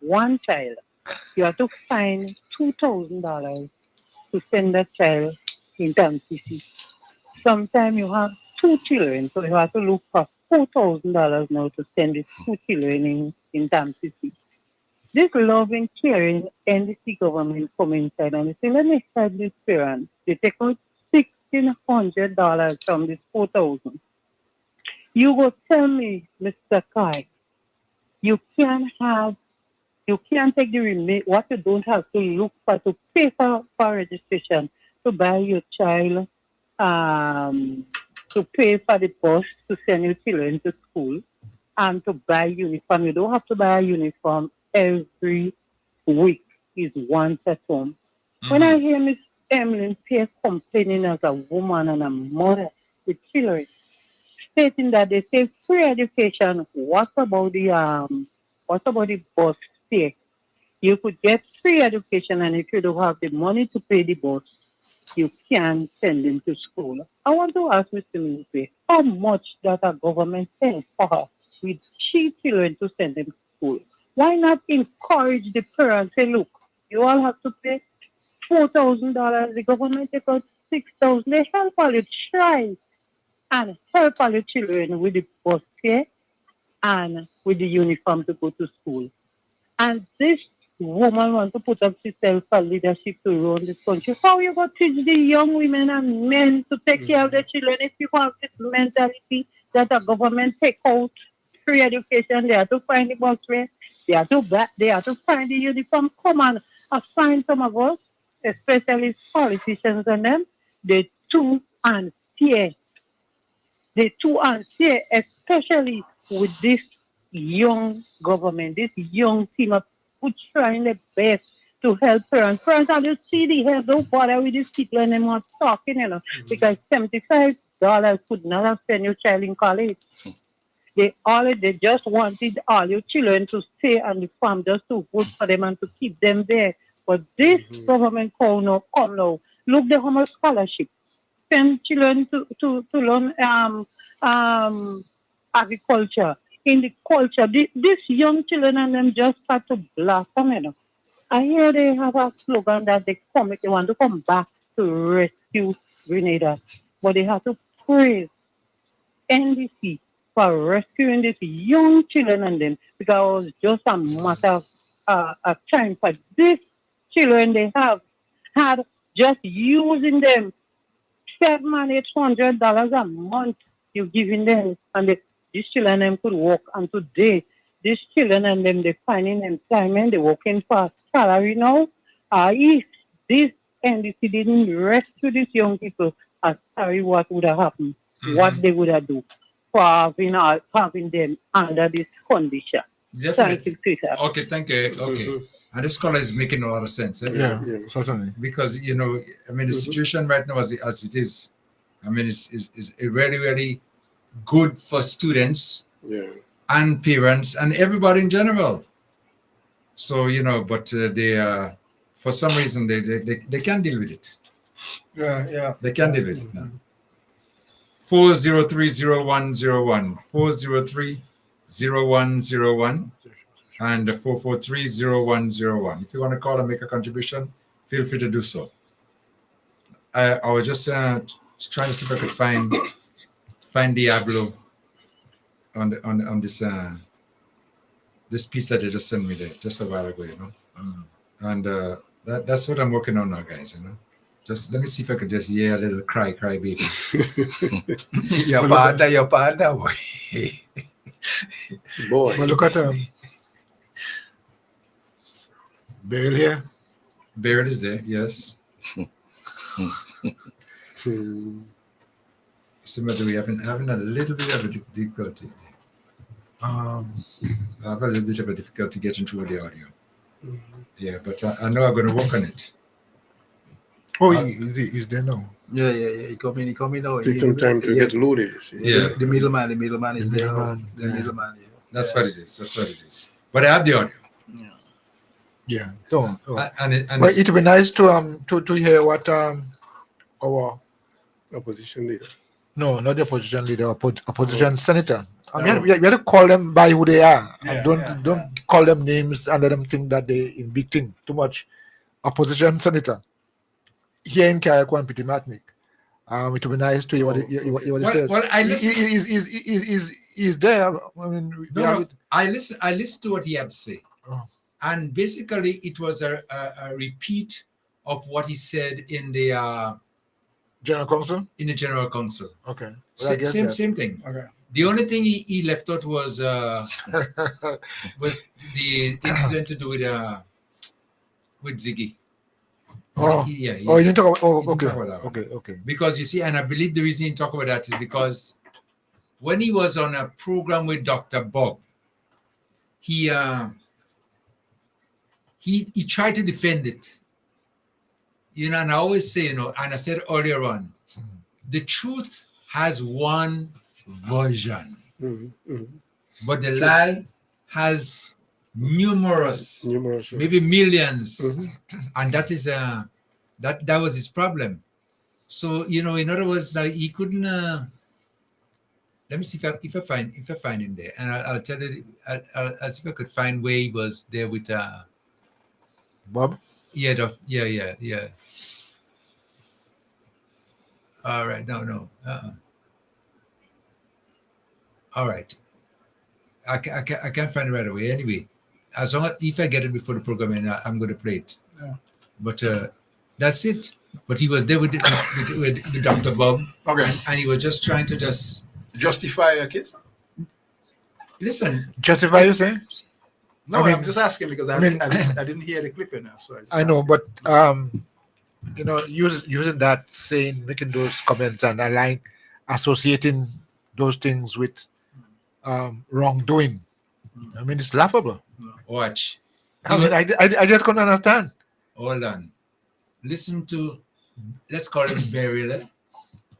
S15: one child. You have to find $2,000 to send that child in MCC. Sometimes you have two children, so you have to look for $4,000 now to send these two children in MCC. This loving, caring NDC government come inside and they say, let me start this parent. They take out $1,600 from this $4,000. You go tell me, Mr. Kai, you can't take the remaining, what you don't have to look for to pay for registration, to buy your child, to pay for the bus to send your children to school, and to buy uniform. You don't have to buy a uniform every week. It's once at home. When I hear Miss Emily Pierce complaining as a woman and a mother with children, stating that they say free education, what about the bus fare? You could get free education, and if you don't have the money to pay the bus, you can send them to school. I want to ask Mr. Minister, how much does a government send for her with cheap children to send them to school? Why not encourage the parents? Say, look, you all have to pay $4,000. The government take out $6,000. They help all you try and help all your children with the bus fare and with the uniform to go to school. And this woman wants to put up herself for leadership to run this country. How you going to teach the young women and men to take care of their children if you have this mentality that the government take out free education? They have to find the bus fare. They have to find the uniform. Come on, I find some of us, especially politicians and them, they're too unfair. They're too unfair, especially with this young government, this young team of who trying their best to help parents. Parents have to see the help, don't bother with these people and them want talking, because $75 could not have sent your child in college. They just wanted all your children to stay on the farm just to vote for them and to keep them there. But this government come now. Look the how much scholarship. Send children to learn agriculture. In the culture, these young children and them just start to blossom. I hear they have a slogan that they want to come back to rescue Grenada, but they have to praise NDC for rescuing these young children and them, because it was just a matter of time for these children they have had just using them $700-800 a month you're giving them, and these children them could work, and today these children and them they finding employment, they're working for a salary now. If this NDC didn't rescue these young people, I'm sorry what would have happened, what they would have done for having them under this condition.
S1: Definitely.
S15: Thank you, Peter.
S1: Okay, thank you. Okay. And this caller is making a lot of sense.
S4: Yeah, certainly.
S1: Because, the situation right now as it is, it's really, really good for students and parents and everybody in general. So, but they, for some reason, they can't deal with it.
S4: Yeah.
S1: They can't deal with it now. 403-0101, 403-0101, and 443-0101. If you want to call and make a contribution, feel free to do so. I was just Just trying to see if I could find Diablo on this piece that they just sent me there just a while ago, you know. And that's what I'm working on now, guys, you know. Just let me see if I could just hear a little cry baby.
S2: Your partner, boy.
S9: Boy.
S4: Well, look at Beryl here.
S1: Beryl is there, yes. Similar, we having a little bit of a difficulty. I have a little bit of a difficulty getting through the audio. Yeah, but I know I'm going to work on it.
S4: Oh, he's there now.
S2: Yeah. He coming now.
S9: Take some time to get loaded. You see.
S1: Yeah.
S2: The middleman is there. The middleman. Yeah.
S1: That's what it is. But I have the audio.
S4: Yeah. Don't.
S1: And
S4: Well, it would be nice to hear what our
S9: Opposition leader.
S4: no, not the opposition leader, opposition senator. I mean, we have to call them by who they are. And don't call them names and let them think that they in big thing too much. Opposition senator here in Carriacou and Petit Martinique. It would be nice to hear what he says.
S1: Well, I listen.
S4: He's there. I mean,
S1: I listened to what he had to say, and basically it was a repeat of what he said in the
S4: General Council.
S1: In the General Council.
S4: Okay.
S1: Same thing.
S4: Okay.
S1: The only thing he left out was the incident to do with Ziggy.
S4: Oh,
S1: yeah.
S4: You didn't talk about. Oh,
S1: He didn't
S4: okay.
S1: talk about that one.
S4: Okay.
S1: Because you see, and I believe the reason he talked about that is because when he was on a program with Dr. Bob, he tried to defend it. You know, and I always say, you know, and I said earlier on, the truth has one version, but the lie has numerous, maybe millions, and that is that was his problem. So, you know, in other words, he couldn't. Let me see if I find him there, and I'll tell you. I'll see if I could find where he was there with
S4: Bob.
S1: Yeah. All right. No. All right. I can't find it right away. Anyway, as long as if I get it before the program, and I'm going to play it.
S2: Yeah.
S1: But that's it. But he was there with Dr. Bob.
S2: Okay.
S1: And he was just trying to
S2: justify a case.
S1: Listen.
S4: Justify you saying?
S2: No, I'm just asking because I didn't hear the clip enough. So
S4: I know, but you know, using that saying, making those comments, and I like associating those things with wrongdoing. I mean, it's laughable.
S1: Watch.
S4: I mean, I just couldn't understand.
S1: Hold on. Listen to, let's call it Beryl.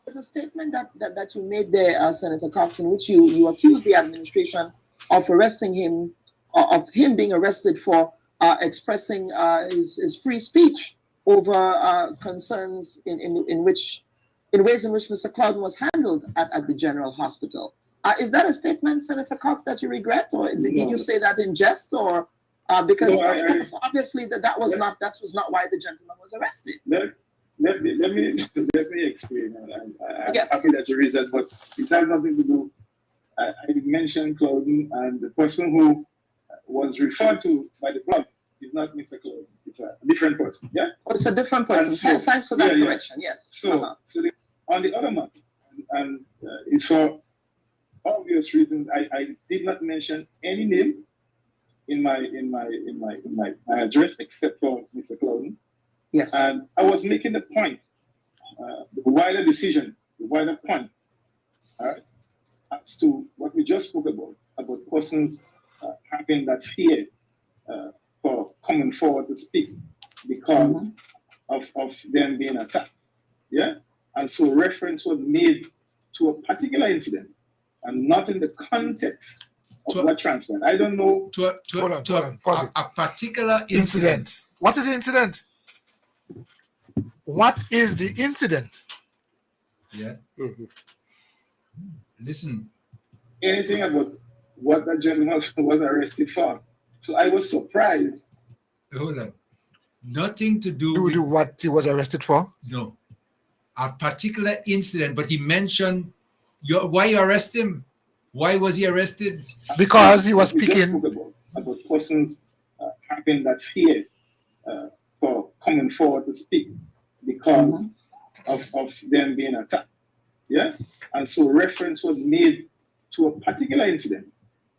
S16: There's a statement that you made there, Senator Cox, in which you accused the administration of arresting him, of him being arrested for expressing his free speech over concerns in ways in which Mr. Clouden was handled at the General Hospital. Is that a statement, Senator Cox, that you regret, or did you say that in jest, or because obviously that was not why the gentleman was arrested?
S17: Let me explain. I'm happy that you raised that, but it has nothing to do. I mentioned Clouden, and the person who was referred to by the blog is not Mr. Clouden. It's a different person. Yeah.
S16: Oh, it's a different person. So, thanks for that correction. Yes.
S17: So, on the other matter, and it's for obvious reasons. I did not mention any name in my address except for Mr. Clouden.
S16: Yes.
S17: And I was making the point, the wider decision, the wider point, all right, as to what we just spoke about persons having that fear for coming forward to speak because of them being attacked. Yeah? And so reference was made to a particular incident and not in the context of what transpired. I don't know.
S1: A particular incident.
S4: What is the incident? What is the incident?
S1: Yeah. Listen.
S17: Anything about what that gentleman was arrested for. So I was surprised.
S1: Hold on. Nothing to do
S4: with what he was arrested for?
S1: No. a particular incident, but he mentioned why you arrest him. Why was he arrested?
S4: Because he was speaking
S17: about persons having that fear for coming forward to speak because of them being attacked. Yeah? And so reference was made to a particular incident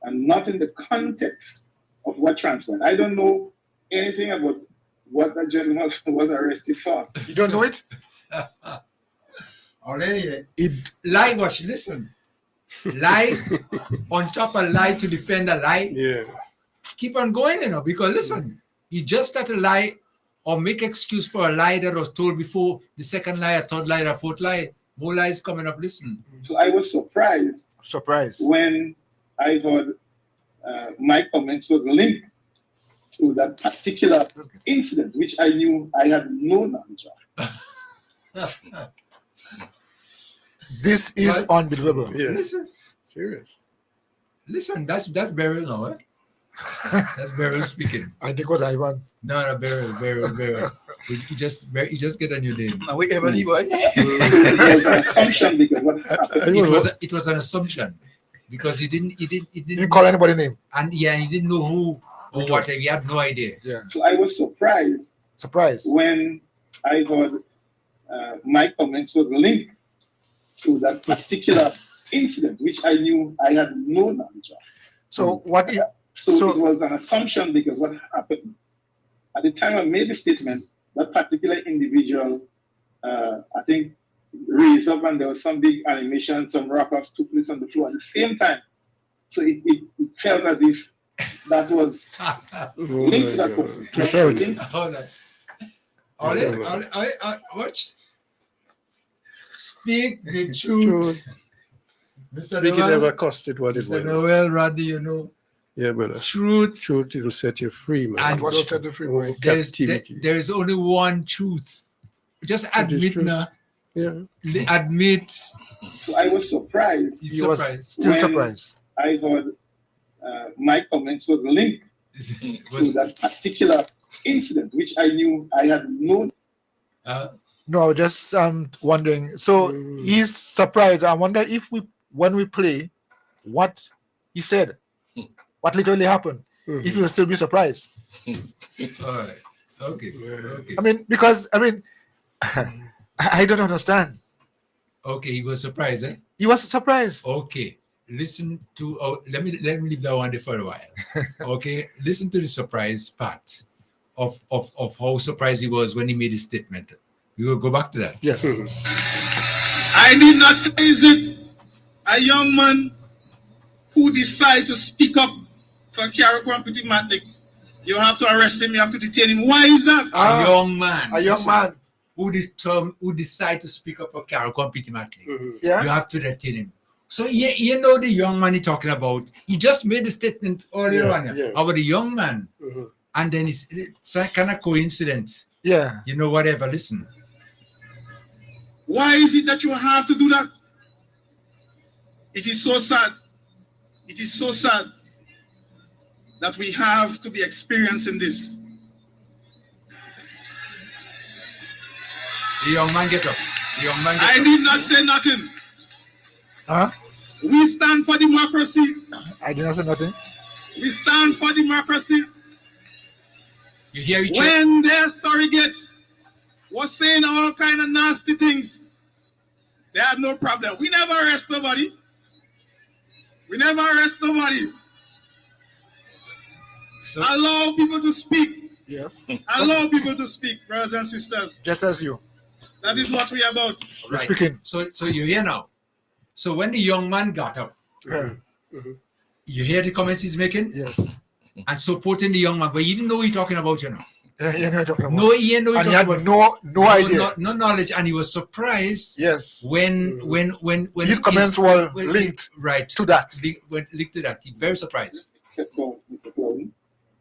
S17: and not in the context of what transpired. I don't know anything about what that gentleman was arrested for.
S4: You don't know it?
S1: Lie, watch, listen. Lie on top of lie to defend a lie.
S9: Yeah.
S1: Keep on going, because listen, you just start a lie or make excuse for a lie that was told before, the second lie, a third lie, a fourth lie. More lies coming up, listen.
S17: So I was surprised when I heard my comments were linked to that particular incident, which I knew I had no knowledge of.
S4: This is unbelievable.
S9: Yeah.
S1: Listen,
S9: serious.
S1: Listen, that's Beryl now, eh? That's Beryl speaking.
S4: I think what Ivan.
S1: No, Beryl. You just get a new name.
S2: Now we ever boy.
S1: It was an assumption because he didn't
S4: call anybody name.
S1: And he didn't know who or whatever. He had no idea.
S4: Yeah.
S17: So I was surprised when I heard my comments were linked to that particular incident, which I knew I had no knowledge of.
S4: So what?
S17: So it was an assumption because what happened at the time I made the statement, that particular individual, I think, raised up and there was some big animation, some rock-offs took place on the floor at the same time. So it felt as if that was linked to that person.
S1: Hold on. Watch. Speak the truth.
S9: Speak it never costed what it was.
S1: Well, Rodney,
S9: Yeah, brother.
S1: Truth,
S9: it will set you free, man.
S1: And
S4: what will set you free?
S1: There is only one truth. Just admit now.
S9: Yeah.
S1: Admit.
S17: So I was surprised.
S1: Still
S4: surprised.
S17: I heard my comments were linked to that particular incident, which I knew I had known.
S4: No, just wondering. So he's surprised. I wonder if when we play what he said, what literally happened, if he will still be surprised.
S1: All right. Okay.
S4: Because I don't understand.
S1: Okay, he was surprised, eh?
S4: He was surprised.
S1: Okay. Listen to let me leave that one there for a while. Okay. Listen to the surprise part of how surprised he was when he made his statement. We will go back to that.
S4: Yes.
S18: I did not say is it a young man who decide to speak up for Carriacou and Petit Matlick. You have to arrest him, you have to detain him. Why is that?
S1: A young man.
S4: A young man.
S1: Who decide to speak up for Carriacou and Petit Matlick.
S4: Yeah.
S1: You have to detain him. So you know the young man he's talking about. He just made a statement earlier on about the young man. And then it's a kind of coincidence.
S4: Yeah.
S1: Whatever. Listen.
S18: Why is it that you have to do that? It is so sad. It is so sad that we have to be experiencing this.
S1: The young man get up.
S18: I did not say nothing.
S4: Huh?
S18: We stand for democracy.
S4: I did not say nothing.
S18: We stand for democracy.
S1: You hear each
S18: when their surrogates was saying all kind of nasty things, they had no problem. We never arrest nobody. So, allow people to speak.
S4: Yes.
S18: Allow people to speak, brothers and sisters.
S4: Just as you.
S18: That is what we are about.
S1: Right.
S4: Speaking.
S1: So you hear now. So when the young man got up, you hear the comments he's making?
S4: Yes.
S1: And supporting the young man, but you didn't know what he's talking about,
S4: Yeah, talking about.
S1: No, he didn't know what
S4: he
S1: talking
S4: had
S1: about.
S4: No idea.
S1: No knowledge, and he was surprised.
S4: Yes.
S1: When
S4: his comments were linked to that.
S1: Linked to that. He's very surprised.
S17: Mr. Clowney.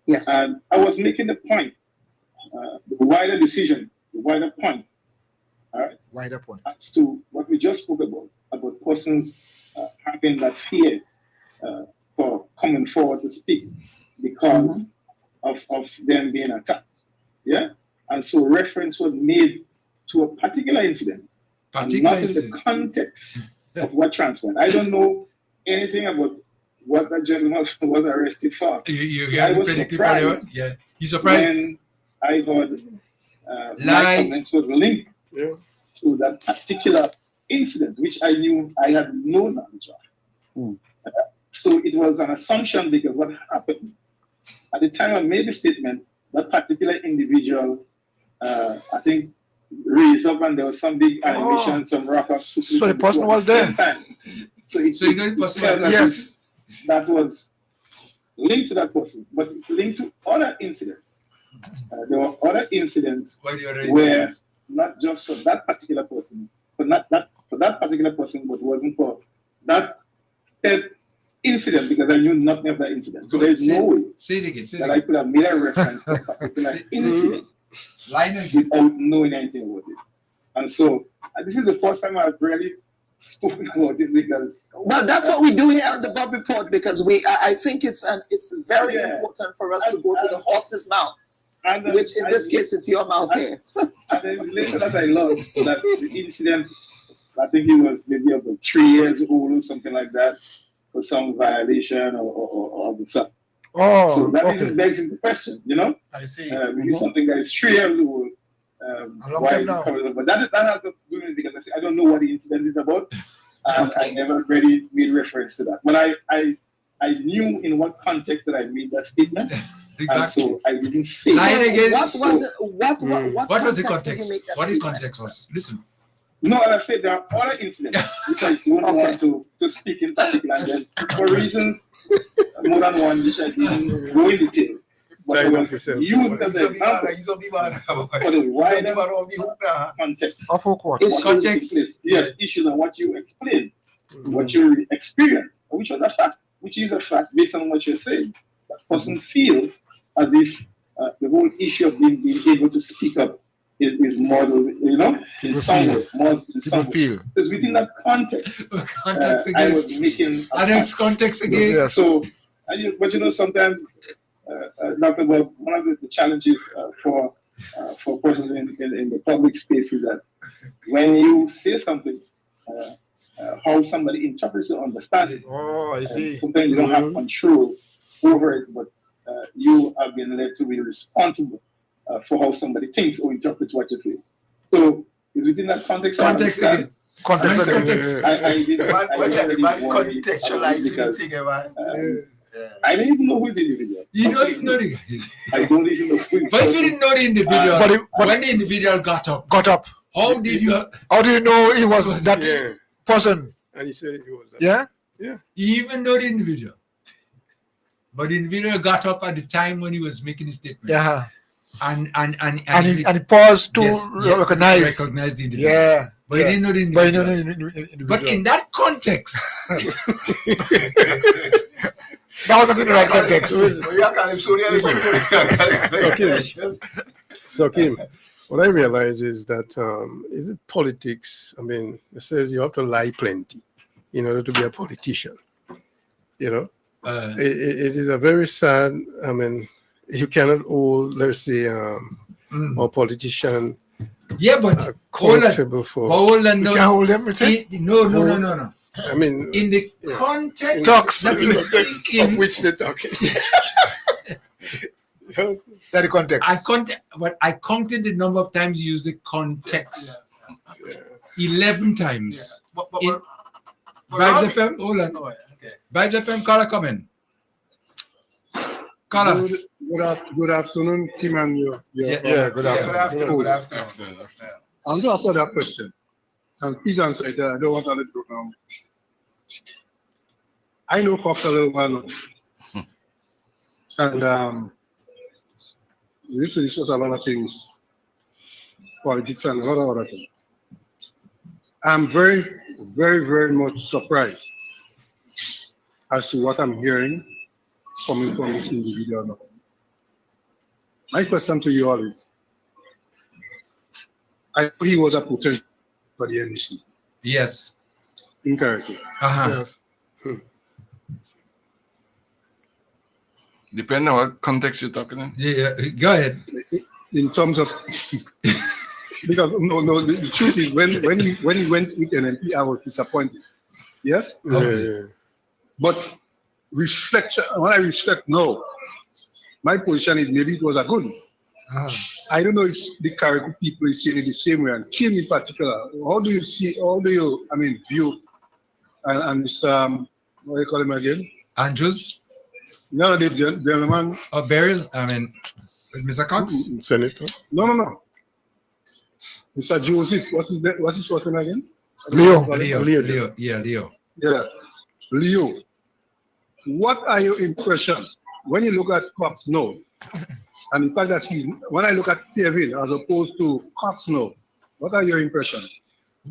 S16: Yes.
S17: And I was making the point, the wider point, all right?
S4: Wider point.
S17: As to what we just spoke about persons having that fear for coming forward to speak because of them being attacked. Yeah? And so reference was made to a particular incident and not in the context of what transpired. I don't know anything about what that gentleman was arrested for.
S1: I was surprised. Yeah, you surprised
S17: when I heard my comments was linked to that particular incident, which I knew I had no knowledge of. So it was an assumption because what happened at the time I made the statement, that particular individual, I think, raised up and there was some big animation, some rock-up.
S4: So the person was there.
S17: So you know the person was there? Yes. That was linked to that person, but linked to other incidents. There were other incidents where not just for that particular person, but not for that particular person, but wasn't for that incident because I knew nothing of that incident. So there's no way that I could have made a reference to a particular incident without knowing anything about it. And so this is the first time I've really spoken about it because
S16: well, that's what we do here at the Bob Report because I think it's very important for us to go to the horse's mouth. Which in this case, it's your mouth here.
S17: And then later that I learned that the incident, I think he was maybe about 3 years old or something like that, for some violation or the stuff.
S4: Oh,
S17: so that even begs into question, you know?
S4: I see.
S17: We do something that is 3 years old. Why
S4: now.
S17: But that has to do with it because I don't know what the incident is about. And I never really made reference to that. But I knew in what context that I made that statement. And so I didn't say
S1: again.
S16: What was it? What
S1: was the context? What the context was? Listen.
S17: No, as I said, there are other incidents which I don't want to speak in particular. And then for reasons more than one, which I didn't go in detail. But I was used as an example for the wider context. Yes, issues and what you explain, what you experience, which is a fact. Which is a fact based on what you're saying. That person feels as if the whole issue of being able to speak up is modeled, you know, in some way. Because within that context,
S1: again.
S17: I was making
S1: a next context again.
S17: Yes. So, but you know, sometimes, Dr. Bob, one of the challenges for persons in the public space is that when you say something, how somebody interprets it or understands it.
S4: Oh, I see.
S17: Sometimes you don't have control over it, but you have been led to be responsible for how somebody thinks or interprets what you say. So, is within that context.
S1: Context again. Context.
S17: I didn't
S2: contextualize anything, man.
S17: I didn't even know who the individual.
S1: You know the guy.
S17: I don't even know who.
S1: But if you didn't know the individual, but when the individual got up, how did you know it was that person?
S9: And he said it was that.
S1: Yeah?
S9: Yeah.
S1: You even know the individual. But the individual got up at the time when he was making his statement.
S4: Yeah.
S1: And
S4: he paused to recognize
S1: the individual.
S4: Yeah.
S1: But he didn't know the individual. But in that context,
S4: that was not in the right context.
S9: So Kim, what I realize is that is it politics? I mean, it says you have to lie plenty in order to be a politician. You know, it is a very sad. I mean, you cannot hold, let's say, a politician.
S1: Yeah, but
S9: accountable for.
S1: Hold on,
S4: you can't hold them.
S1: No.
S9: I mean,
S1: in the context
S9: of which they're talking.
S4: That's the context.
S1: I counted the number of times you use the context. 11 times. Vibes FM, hold on. Vibes FM, caller coming. Caller.
S19: Good afternoon, Kim and you.
S4: Good afternoon.
S19: Good afternoon. I'm going to answer that question. And please answer it. I don't want to let it go now. I know Cox a little while now. And we used to discuss a lot of things, politics and a lot of other things. I'm very, very, very much surprised as to what I'm hearing coming from this individual now. My question to you all is, I know he was a potential for the NDC.
S1: Yes.
S19: Incorrectly.
S1: Yes.
S3: Depending on what context you're talking in.
S1: Yeah, go ahead.
S19: In terms of Because no, the truth is when he went with NMP, I was disappointed. Yes.
S1: Okay.
S19: But reflection, when I reflect, no, my position is maybe it was a good. I don't know if the Caribbean people is seeing it the same way, and Kim in particular. How do you view and this what do you call him again?
S1: Andrews?
S19: No, the gentleman.
S1: Oh, Beryl. I mean, Mr. Cox.
S9: Senator.
S19: No. Mr. Joseph. What's his first name again?
S1: Leo.
S19: Yeah, Leo. What are your impressions when you look at Cox now? And the fact that when I look at Kevin as opposed to Cox now, what are your impressions?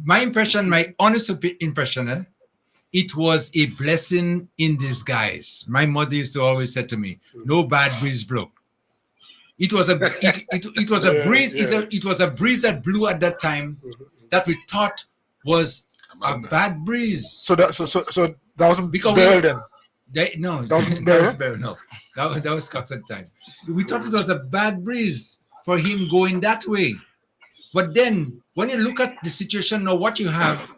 S1: My impression, my honest impression, it was a blessing in disguise. My mother used to always say to me, "No bad breeze blow." It was a it was a breeze. It was a breeze that blew at that time that we thought was a bad breeze.
S4: So that wasn't
S1: because
S4: Beryl then.
S1: That was Beryl. No, that was Cox at the time. We thought it was a bad breeze for him going that way. But then, when you look at the situation now, what you have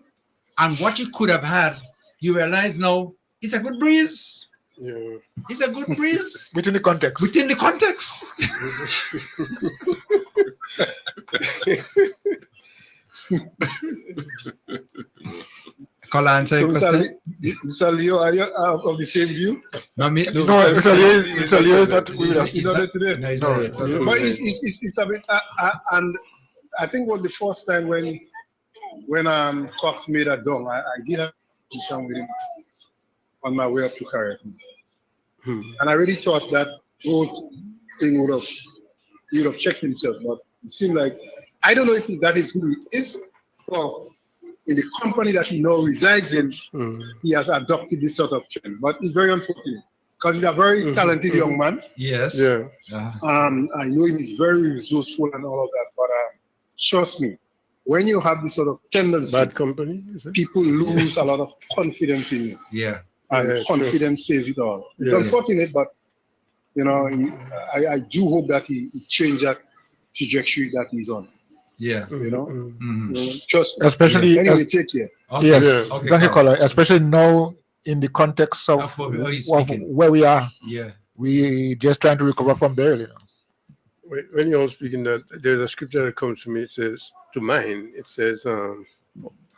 S1: and what you could have had, you realize now it's a good breeze.
S9: Yeah.
S1: It's a good breeze.
S4: Within the context.
S1: Within the context. Call answer your question.
S19: Mr. Leo, are you of the same view?
S1: No,
S4: Mr. Leo is not with us.
S19: He's not there today.
S1: No.
S19: But it's a bit, and I think it was the first time when Cox made a dong, I did have a conversation with him on my way up to Caribbean. And I really thought that whole thing he would have checked himself, but it seemed like, I don't know if that is who he is, or in the company that he now resides in, he has adopted this sort of trend. But it's very unfortunate because he's a very talented young man.
S1: Yes.
S19: Yeah. I know him, he's very resourceful and all of that, but trust me, when you have this sort of tendency,
S9: bad company, is it?
S19: People lose a lot of confidence in you.
S1: Yeah.
S19: And confidence says it all. It's
S9: Yeah.
S19: unfortunate, but I do hope that he change that trajectory that he's on.
S1: Yeah.
S19: Trust me.
S4: Especially
S19: anyway, take care.
S4: Yes, thank you, caller. Especially now in the context of where we are.
S1: Yeah.
S4: We just trying to recover from Beryl.
S9: When you're speaking, that there's a scripture that comes to me. It says, to mine, it says,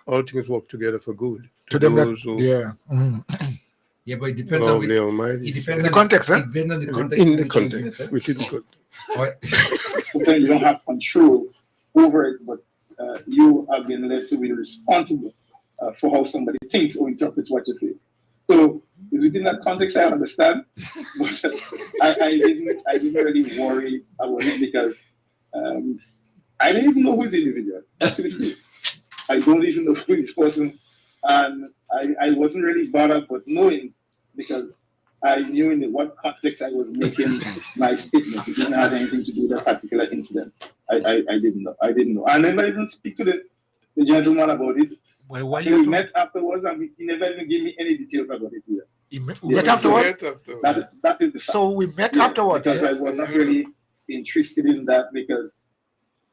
S9: all things work together for good.
S4: To them that,
S9: those who
S1: Yeah, but it depends on
S9: the Almighty.
S1: It depends
S4: in the context,
S1: It depends on the context.
S9: In the context, within the context.
S17: You don't have control over it, but you have been led to be responsible for how somebody thinks or interprets what you say. So within that context, I understand, but I didn't really worry about it because I don't even know who is the individual. Actually, I don't even know who this person, and I wasn't really bothered, but knowing because I knew in what context I was making my statement. It didn't have anything to do with that particular incident. I didn't know. I never even speak to the gentleman about it.
S4: Well, why
S17: we met afterwards, and he never even gave me any details about it either.
S4: We met afterwards?
S17: That is the fact.
S4: So we met afterwards?
S17: Because I was not really interested in that because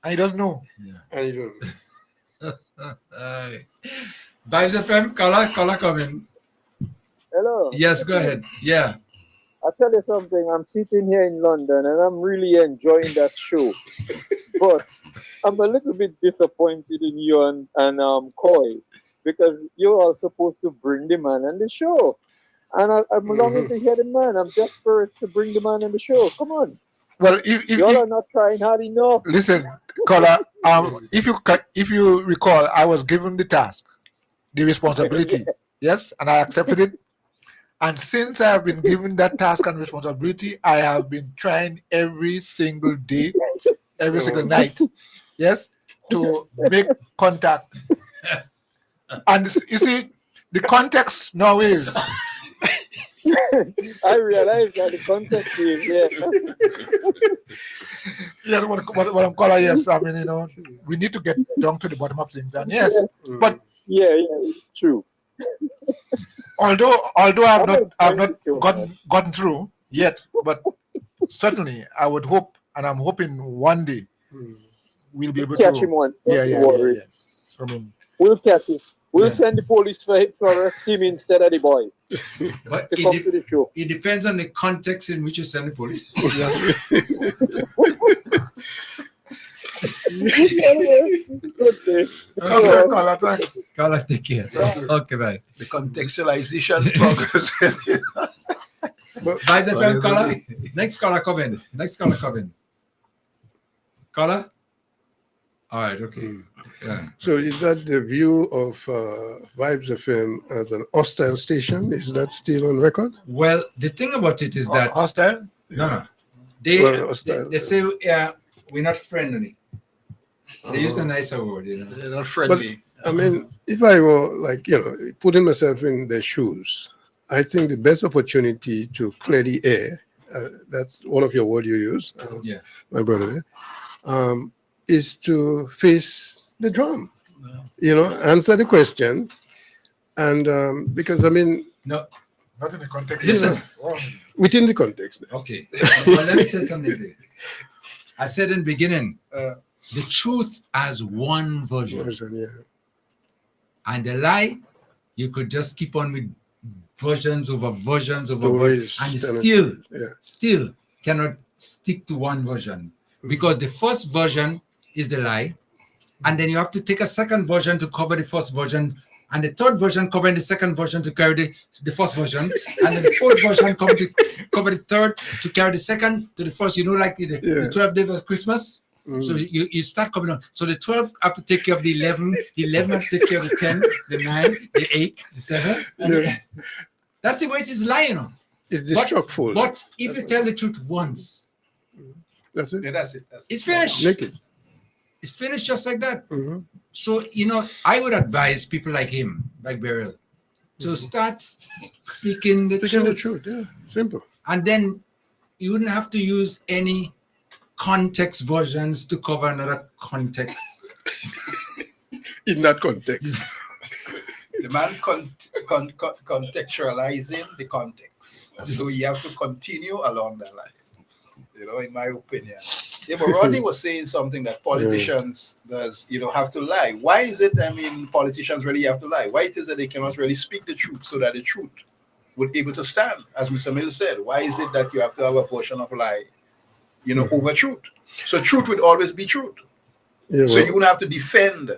S4: I don't know.
S9: I don't know.
S1: Vibes FM, caller coming.
S20: Hello.
S1: Yes, go ahead. Yeah.
S20: I'll tell you something. I'm sitting here in London and I'm really enjoying that show. But I'm a little bit disappointed in you and Coy because you're all supposed to bring the man on the show. And I'm longing to hear the man. I'm desperate to bring the man on the show. Come on.
S4: Well, if
S20: y'all are not trying hard enough.
S4: Listen, caller, if you recall, I was given the task, the responsibility, yes, and I accepted it. And since I have been given that task and responsibility, I have been trying every single day, every single night, yes, to make contact. And you see, the context now is.
S20: I realize that the context is,
S4: Yes, what I'm calling, yes. I mean, we need to get down to the bottom of things, and yes, but
S20: yeah, true.
S4: Although I've not gotten through yet, but certainly I would hope, and I'm hoping one day we'll be able
S20: catch
S4: to
S20: him one.
S4: Yeah.
S20: I mean, we'll catch him. We'll send the police for arrest him instead of the boy.
S1: But
S20: to come to the show.
S1: It depends on the context in which you send the police. Caller, take care. Okay, bye.
S2: The contextualization progress.
S1: Bye, the friend caller. Next caller, come in. Caller? All right, okay. Yeah.
S9: So is that the view of Vibes FM as an hostile station? Is that still on record?
S1: Well, the thing about it is that
S4: hostile?
S1: No. They say we're not friendly. They use a nicer word, you know.
S2: They're not friendly.
S9: But, I mean, if I were putting myself in their shoes, I think the best opportunity to clear the air, that's one of your words you use, my brother, is to face the drum. Answer the question. And because, I mean...
S4: No, not in the context.
S1: Listen.
S9: Within the context.
S1: Okay. Well, let me say something there. I said in the beginning, the truth as one version. And the lie, you could just keep on with versions over versions over versions, and still cannot stick to one version. Because the first version is the lie, and then you have to take a second version to cover the first version, and the third version covering the second version to carry the first version, and then the fourth version cover the third to carry the second to the first. Like the 12 days of Christmas. So you start coming on. So the 12 have to take care of the 11, the 11 have to take care of the 10, the 9, the 8, the 7. That's the way it is lying on.
S9: It's destructive.
S1: But if you tell the truth once,
S9: that's it.
S2: Yeah, that's it.
S1: It's finished.
S9: Naked.
S1: It's finished just like that. So, I would advise people like him, like Beryl, to start speaking the truth.
S9: Yeah, simple.
S1: And then you wouldn't have to use any context versions to cover another context.
S9: In that context.
S2: The man contextualizing the context. So you have to continue along that line. In my opinion. Yeah, but Rodney was saying something that politicians have to lie. Why is it, politicians really have to lie? Why it is that they cannot really speak the truth so that the truth would be able to stand? As Mr. Mill said, why is it that you have to have a version of lie, over truth? So truth would always be truth.
S9: Yeah,
S2: so you wouldn't have to defend,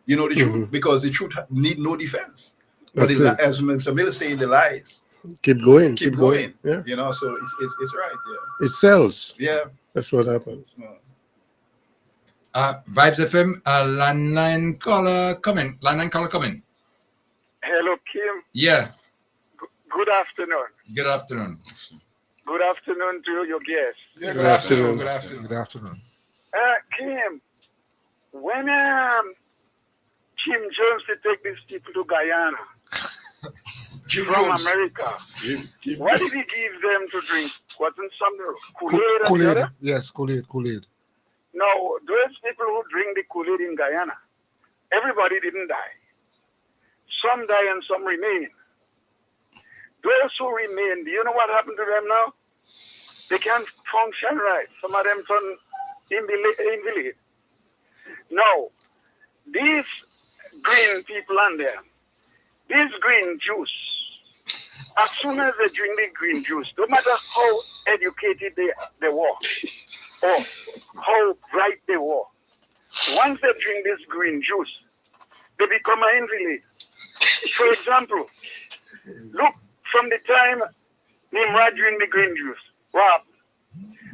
S2: the truth, because the truth need no defense. But as Mr. Mill is saying, the lies.
S9: Keep going.
S2: Yeah. So it's right. Yeah.
S9: It sells.
S2: Yeah.
S9: That's what happens.
S1: Vibes FM, landline caller coming.
S10: Hello, Kim.
S1: Yeah.
S10: Good afternoon.
S1: Good afternoon.
S10: Good afternoon to your guests.
S2: Yeah,
S9: Good afternoon.
S10: Kim, when Jim Jones to take these people to Guyana from America, what did he give them to drink? Wasn't some Kool-Aid?
S4: Kool-Aid. Yes, Kool-Aid.
S10: No, those people who drink the Kool-Aid in Guyana, everybody didn't die. Some die and some remain. Those who remain, do you know what happened to them now? They can't function right. Some of them turn invalid. Now, these green people on there, this green juice, as soon as they drink the green juice, no matter how educated they were, or how bright they were, once they drink this green juice, they become an invalid. For example, look, from the time Nimrod drink the green juice, what happened?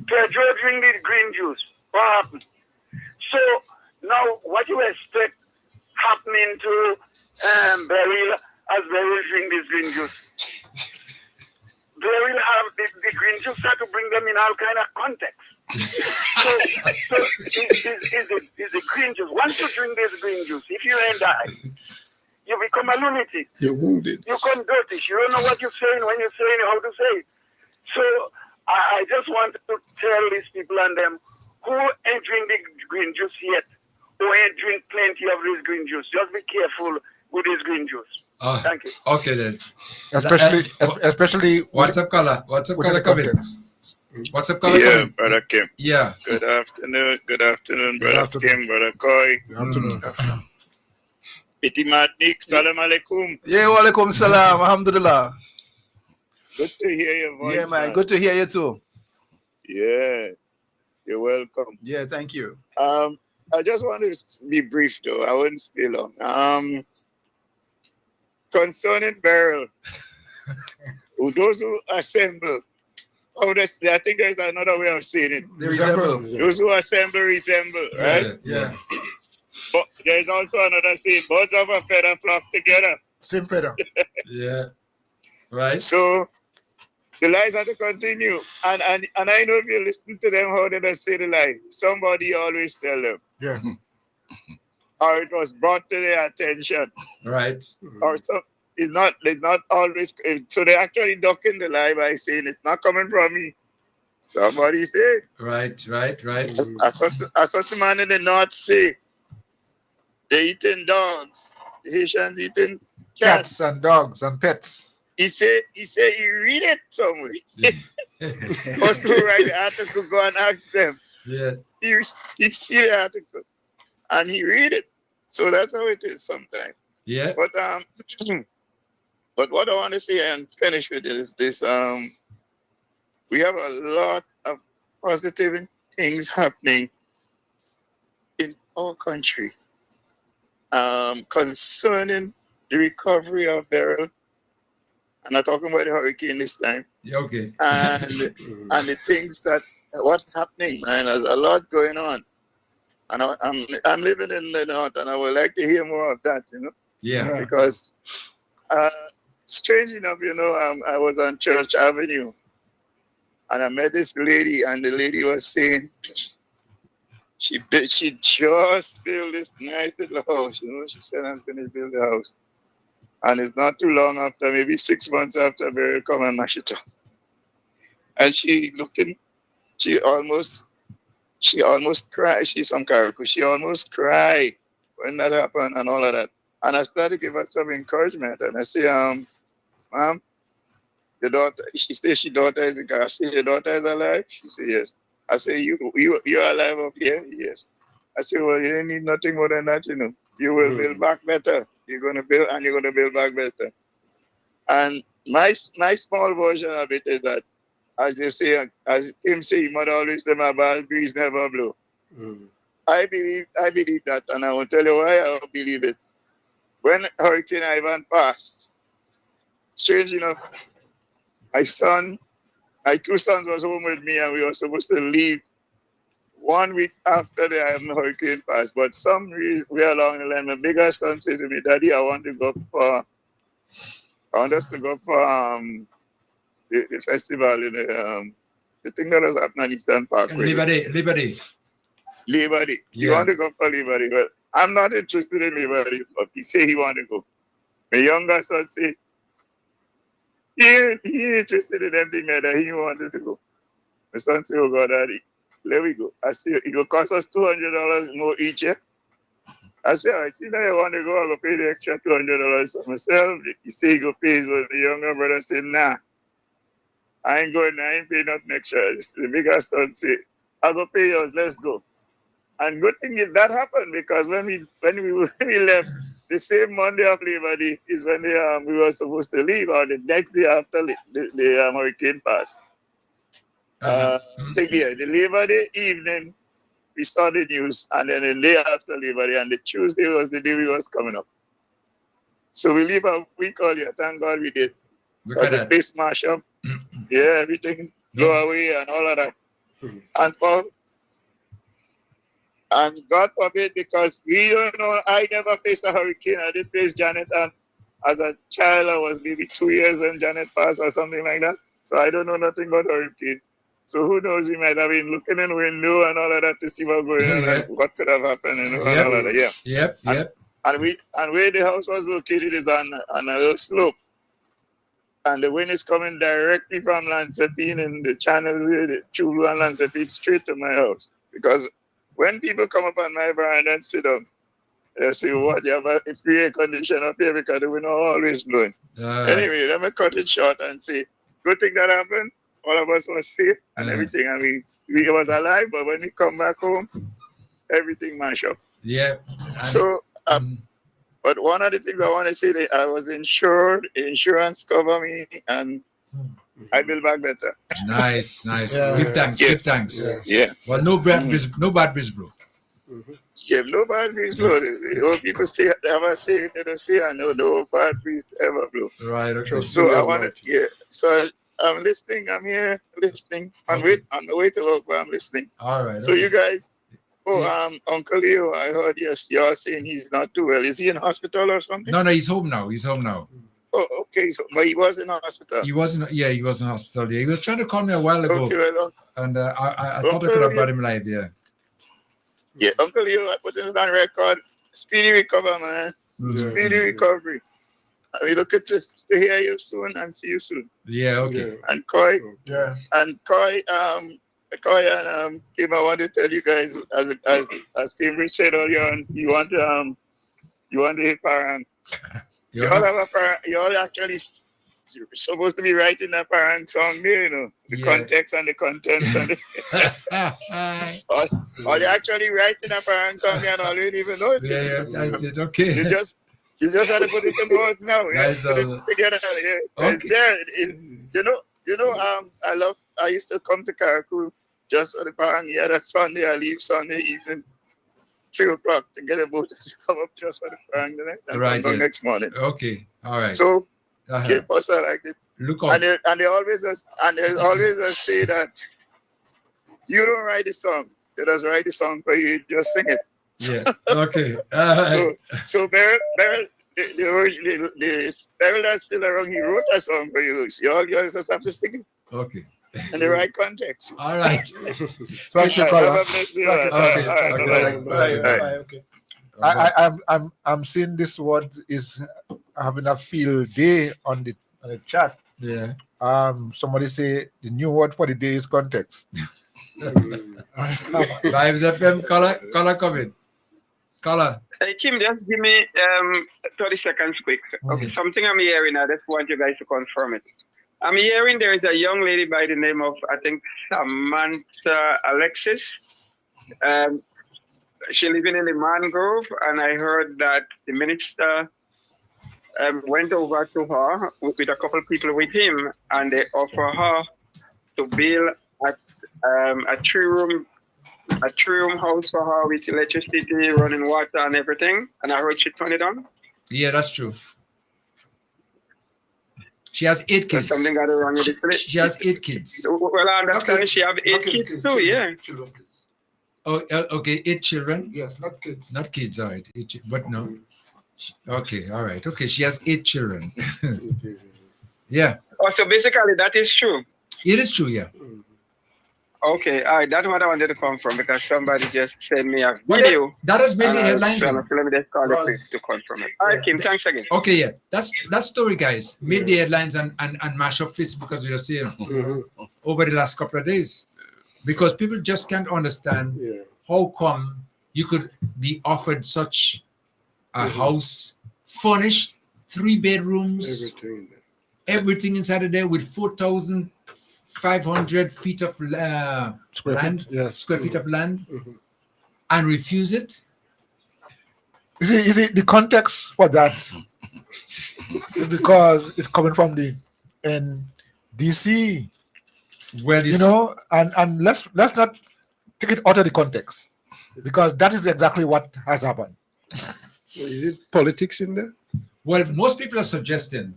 S10: Pedro drink the green juice, what happened? So now what you expect happening to Beryl as Beryl drink this green juice? Beryl have the green juice had to bring them in all kind of context. So is the green juice. Once you drink this green juice, if you ain't die, you become a lunatic.
S9: You're wounded.
S10: You come dirty. You don't know what you're saying when you're saying how to say it. So I just want to tell these people and them who ain't drink the green juice yet, who ain't drink plenty of this green juice, just be careful with this green juice. Thank you.
S1: Okay then.
S4: Especially
S1: what's up, caller? Coming? What's up, Colin?
S21: Yeah, Brother Kim.
S1: Yeah.
S21: Good afternoon,
S1: Good
S21: Brother
S1: afternoon.
S21: Kim, Brother Koi.
S2: Good afternoon.
S21: Piti Matnik, salam alaikum.
S2: Yeah, walaikum salam. Alhamdulillah.
S21: Good to hear your voice.
S2: Yeah, man. Good to hear you too.
S21: Yeah, you're welcome.
S2: Yeah, thank you.
S21: I just want to be brief though. I wouldn't stay long. Concerning Beryl, those who assemble, I think there's another way of saying it.
S2: They resemble.
S21: Those who assemble resemble, right?
S2: Yeah.
S21: But there's also another saying, birds of a feather flock together.
S4: Same feather.
S1: Yeah. Right.
S21: So the lies have to continue. And I know if you listen to them, how did I say the lie? Somebody always tell them.
S4: Yeah.
S21: Or it was brought to their attention.
S1: Right.
S21: Or so it's not always, so they actually ducking the lie by saying it's not coming from me. Somebody said.
S1: Right.
S21: I saw the man in the north say they eating dogs. The Haitians eating
S4: Cats and dogs and pets.
S21: He said he read it somewhere. First who write the article, go and ask them.
S1: Yes.
S21: He see the article and he read it. So that's how it is sometimes.
S1: Yeah.
S21: But what I want to say and finish with is this. We have a lot of positive things happening in our country concerning the recovery of Beryl. I'm not talking about the hurricane this time.
S1: Yeah, okay.
S21: And the things that what's happening, man. There's a lot going on. And I'm living in the north, and I would like to hear more of that.
S1: Yeah.
S21: Because strange enough, I was on Church Avenue, and I met this lady, and the lady was saying she just built this nice little house. She said, I'm finished building the house. And it's not too long after, maybe 6 months after, Beryl come and mash it up. And she almost cried. She's from Carriacou. She almost cried when that happened and all of that. And I started to give her some encouragement. And I say, Mom, your daughter, she says your daughter is I say, your daughter is alive? She said, yes. I say, you're alive up here? Yes. I say, well, you don't need nothing more than that, You will build back better. You're going to build, and you're going to build back better. And my small version of it is that, as they say, as him say, mother always say, my bad breeze never blow. I believe that, and I will tell you why I believe it. When Hurricane Ivan passed, strange enough, my two sons was home with me, and we were supposed to leave 1 week after the hurricane passed. But some way along the line, my bigger son said to me, Daddy, I want us to go for the festival in the thing that was happening in Eastern Park.
S1: Liberty.
S21: Yeah. You want to go for Liberty? Well, I'm not interested in Liberty, but he say he want to go. My younger son say he ain't interested in anything that he wanted to go. My son say, oh God, Daddy, let me go. I say, it will cost us $200 more each year. I say, I see that you want to go, I go pay the extra $200 for myself. He say he go pay, so the younger brother say, nah, I ain't going, I ain't paying nothing extra. The bigger son say, I go pay yours, let's go. And good thing if that happened, because when we left, the same Monday of Labor Day is when we were supposed to leave, or the next day after the hurricane passed. The Labor Day evening, we saw the news, and then the day after Labor Day, and the Tuesday was the day we was coming up. So we leave a week earlier. Thank God we did. Because the place mash up, everything blow away and all of that. And God forbid, because we don't know, I never faced a hurricane. I did face Janet, and as a child, I was maybe 2 years when Janet passed or something like that. So I don't know nothing about hurricane. So who knows, we might have been looking in the window and all of that to see what's going on and what could have happened and all of that.
S1: Yep.
S21: And where the house was located is on a little slope. And the wind is coming directly from Lansepine in the channel, the Chulu and Lansepine, straight to my house. Because when people come up on my veranda and sit down, they say, what, you have a free air condition up here because the wind is always blowing. Anyway, let me cut it short and say, good thing that happened. all of us was safe and everything. I mean, we was alive, but when we come back home, everything mashed up.
S1: Yeah.
S21: So, but one of the things I want to say that I was insured, insurance cover me, and I build back better.
S1: Nice.
S21: Yeah.
S1: Give thanks.
S21: Yes.
S1: Give thanks.
S21: Yeah.
S1: Well, no bad bridge, bro.
S21: Yeah, no bad breeze blow. The old people say, never say, they don't say, I know no bad breeze ever blow.
S1: Right, okay.
S21: So I want to, yeah. So I'm listening. I'm here listening. I'm on the way to work, but I'm listening.
S1: All right.
S21: So you guys, Uncle Leo, I heard you're saying he's not too well. Is he in hospital or something?
S1: No, he's home now.
S21: Oh, okay. So, but he was in hospital.
S1: He wasn't. Yeah, he was in hospital. Yeah, he was trying to call me a while ago,
S21: Okay, well,
S1: and I thought I could have brought him live. Yeah.
S21: Yeah, Uncle Leo, I put it on record. Speedy recovery, man. Speedy recovery. I will look at this to hear you soon and see you soon.
S1: Yeah. Okay.
S21: And Koi.
S4: Yeah.
S21: And Koi and Kim, I want to tell you guys, as Cambridge said earlier on, you want to hit parang. You all have a parang. You all actually supposed to be writing a parang song there, you know, the context and the contents and or you actually writing a parang song and all you didn't even know it.
S1: Yeah, that's it. Okay.
S21: You just had to put it in words now.
S1: Nice,
S21: put it together. Yeah.
S1: Okay.
S21: It's there. I used to come to Karakou just for the parang. Yeah, that Sunday I leave Sunday evening, 3 o'clock to get a boat to come up just for the parang the night and
S1: Right.
S21: come down next morning.
S1: Okay. All right.
S21: So keep us like it.
S1: Look out.
S21: And they always say that you don't write the song. They just write the song for you. Just sing it.
S1: Yeah. Okay.
S21: So Beryl, the Beryl that's still around, he wrote a song for you. So you all just have to sing it.
S1: Okay.
S21: In the right context.
S1: All right.
S4: Thank you, Colin.
S21: Okay.
S4: I'm seeing this word is having a field day on the chat.
S1: Yeah.
S4: Somebody say the new word for the day is context.
S1: Vibes FM, color comment. Color.
S13: Hey, Kim, just give me 30 seconds quick. Okay, something I'm hearing, I just want you guys to confirm it. I'm hearing there is a young lady by the name of, I think, Samantha Alexis. She living in the mangrove, and I heard that the minister went over to her with a couple of people with him, and they offer her to build a three-room house for her with electricity, running water, and everything. And I heard she turned it on.
S1: Yeah, that's true. She has 8 kids.
S13: Something got wrong with it.
S1: She has 8 kids.
S13: Well, I understand she have 8 kids too. Yeah.
S1: Oh, okay. 8 children.
S4: Yes, not kids.
S1: Not kids. All right. But no. Okay. All right. Okay. She has 8 children. Yeah.
S13: Oh, so basically that is true.
S1: It is true. Yeah.
S13: Okay, all right, that's what I wanted to confirm because somebody just sent me a video.
S1: That has made the headlines.
S13: So let me just call it to confirm it. All right, Kim, thanks again.
S1: Okay, yeah, that story, guys, made the headlines and mash up Facebook, as we are saying, over the last couple of days, because people just can't understand how come you could be offered such a house, furnished, 3 bedrooms, everything inside of there with 4,500 feet of square feet of land, and refuse it.
S4: Is it the context for that? Is because it's coming from the NDC.
S1: Well,
S4: and let's not take it out of the context, because that is exactly what has happened.
S9: Is it politics in there?
S1: Well, most people are suggesting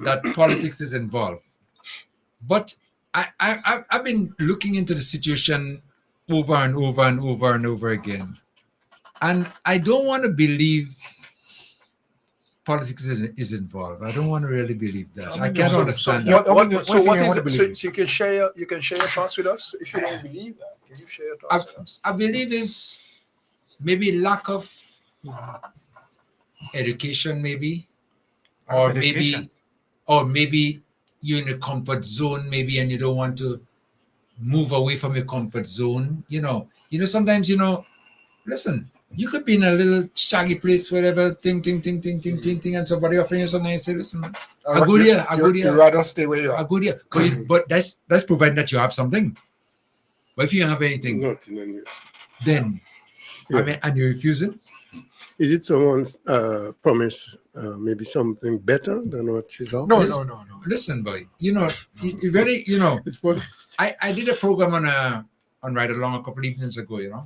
S1: that politics is involved, but I've been looking into the situation over and over and over and over again, and I don't want to believe politics is involved. I don't want to really believe that. I can't understand that.
S2: You can share your thoughts with us if you don't believe that. Can you share your thoughts with us?
S1: I believe is maybe lack of education, maybe, or maybe you're in a comfort zone, maybe, and you don't want to move away from your comfort zone. Sometimes, listen, You could be in a little shaggy place, whatever, ting, ting, ting, ting, ting, ting, ting, and somebody offering you something and say, listen, man, a good year, a good year.
S4: You rather stay where you are.
S1: A good year. But that's providing that you have something. But if you don't have anything,
S9: Nothing.
S1: then,
S9: Yeah.
S1: I mean, and you're refusing?
S9: Is it someone's promise, maybe something better than what she's offering?
S1: No. Listen, boy, you know, you really, you know, I did a program on Ride Along a couple evenings ago, you know,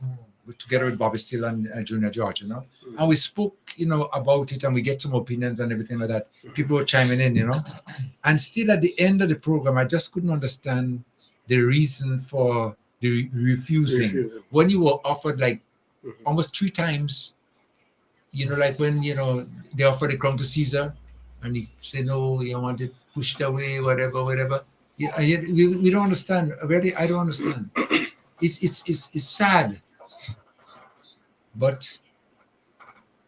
S1: together with Bobby Steele and Junior George, you know, and we spoke, you know, about it, and we get some opinions and everything like that. People were chiming in, you know, and still at the end of the program, I just couldn't understand the reason for the refusing when you were offered like almost 3 times. You know, like when, you know, they offer the crown to Caesar and he say, no, you want it pushed away, whatever. Yeah, we don't understand. Really, I don't understand. It's sad. But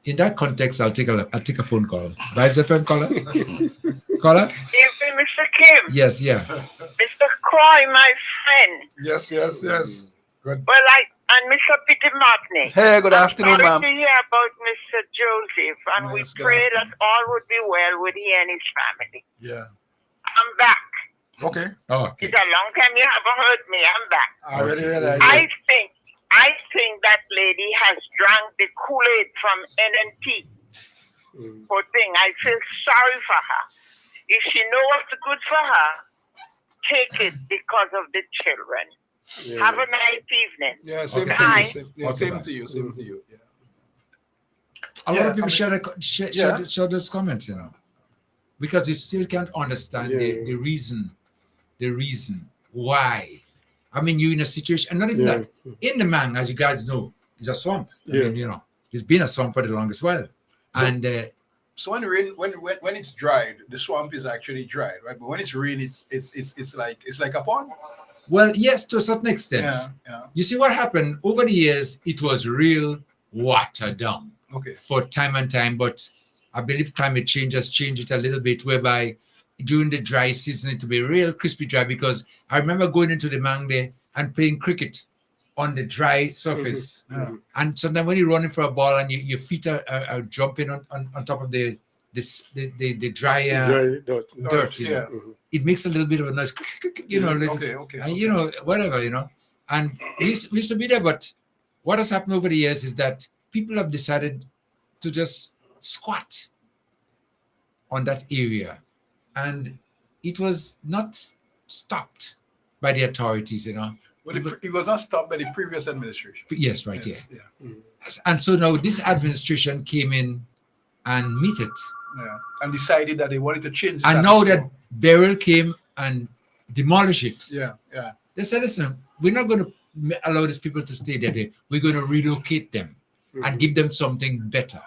S1: in that context, I'll take a phone call. Vibes FM caller? Caller?
S5: Evening, Mr. Kim.
S1: Yes, yeah.
S5: Mr. Croy, my friend.
S4: Yes. Good.
S5: Well, and Mr. Peter Martney.
S2: Hey, good afternoon,
S5: sorry
S2: ma'am.
S5: to hear about Mr. Joseph, and we
S2: Yes, good
S5: pray
S2: afternoon.
S5: that all would be well with he and his family.
S4: Yeah.
S5: I'm back.
S4: Okay.
S1: Oh, okay.
S5: It's a long time you haven't heard me. I'm back.
S4: I already realized.
S5: I think that lady has drank the Kool-Aid from NNP. Poor thing. I feel sorry for her. If she knows what's good for her, take it because of the children.
S9: Yeah.
S5: Have a nice evening.
S2: Yeah, same
S1: Okay.
S2: to
S5: Bye.
S2: you. Same to you. Same to you. Yeah.
S1: A lot
S2: Yeah,
S1: of people
S2: I mean,
S1: share those comments, you know, because you still can't understand the reason why. I mean, you're in a situation, and not even that. In the man, as you guys know, is a swamp. I mean, you know, it's been a swamp for the longest while. And
S2: so when rain, when it's dried, the swamp is actually dried, right? But when it's rain, it's like a pond.
S1: well, yes, to a certain extent.
S2: Yeah.
S1: You see what happened over the years, it was real watered down.
S2: Okay.
S1: For time and time, but I believe climate change has changed it a little bit, whereby during the dry season it will be real crispy dry, because I remember going into the mang there and playing cricket on the dry surface. And sometimes when you're running for a ball and your feet are jumping on top of the dry dirt, you know, it makes a little bit of a noise, you know, and you know, whatever, you know. And we used to be there, but what has happened over the years is that people have decided to just squat on that area, and it was not stopped by the authorities, you know.
S2: Well, it was not stopped by the previous administration.
S1: Yes, right.
S2: Yes,
S1: Yeah. And so now this administration came in and met it.
S2: Yeah. And decided that they wanted to change. the
S1: And now
S2: status
S1: that Beryl came and demolished it,
S2: quo. Yeah.
S1: they said, listen, we're not going to allow these people to stay there. We're going to relocate them and give them something better.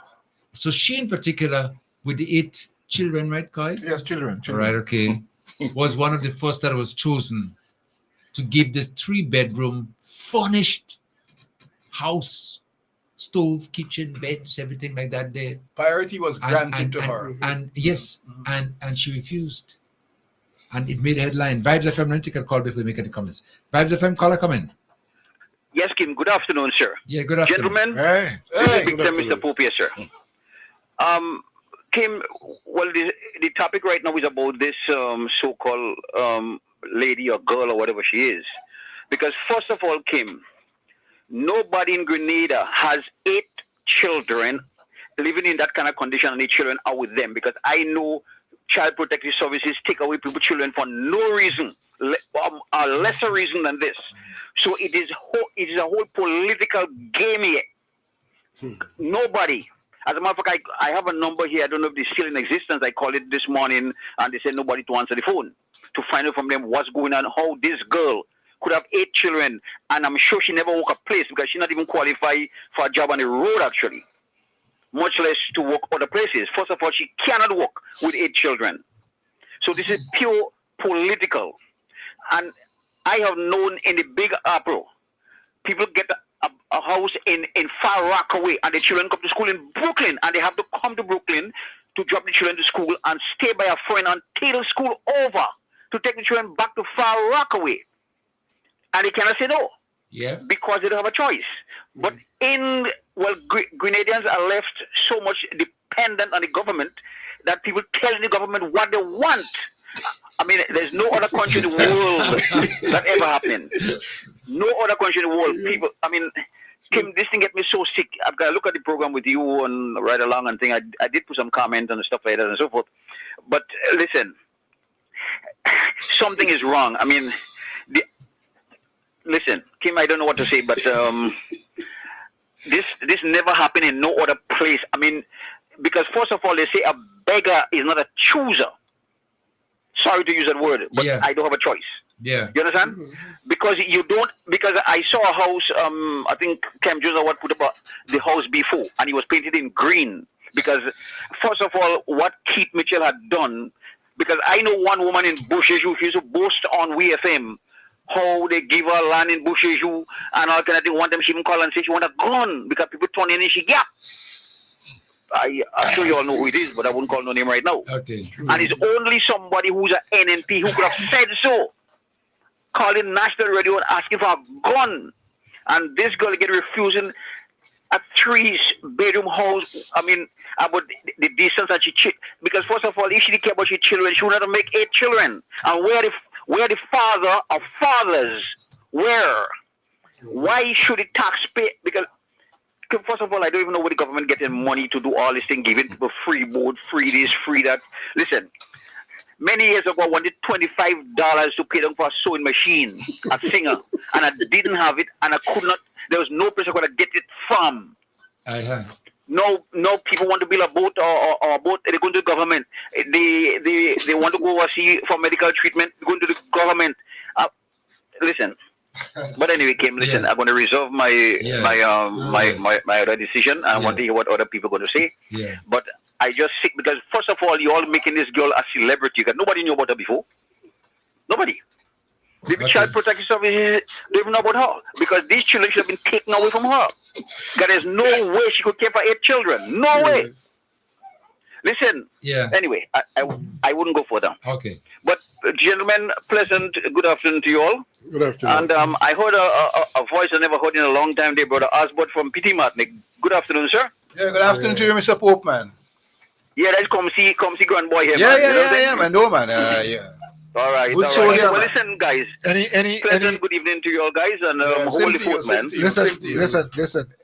S1: So she in particular, with the 8 children, right, Kai?
S4: Yes, children.
S1: Right, okay. Was one of the first that was chosen to give this 3-bedroom furnished house, stove, kitchen, beds, everything like that there.
S2: Priority was granted to her.
S1: And yes, and she refused. And it made a headline. Vibes FM, let me take a call before we make any comments. Vibes FM, caller, come in.
S22: Yes, Kim. Good afternoon, sir.
S1: Yeah, good afternoon.
S22: Gentlemen,
S4: Hey.
S22: Big time, Mr. Popier, sir. Kim, well, the topic right now is about this so-called lady or girl or whatever she is. Because first of all, Kim, nobody in Grenada has 8 children living in that kind of condition, and 8 children are with them. Because I know Child Protective Services take away people's children for no reason, a lesser reason than this. So it is a whole political game here. Nobody. As a matter of fact, I have a number here. I don't know if it's still in existence. I called it this morning, and they said nobody to answer the phone to find out from them what's going on, how this girl could have 8 children, and I'm sure she never worked a place because she's not even qualified for a job on the road, actually, much less to work other places. First of all, she cannot work with 8 children. So this is pure political. And I have known in the Big Apple, people get a house in Far Rockaway, and the children come to school in Brooklyn, and they have to come to Brooklyn to drop the children to school and stay by a friend until school over to take the children back to Far Rockaway. And they cannot say no.
S1: Yeah.
S22: Because they don't have a choice. But Grenadians are left so much dependent on the government that people tell the government what they want. I mean, there's no other country in the world that ever happened. No other country in the world. People, I mean, Kim, this thing get me so sick. I've got to look at the program with you and right along and thing. I did put some comments and stuff like that and so forth. But listen, something is wrong. I mean, listen, Kim, I don't know what to say, but this never happened in no other place. I mean, because first of all, they say a beggar is not a chooser. Sorry to use that word, but I don't have a choice.
S1: Yeah.
S22: You understand? Because you don't. Because I saw a house. I think Cam Joseph what put up the house before, and it was painted in green. Because first of all, what Keith Mitchell had done. Because I know one woman in Bushes who used to boast on WFM how they give her land in Bushes and all kind of thing. One time she even called and say she want a gun because people turn in and she gap. I'm sure you all know who it is, but I won't call no name right now.
S1: Okay.
S22: And it's only somebody who's an NNP who could have said so, calling national radio and asking for a gun. And this girl get refusing a 3-bedroom house. I mean, about the distance that she because first of all, if she didn't care about her children, she would not make 8 children. And where the father of fathers were? Why should the taxpayer? Because first of all, I don't even know where the government getting money to do all this thing, giving people free board, free this, free that. Listen, many years ago, I wanted $25 to pay them for a sewing machine, a singer, and I didn't have it, and I could not. There was no place I could get it from. No people want to build a boat or a boat. They go to the government. They want to go overseas for medical treatment. They go to the government. Listen. But anyway, Kim, listen. I'm going to reserve my other decision. I want to hear what other people are going to say.
S1: Yeah.
S22: But I just sick because first of all, you're all making this girl a celebrity. Because nobody knew about her before. Nobody. The child protection services don't even know about her because these children should have been taken away from her. Because there's no way she could care for 8 children. No way. Listen.
S1: Yeah.
S22: Anyway, I wouldn't go further.
S1: Okay.
S22: But gentlemen, pleasant good afternoon to you all.
S9: Good afternoon.
S22: And I heard a voice I never heard in a long time there, Brother Osbert from P.T. Martinic. Good afternoon, sir.
S2: Yeah, good afternoon to you, Mr. Pope, man.
S22: Yeah, let's come see grand boy here,
S2: Yeah,
S22: man.
S2: yeah, man. No, man. Yeah.
S22: All right,
S2: Good
S22: all
S2: soul
S22: right.
S2: here,
S22: Well,
S2: man.
S22: listen, guys. Pleasant good evening to you all, guys, and holy foot, man.
S4: Listen.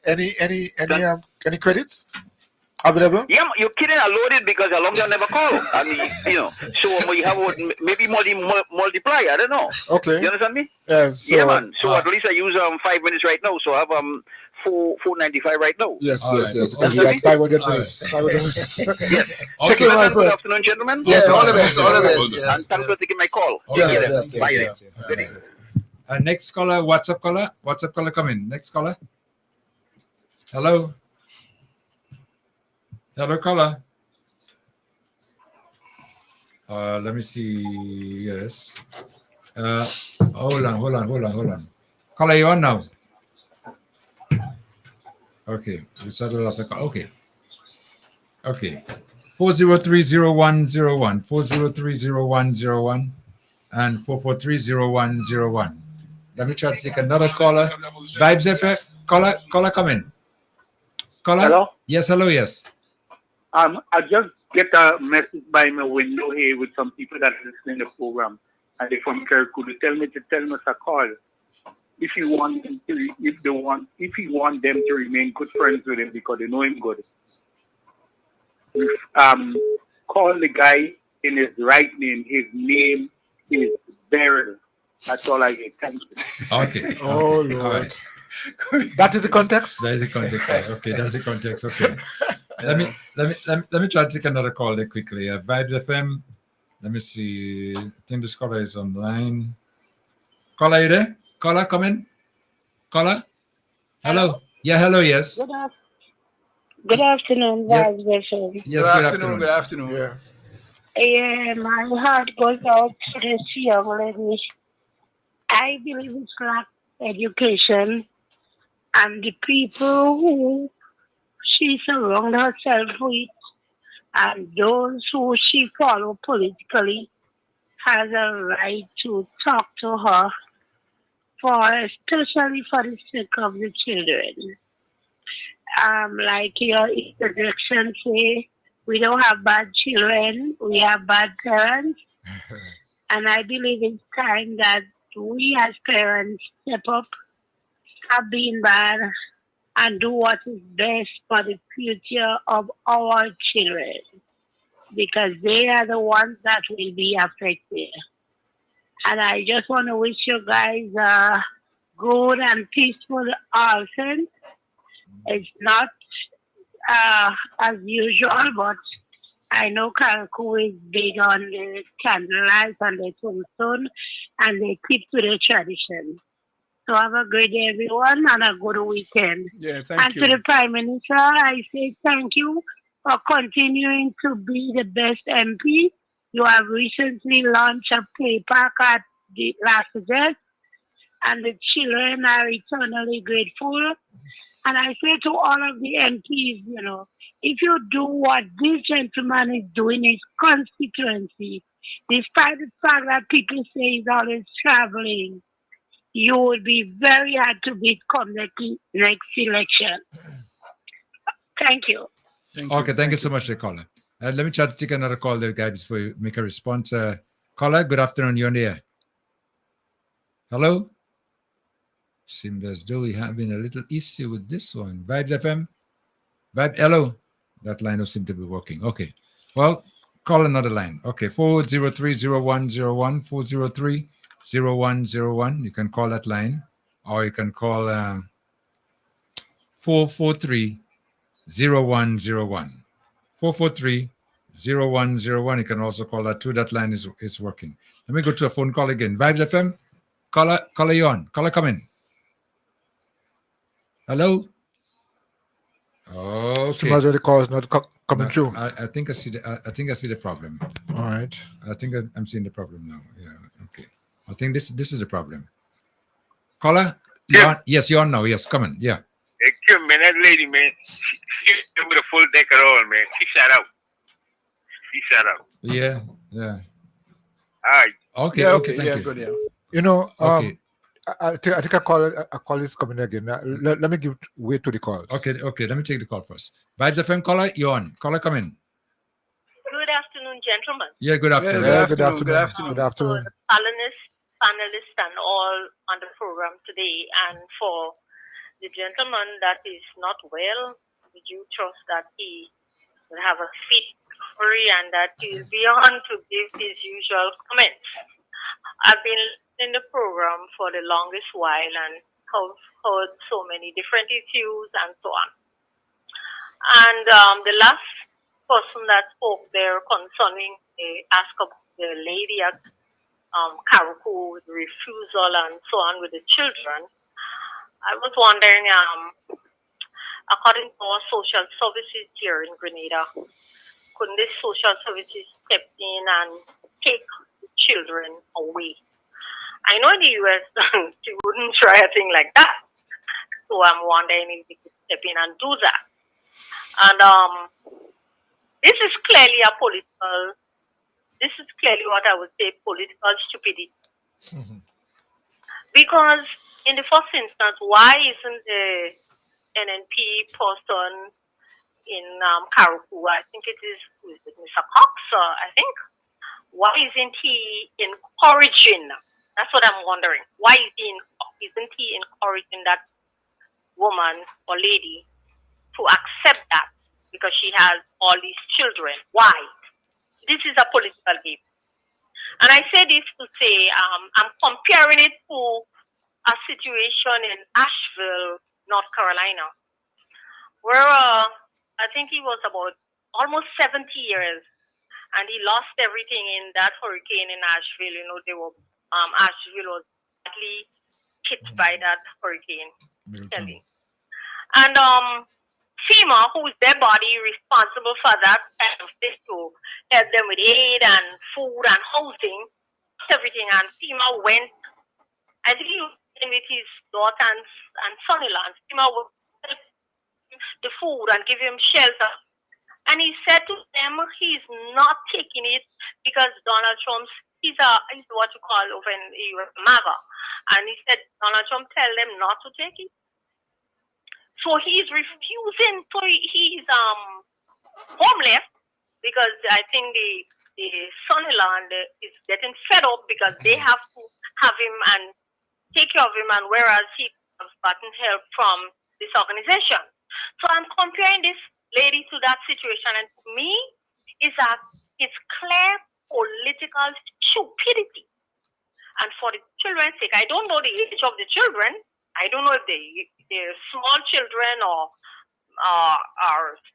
S4: Any credits available?
S22: Yeah, you're kidding. I loaded because a long time never call. I mean, so we have maybe multiply. I don't know.
S4: Okay.
S22: You understand me?
S4: Yeah. So,
S22: yeah, man. So at least I use 5 minutes right now. So I have 495 right now.
S4: Yes.
S22: That's
S4: We have 500
S22: All
S4: minutes. 500 minutes.
S22: Yes.
S4: Take care, my
S22: Good
S4: friend.
S22: afternoon, gentlemen.
S4: Yes, all the best.
S22: And thanks for taking my call.
S4: Yes.
S22: Bye then.
S1: Next caller, WhatsApp caller coming. Next caller. Hello, caller. Let me see. Yes. Hold on. Caller, you on now? Okay. Okay. 4030101, 4030101, and 4430101. Let me try to take another caller. Vibes FM. Caller, come in. Caller?
S7: Hello?
S1: Yes, hello, yes.
S7: I just get a message by my window here with some people that are listening to the program, and they from Kirkwood. They tell me to call if you want them to, if you want them to remain good friends with him because they know him good. Call the guy in his right name. His name is Beryl. That's all I get. Thank you.
S1: Okay.
S4: Oh, Lord.
S1: All right.
S4: That is the context?
S1: That is the context. Okay, that's the context. Okay. Let me try to take another call there quickly. Vibes FM. Let me see. I think this caller is online. Caller, are you there? Caller, come in. Caller? Hello? Yeah, hello, yes.
S6: Good afternoon, Vibes FM.
S1: Yes, good afternoon.
S6: Yeah, my heart goes out to this young lady. I believe it's lack education, and the people who she surrounds herself with and those who she follows politically has a right to talk to her especially for the sake of the children. Like your introduction say, we don't have bad children, we have bad parents. And I believe it's time that we as parents step up, stop being bad, and do what is best for the future of our children. Because they are the ones that will be affected. And I just want to wish you guys a good and peaceful autumn. It's not as usual, but I know Karakou is big on the candlelight and the tombstone, and they keep to the tradition. So have a great day, everyone, and a good weekend.
S2: Yeah, thank
S6: and
S2: you.
S6: to the Prime Minister, I say thank you for continuing to be the best MP. You have recently launched a play park at the last suggest, and the children are eternally grateful. And I say to all of the MPs, if you do what this gentleman is doing in his constituency, despite the fact that people say he's always traveling, you will be very hard to beat come the next election. Thank you.
S1: Thank you so much, caller. Let me try to take another call there, guys, before you make a response. Caller, good afternoon. You're on the air. Hello? Seems as though we're having a little issue with this one. Vibes FM? Hello? That line don't seem to be working. Okay. Well, call another line. Okay, 403-0101, 403-0101. You can call that line, or you can call 443-0101. 443-0101. You can also call that too. That line is working. Let me go to a phone call again. Vibes FM? Caller, you on. Caller, come in. Hello? Okay.
S4: The call is not coming through.
S1: I think I see the problem.
S4: All right.
S1: I think I'm seeing the problem now. Yeah. Okay. I think this is the problem. Caller? You're on? Yes, you're on now. Yes, come in. Yeah.
S8: Hey, Kim, man, that lady, man, she with a full deck at all, man. She shot out.
S1: Yeah.
S8: All right.
S1: Okay.
S2: Yeah,
S1: Thank you.
S2: good, yeah.
S1: Okay.
S4: I think a call is coming again. Let me give way to the calls.
S1: Okay. Let me take the call first. Vibes FM caller, you're on. Caller, come in.
S11: Good afternoon, gentlemen.
S1: Yeah, good afternoon.
S2: Good afternoon.
S11: For the panelists and all on the program today, and for the gentleman that is not well, we do trust that he will have a fit recovery and that he will be on to give his usual comments. I've been in the program for the longest while and have heard so many different issues and so on. And the last person that spoke there concerning the ask of the lady at Karakou with refusal and so on with the children, I was wondering, according to our social services here in Grenada, couldn't the social services step in and take the children away? I know in the US, they wouldn't try a thing like that. So I'm wondering if they could step in and do that. And this is clearly what I would say political stupidity. Because in the first instance, why isn't the NNP person in Karakou, I think it is Mr. Cox, I think, why isn't he encouraging? That's what I'm wondering. Why isn't he encouraging that woman or lady to accept that because she has all these children? Why? This is a political game. And I say this to say I'm comparing it to a situation in Asheville, North Carolina, where I think he was about almost 70 years, and he lost everything in that hurricane in Asheville. You know, Asheville was badly hit by that hurricane. And FEMA, who is their body responsible for that kind of thing, to help them with aid and food and housing, everything. And FEMA went, I think he was with his daughter and son-in-law. And FEMA would help the food and give him shelter. And he said to them he's not taking it because Donald Trump's he's what you call over in the US, MAGA, and he said Donald Trump tell them not to take it. So he's refusing. So he's homeless because I think the son-in-law is getting fed up because they have to have him and take care of him, and whereas he has gotten help from this organization. So I'm comparing this lady to that situation, and to me, it's clear political stupidity. And for the children's sake, I don't know the age of the children. I don't know if they're small children or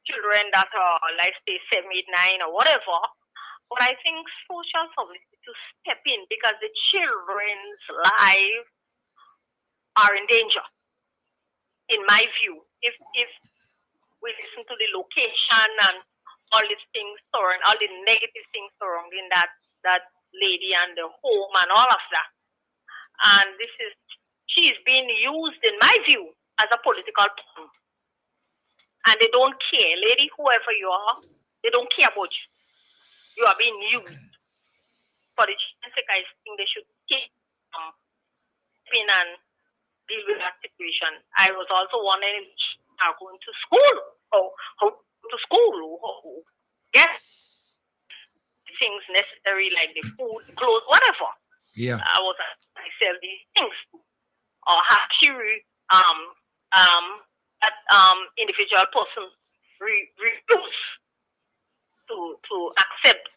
S11: children that are, like, say, 7, 8, 9 or whatever. But I think social service to step in because the children's lives are in danger, in my view. If we listen to the location and all these things surrounding, all the negative things surrounding that lady and the home and all of that. And she's being used, in my view, as a political tool. And they don't care. Lady, whoever you are, they don't care about you. You are being used. For the children's sake, I think they should take in and deal with that situation. I was also wondering if they are going to school or how to school or get things necessary like the food, clothes, whatever.
S1: Yeah.
S11: I was myself these things. Or have she individual person refuse to accept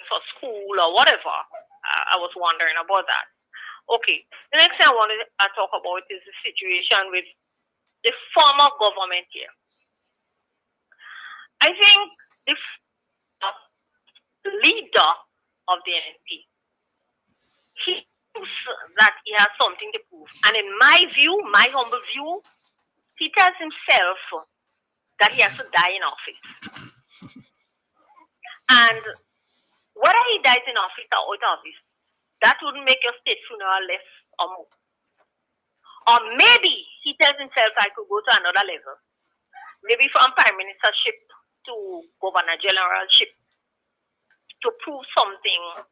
S11: for school or whatever. I was wondering about that. Okay, the next thing I wanted to talk about is the situation with the former government here. I think the leader of the NP, he thinks that he has something to prove. And in my view, my humble view, he tells himself that he has to die in office. And whether he dies in office or out of office, that wouldn't make your state funeral less or more. Or maybe he tells himself, I could go to another level. Maybe from prime ministership to governor generalship to prove something.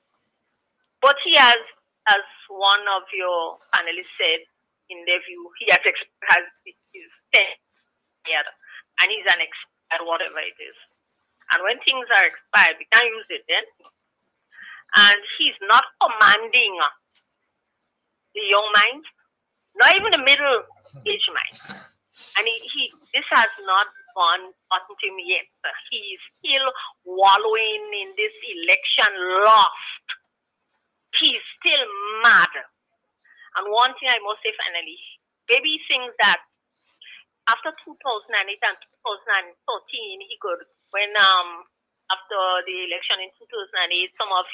S11: But he has, as one of your panelists said in their view, he has his 10 years, and he's an expert at whatever it is. And when things are expired, we can't use it then. And he's not commanding the young minds, not even the middle-aged minds. And this has not gotten to him yet. He's still wallowing in this election lost. He's still mad. And one thing I must say finally, maybe he thinks that after 2008 and 2013, he could, when after the election in 2008, some of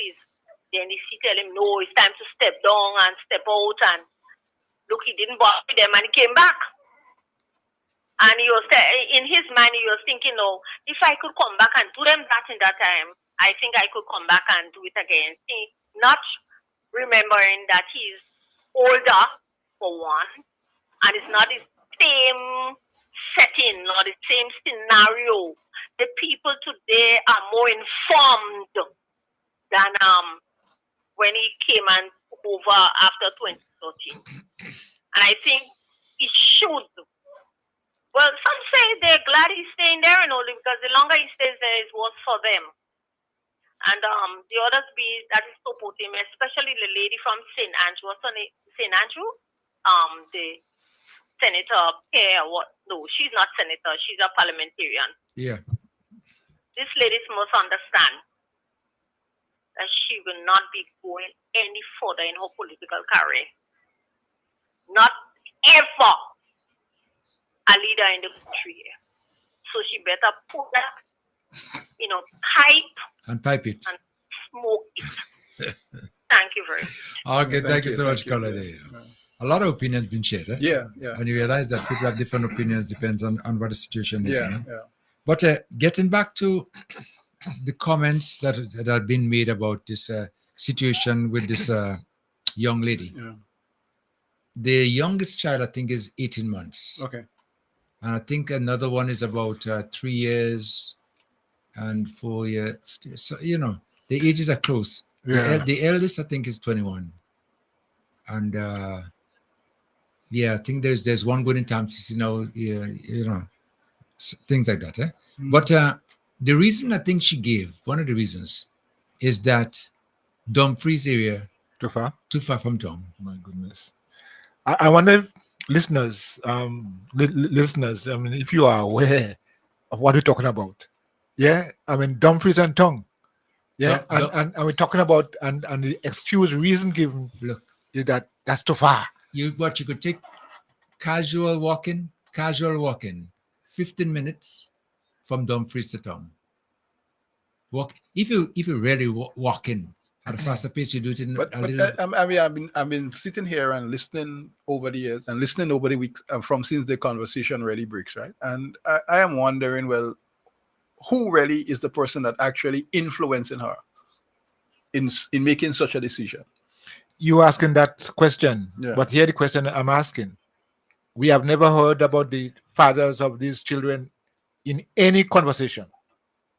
S11: the NDC tell him, no, it's time to step down and step out. And look, he didn't bother with them and he came back. And he was, in his mind, he was thinking, no, if I could come back and do them that in that time, I think I could come back and do it again. See, not remembering that he's older, for one, and it's not the same setting or the same scenario. The people today are more informed than when he came and took over after 2013. And I think he should. Well, some say they're glad he's staying there and all, because the longer he stays there, it's worse for them. And the others that is support him, especially the lady from St. Andrew. What's her name? St. Andrew? The senator, no, she's not senator, she's a parliamentarian.
S1: Yeah.
S11: This lady must understand that she will not be going any further in her political career. Not ever a leader in the country here. So she better put that, pipe
S1: and pipe it
S11: and smoke it. Thank you very much.
S1: Okay, thank you so much, Colin. A lot of opinions been shared. Eh?
S2: Yeah.
S1: And you realize that people have different opinions, depends on what the situation is.
S2: Yeah.
S1: But getting back to the comments that have been made about this situation with this young lady.
S2: Yeah.
S1: The youngest child, I think, is 18 months.
S2: Okay.
S1: And I think another one is about 3 years and 4 years. So, the ages are close.
S4: Yeah.
S1: The eldest, I think, is 21. And yeah, I think there's one good in town, things like that. But the reason I think she gave, one of the reasons, is that Dumfries area
S4: Too far?
S1: too far from town.
S4: My goodness. I wonder if listeners, listeners, I mean, if you are aware of what we're talking about. Yeah, I mean, Dumfries and Tongue. Yeah, and we're talking about and the excuse reason given.
S1: Look,
S4: is that's too far.
S1: You could take casual walking, 15 minutes from Dumfries to town. Walk if you really walk in at a faster pace, you do it in
S2: I've been sitting here and listening over the years and listening over the weeks from since the conversation really breaks, right? And I am wondering, well, who really is the person that actually influencing her in making such a decision?
S4: You asking that question,
S2: yeah.
S4: But here the question I'm asking. We have never heard about the fathers of these children in any conversation.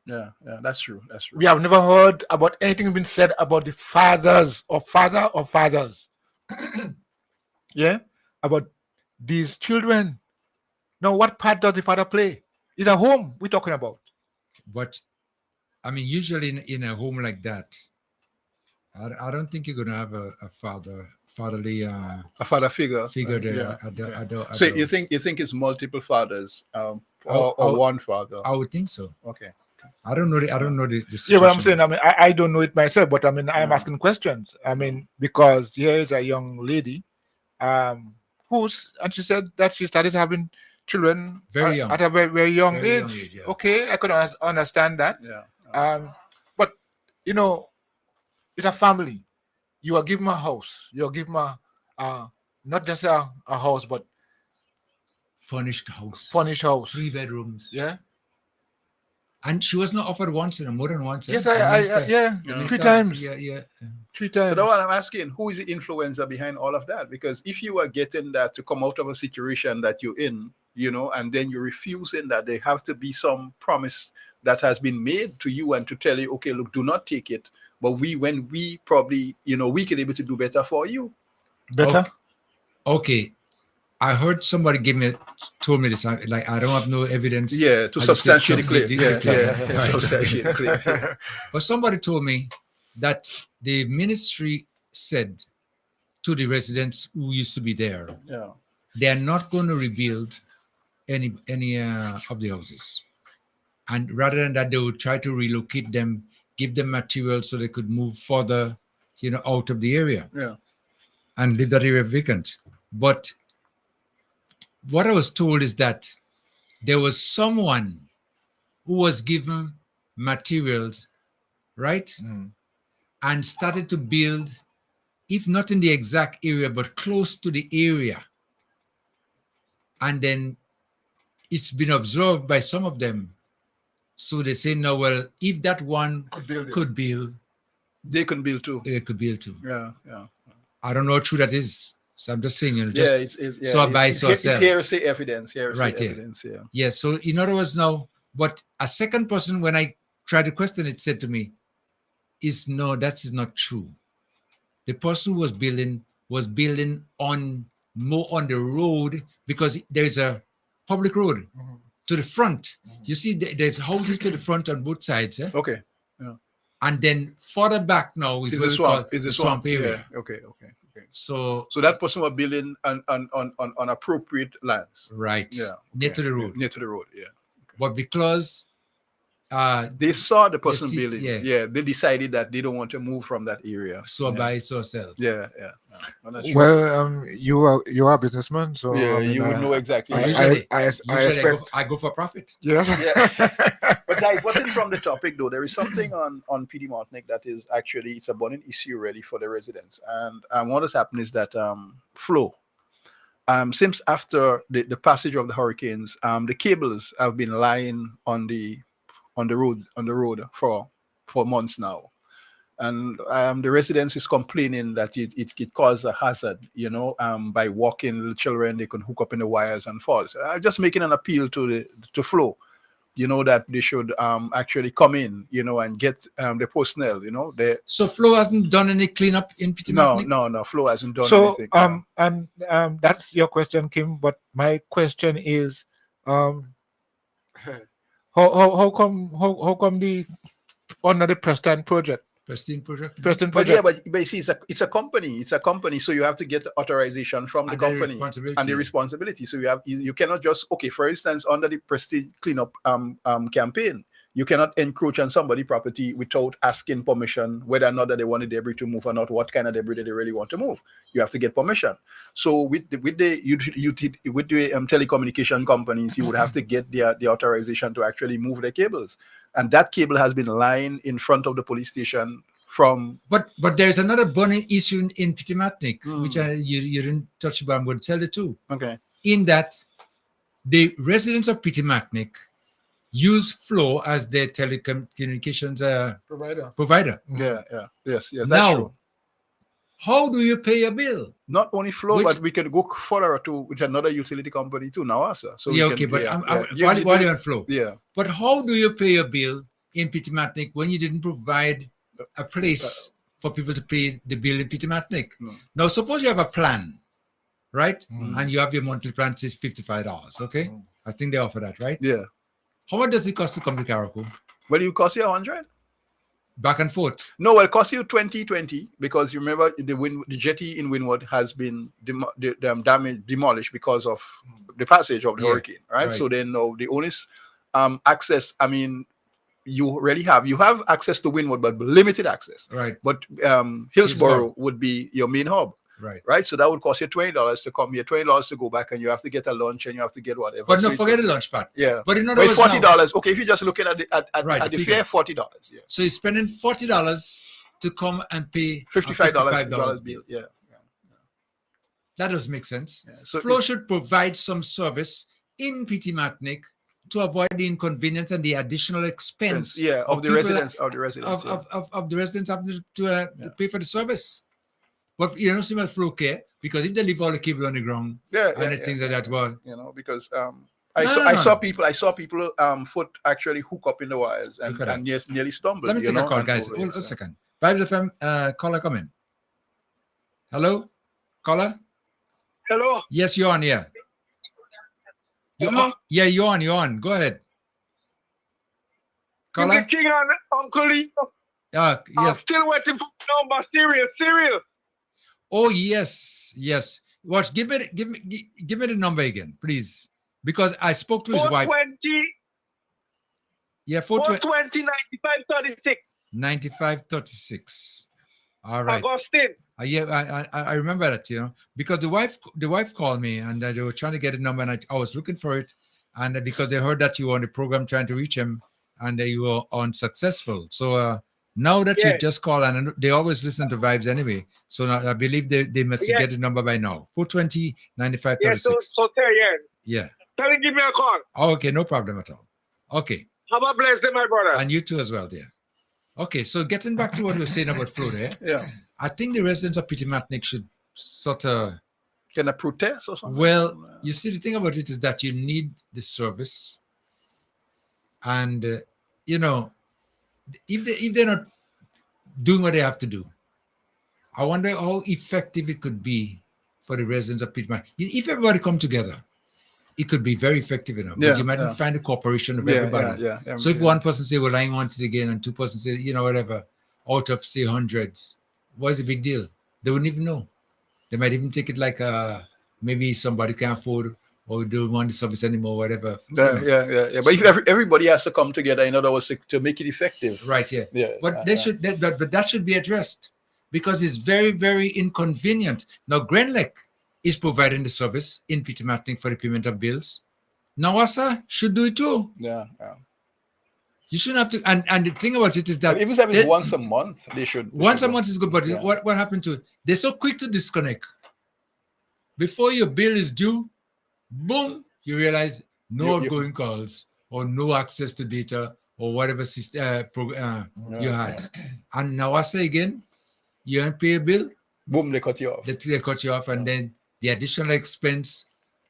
S2: Yeah, that's true. That's true.
S4: We have never heard about anything being said about the fathers or father or fathers. Yeah, about these children. Now, what part does the father play? It's a home we're talking about.
S1: But I mean, usually in a home like that, I don't think you're gonna have a fatherly
S2: a father figure
S1: there.
S2: Yeah. So you think it's multiple fathers, or one father?
S1: I would think so.
S2: Okay.
S1: I don't know the situation.
S4: Yeah, what I'm saying, I mean, I don't know it myself, but I mean, I'm asking questions. I mean, because here is a young lady, and she said that she started having children
S1: very young,
S4: at a very, very young
S1: very
S4: age.
S1: Young age, yeah.
S4: Okay, I could understand that.
S2: Yeah.
S4: But you know, it's a family. You are giving a house. You are giving not just a house, but
S1: furnished house.
S4: 3
S1: bedrooms.
S4: Yeah.
S1: And she was not offered once, more than once.
S4: Yes, yeah. 3 times.
S1: Yeah.
S4: 3 times.
S2: So that's what I'm asking. Who is the influencer behind all of that? Because if you are getting that to come out of a situation that you're in, and then you're refusing that, there have to be some promise that has been made to you and to tell you, okay, look, do not take it. But when we probably, we can able to do better for you.
S4: Better?
S1: Okay. I heard somebody told me this. Like, I don't have no evidence.
S2: Yeah, to substantiate the claim. Yeah,
S1: right.
S2: substantiate the claim.
S1: But somebody told me that the ministry said to the residents who used to be there, they are not going to rebuild any of the houses, and rather than that, they would try to relocate them, give them materials so they could move further, out of the area, and leave that area vacant. But what I was told is that there was someone who was given materials, right? And started to build, if not in the exact area, but close to the area. And then it's been observed by some of them. So they say, no, well, if that one could build,
S2: they can build too.
S1: They could build too.
S2: Yeah.
S1: I don't know how true that is. So I'm just saying,
S2: it's hearsay evidence.
S1: Right,
S2: evidence, yeah.
S1: Yeah, so in other words now, but a second person, when I tried to question it, said to me, that is not true. The person who was building more on the road, because there's a public road to the front. You see, there's houses to the front on both sides.
S2: Okay. Yeah.
S1: And then further back now is the swamp area.
S2: Yeah. Okay.
S1: So
S2: that person was building on appropriate lands.
S1: Right.
S2: Yeah.
S1: Near to the road.
S2: Near to the road, yeah.
S1: But because
S2: they saw the person building, they decided that they don't want to move from that area.
S1: Buy, sell.
S2: Yeah.
S4: Well, you are a businessman, so
S2: you would know exactly.
S1: I go for profit.
S4: Yes.
S2: Yeah. But diverting from the topic, though, there is something on PD Martinique that is actually it's a burning issue really for the residents. And what has happened is that flow. Since after the passage of the hurricanes, the cables have been lying on the road for months now. And the residents is complaining that it causes a hazard, by walking little children, they can hook up in the wires and fall. So I'm just making an appeal to flow. you know, that they should actually come in, you know, and get the personnel, you know.
S1: So Flo hasn't done any cleanup in Pitimatnik?
S2: No, Flo hasn't done
S4: So
S2: anything.
S4: that's your question, Kim. But my question is, how come the under the Preston project?
S1: Preston project.
S2: But yeah, but you see, it's a company. It's a company, so you have to get authorization from the company and the responsibility. So you cannot just, okay, for instance, under the Prestige cleanup campaign, you cannot encroach on somebody's property without asking permission whether or not that they want the debris to move or not, what kind of debris that they really want to move. You have to get permission. So with the telecommunication companies, you would have to get the authorization to actually move the cables, and that cable has been lying in front of the police station from.
S1: But there's another burning issue in Pitimatnik, which you didn't touch, but I'm going to tell you too.
S2: Okay.
S1: In that the residents of Pitimatnik use Flow as their telecommunications provider.
S2: Yeah. Yes. That's
S1: now,
S2: true.
S1: how do you pay your bill?
S2: Not only Flow, but we can go further to with another utility company too, Nawasa. So
S1: yeah, okay, but while you're on Flow.
S2: Yeah.
S1: But how do you pay your bill in Pitimatnik when you didn't provide a place for people to pay the bill in Pitimatnik? Now, suppose you have a plan, right? And you have your monthly plan says $55. Okay, I think they offer that, right?
S2: Yeah.
S1: How much does it cost to come to Carriacou?
S2: Well, it cost you 100.
S1: Back and forth.
S2: No, well, it cost you 20 because you remember the jetty in Windward has been demolished because of the passage of the hurricane, right? So then the only access, I mean, you have access to Windward, but limited access.
S1: Right.
S2: But Hillsborough would be your main hub. Right. So that would cost you $20 to come here, $20 to go back, and you have to get a lunch and you have to get whatever.
S1: But no, forget the lunch part.
S2: Yeah.
S1: But in other words,
S2: $40. Okay, if you're just looking at the fare, $40. Yeah.
S1: So you're spending $40 to come and pay
S2: $55 bill. Yeah.
S1: That does make sense.
S2: Yeah. So
S1: Flow should provide some service in Pitimatnik to avoid the inconvenience and the additional expense.
S2: Of the residents having
S1: to pay for the service. But you don't see much Flow care, because if they leave all the cable on the ground things like that, well,
S2: you know, because I saw people foot actually hook up in the wires and nearly stumble.
S1: Let me take a call, guys. Hold on a second. Vibes FM, caller, come in. Hello, caller.
S12: Hello.
S1: Yes, you're on. Yeah. Yeah, you're on. Go ahead. Caller.
S12: The King and Uncle Lee.
S1: Yes.
S12: I'm still waiting for the number. Serial.
S1: Oh yes. Watch. Give me the number again, please, because I spoke to his wife.
S12: 420.
S1: Yeah,
S12: 420 9536.
S1: 9536. All right.
S12: Augustine.
S1: Yeah, I remember that, you know, because the wife called me and they were trying to get a number, and I was looking for it, and because they heard that you were on the program trying to reach him, and you were unsuccessful. So now that you just called, and they always listen to Vibes anyway, so now I believe they must get the number by now. 420 9536.
S12: Yeah, so
S1: yeah.
S12: Tell him give me a call.
S1: Oh, okay, no problem at all. Okay.
S12: Have a blessed day, my brother.
S1: And you too as well, dear. Okay, so getting back to what we were saying about Flow there.
S2: Yeah.
S1: I think the residents of Pitimatnik should sort of...
S2: Can I protest or something?
S1: Well, you see, the thing about it is that you need the service. And, you know, if they're not doing what they have to do, I wonder how effective it could be for the residents of Pitimatnik. If everybody come together, it could be very effective enough. But you might find a cooperation of everybody. So if one person say, well, I want it again, and two persons say, you know, whatever, out of, say, hundreds, what's the big deal? They wouldn't even know. They might even take it like maybe somebody can't afford or don't want the service anymore, whatever.
S2: Yeah. But if everybody has to come together, in other words, to make it effective.
S1: Right, yeah. But that should be addressed, because it's very, very inconvenient. Now, Grenlec is providing the service in Pitimatnik for the payment of bills. Nawasa should do it too.
S2: Yeah.
S1: You shouldn't have to. And the thing about it is that
S2: even if it's once a month, they should.
S1: Once a month is good, but what happened to it? They're so quick to disconnect. Before your bill is due, boom, you realize no outgoing calls or no access to data or whatever system you had. And Nawasa again, you don't pay a bill,
S2: boom, they cut you off.
S1: They cut you off, and then the additional expense.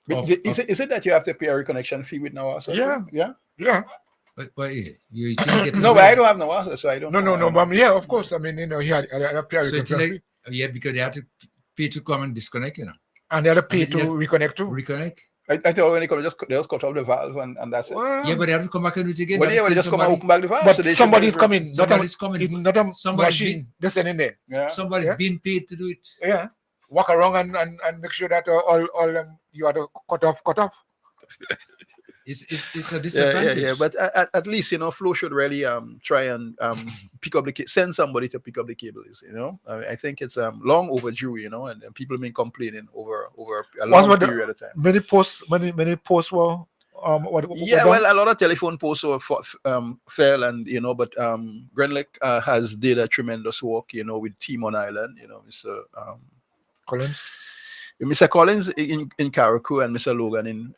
S2: Is it that you have to pay a reconnection fee with Nawasa?
S4: Yeah.
S1: But you think it
S2: No, but I don't have Nawasa, so I don't know.
S4: No, but yeah, of course. I mean, he had a pair
S1: So
S4: reconnect fee.
S1: yeah, because they had to pay to come and disconnect,
S4: And they had to pay to reconnect too.
S1: Reconnect.
S2: I thought when they come, they just cut off the valve and that's it.
S1: Yeah, but they have to come back and do it again.
S2: Well, yeah, they just come and open back the valve.
S4: But
S2: so they
S4: somebody's coming.
S1: Somebody's coming.
S4: Not a
S1: Somebody
S4: machine. Just in there.
S2: Yeah.
S1: Somebody being paid to do it.
S4: Yeah. Walk around and make sure that all you are cut off.
S1: It's a disadvantage.
S2: Yeah. But at least Flow should really try and pick up the send somebody to pick up the cables. I think it's long overdue. And people have been complaining over a long period of time.
S4: Many posts were
S2: well, a lot of telephone posts were fell, and but Grenlick has did a tremendous work. With Team on Island. Mr.
S4: Collins.
S2: Mr. Collins in Carriacou and Mr. Logan in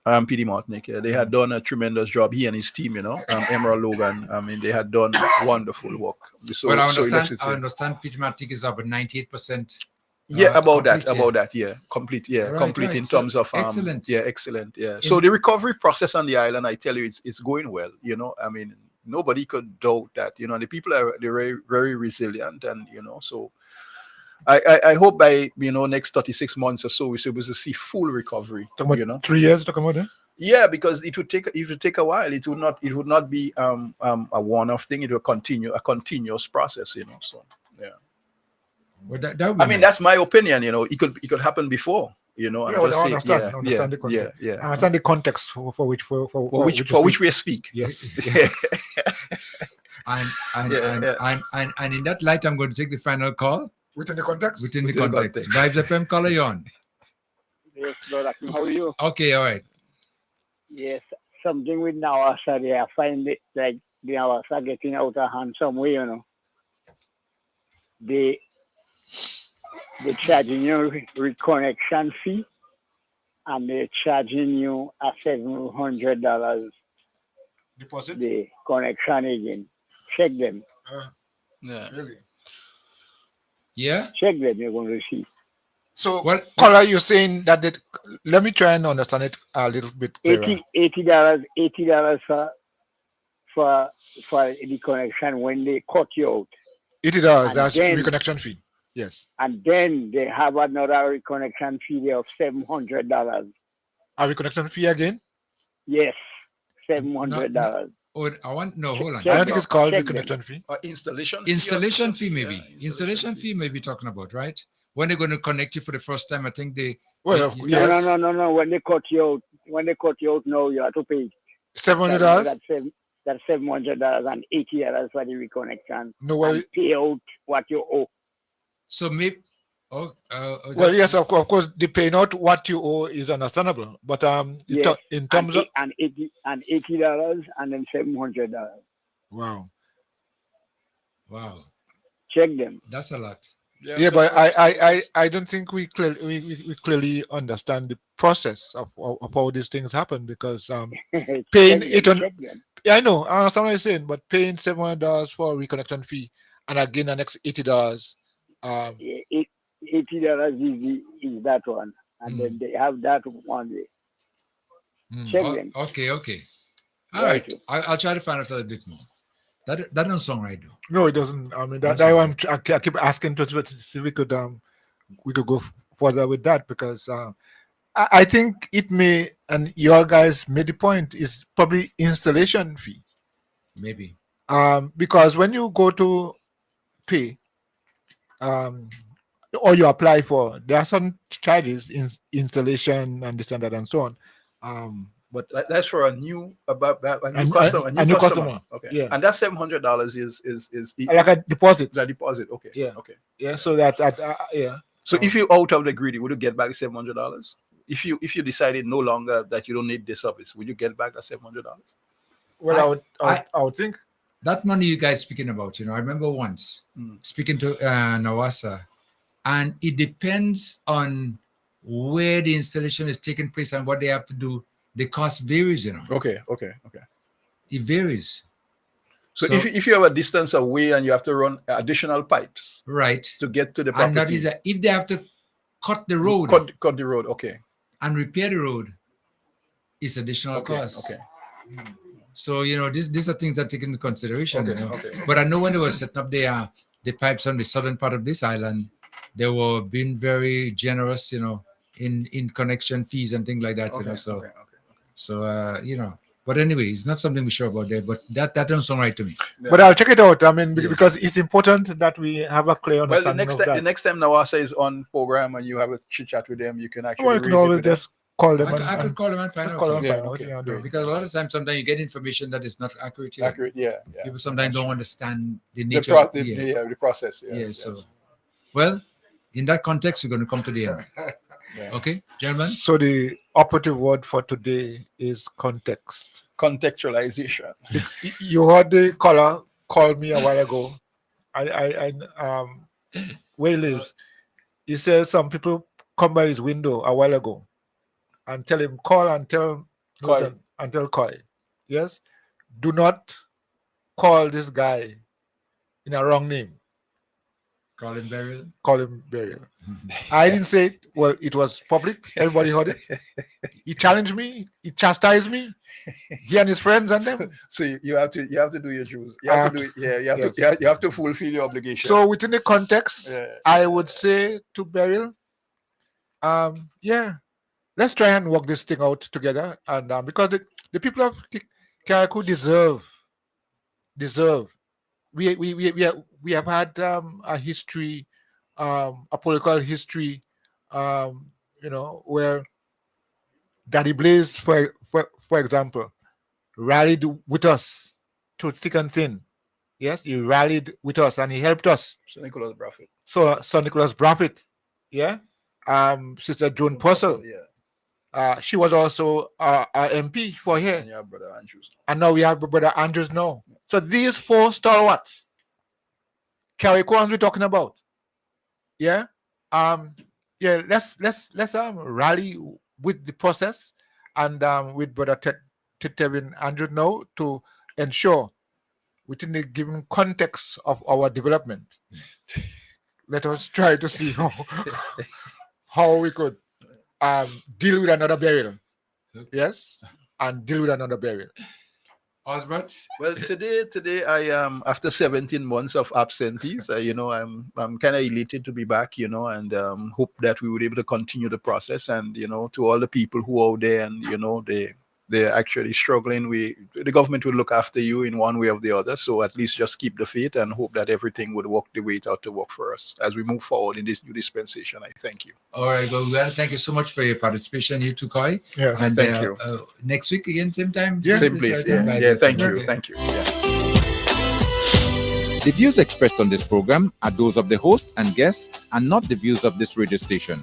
S2: PD Martinic. They had done a tremendous job. He and his team, Emerald Logan. I mean, they had done wonderful work. So,
S1: well, I understand PD Martinic is about 98%.
S2: About that. Yeah, complete. Yeah,
S1: right,
S2: complete in terms of
S1: excellent.
S2: Yeah, excellent. Yeah. So the recovery process on the island, I tell you, it's going well. I mean, nobody could doubt that. The people they're very, very resilient, and so. I hope by next 36 months or so we're able to see full recovery.
S4: 3 years talking about that?
S2: Yeah, because it would take a while. It would not be a one-off thing. It will continue a continuous process. So yeah.
S1: Well,
S2: that's my opinion. It could happen before.
S4: I understand the context.
S2: Yeah.
S4: I understand the context for which
S2: we speak.
S4: Yes.
S1: And in that light, I'm going to take the final call.
S4: Within the context?
S1: Within the context. Vibes FM, caller, you on.
S14: Yes, Lord, how are you?
S1: Okay, all right.
S14: Yes, something with Nawasa there. I find it like the Nawasa getting out of hand some way, They charging you reconnection fee, and they're charging you a $700
S4: deposit.
S14: The connection again. Check them.
S2: Yeah.
S4: Really?
S1: Yeah.
S14: Check them. You're going to see.
S4: So, caller, you're saying that? Let me try and understand it a little bit clearer.
S14: $80 for the connection when they cut you out.
S4: $80. That's reconnection fee. Yes.
S14: And then they have another reconnection fee of $700.
S4: A reconnection fee again?
S14: Yes, $700.
S1: Hold on.
S4: I don't think it's called reconnection fee.
S1: Installation fee, maybe. Yeah, installation fee, maybe talking about, right? When they're going to connect you for the first time, I think they.
S14: Well, yes. No. When they cut you out, now you have to pay
S4: $700.
S14: That's $700 and $80 for the reconnection.
S4: No, well,
S14: pay out what you owe.
S1: So maybe.
S4: Well, yes, of course, the paying out what you owe is understandable, but in terms of
S14: $80 and then $700.
S1: Wow.
S14: Check them.
S1: That's a lot.
S4: Yeah, but I don't think we clearly understand the process of how these things happen, because paying it on. Yeah, I know, I understand what you're saying, but paying $700 for a reconnection fee, and again the next $80.
S14: $80 is that one, and then they have that one day. Check them.
S1: Okay. All right. I'll try to find out a little bit more. That doesn't sound right, though.
S4: No, it doesn't. I mean, that's why I keep asking to see if we could go further with that, because I think it may, and your guys made the point, is probably installation fee.
S1: Maybe.
S4: Because when you go to pay, or you apply for, there are some charges in installation and this and that and so on.
S2: But that's for a new customer. Okay.
S4: Yeah.
S2: And that $700 is
S4: like a deposit.
S2: The deposit. Okay.
S4: Yeah.
S2: Okay.
S4: Yeah. So that yeah.
S2: So if you out of the greedy, would you get back the $700? If you decided no longer that you don't need this service, would you get back the $700?
S4: Well, I would think
S1: that money you guys speaking about. I remember once speaking to Nawasa, and it depends on where the installation is taking place and what they have to do. The cost varies,
S2: Okay.
S1: It varies.
S2: So if you have a distance away and you have to run additional pipes,
S1: right,
S2: to get to the property,
S1: and that is if they have to cut the road,
S2: cut the road, okay,
S1: and repair the road, it's additional cost.
S2: Okay.
S1: So these are things that take into consideration.
S2: Okay.
S1: But I know when they were setting up the pipes on the southern part of this island, they were being very generous, in connection fees and things like that. But anyway, it's not something we're sure about there. But that doesn't sound right to me.
S4: But I'll check it out. I mean, because it's important that we have a clear understanding of that.
S2: The next time Nawasa is on program and you have a chit chat with them, you can actually.
S4: Well, you can always just call them.
S1: I could call them and find out.
S2: Okay.
S1: Because a lot of times, sometimes you get information that is not accurate.
S2: Accurate, yeah.
S1: People sometimes don't understand the nature
S2: the process. Yes.
S1: So, well, in that context, we're going to come to the end. Okay, gentlemen.
S4: So the operative word for today is context.
S2: Contextualization.
S4: You heard the caller call me a while ago. Where he lives, he says some people come by his window a while ago and tell him call and tell Koi. Yes, do not call this guy in a wrong name.
S1: Call him Burial.
S4: I didn't say it. Well, it was public. Everybody heard it. He challenged me. He chastised me. He and his friends and them.
S2: So you have to do your dues. You have to do it. You have to fulfill your obligation.
S4: So within the context, I would say to Beryl, let's try and work this thing out together. And because the people of Carriacou deserve. We have had a history, a political history, where Daddy Blaze, for example, rallied with us to thick and thin. Yes, he rallied with us and he helped us.
S2: Sir Nicholas Braffett.
S4: So Sir Nicholas Braffett, Sister Joan Purcell. She was also our MP for here.
S2: And Brother Andrews.
S4: And now we have Brother Andrews now. So these four stalwarts, Carriacouans we're talking about. Let's rally with the process and with Brother Tevin Andrews now to ensure within the given context of our development. Let us try to see how we could deal with another burial. Yes, and deal with another burial.
S1: Osbert?
S2: Well, today I am after 17 months of absentees. I'm kind of elated to be back. And hope that we would be able to continue the process. And to all the people who are out there and they're actually struggling, the government will look after you in one way or the other. So at least just keep the faith and hope that everything would work the way it ought to work for us as we move forward in this new dispensation. I thank you.
S1: All right, well, thank you so much for your participation, you too, Koi.
S4: Yes,
S1: and
S2: thank you.
S1: Next week again, same time?
S2: Same place. Thank you. Thank you.
S15: The views expressed on this program are those of the host and guests and not the views of this radio station.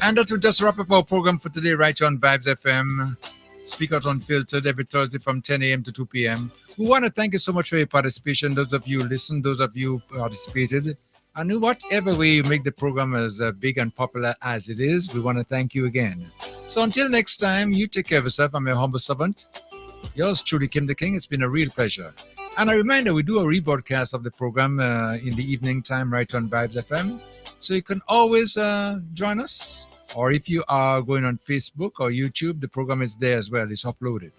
S1: And that will just wrap up our program for today right here on Vibes FM. Speak Out Unfiltered every Thursday from 10 a.m. to 2 p.m. We want to thank you so much for your participation. Those of you who listened, those of you who participated. And in whatever way you make the program as big and popular as it is, we want to thank you again. So until next time, you take care of yourself. I'm your humble servant. Yours truly, Kim the King. It's been a real pleasure. And a reminder, we do a rebroadcast of the program in the evening time right on Vibes FM. So you can always join us. Or if you are going on Facebook or YouTube, the program is there as well. It's uploaded.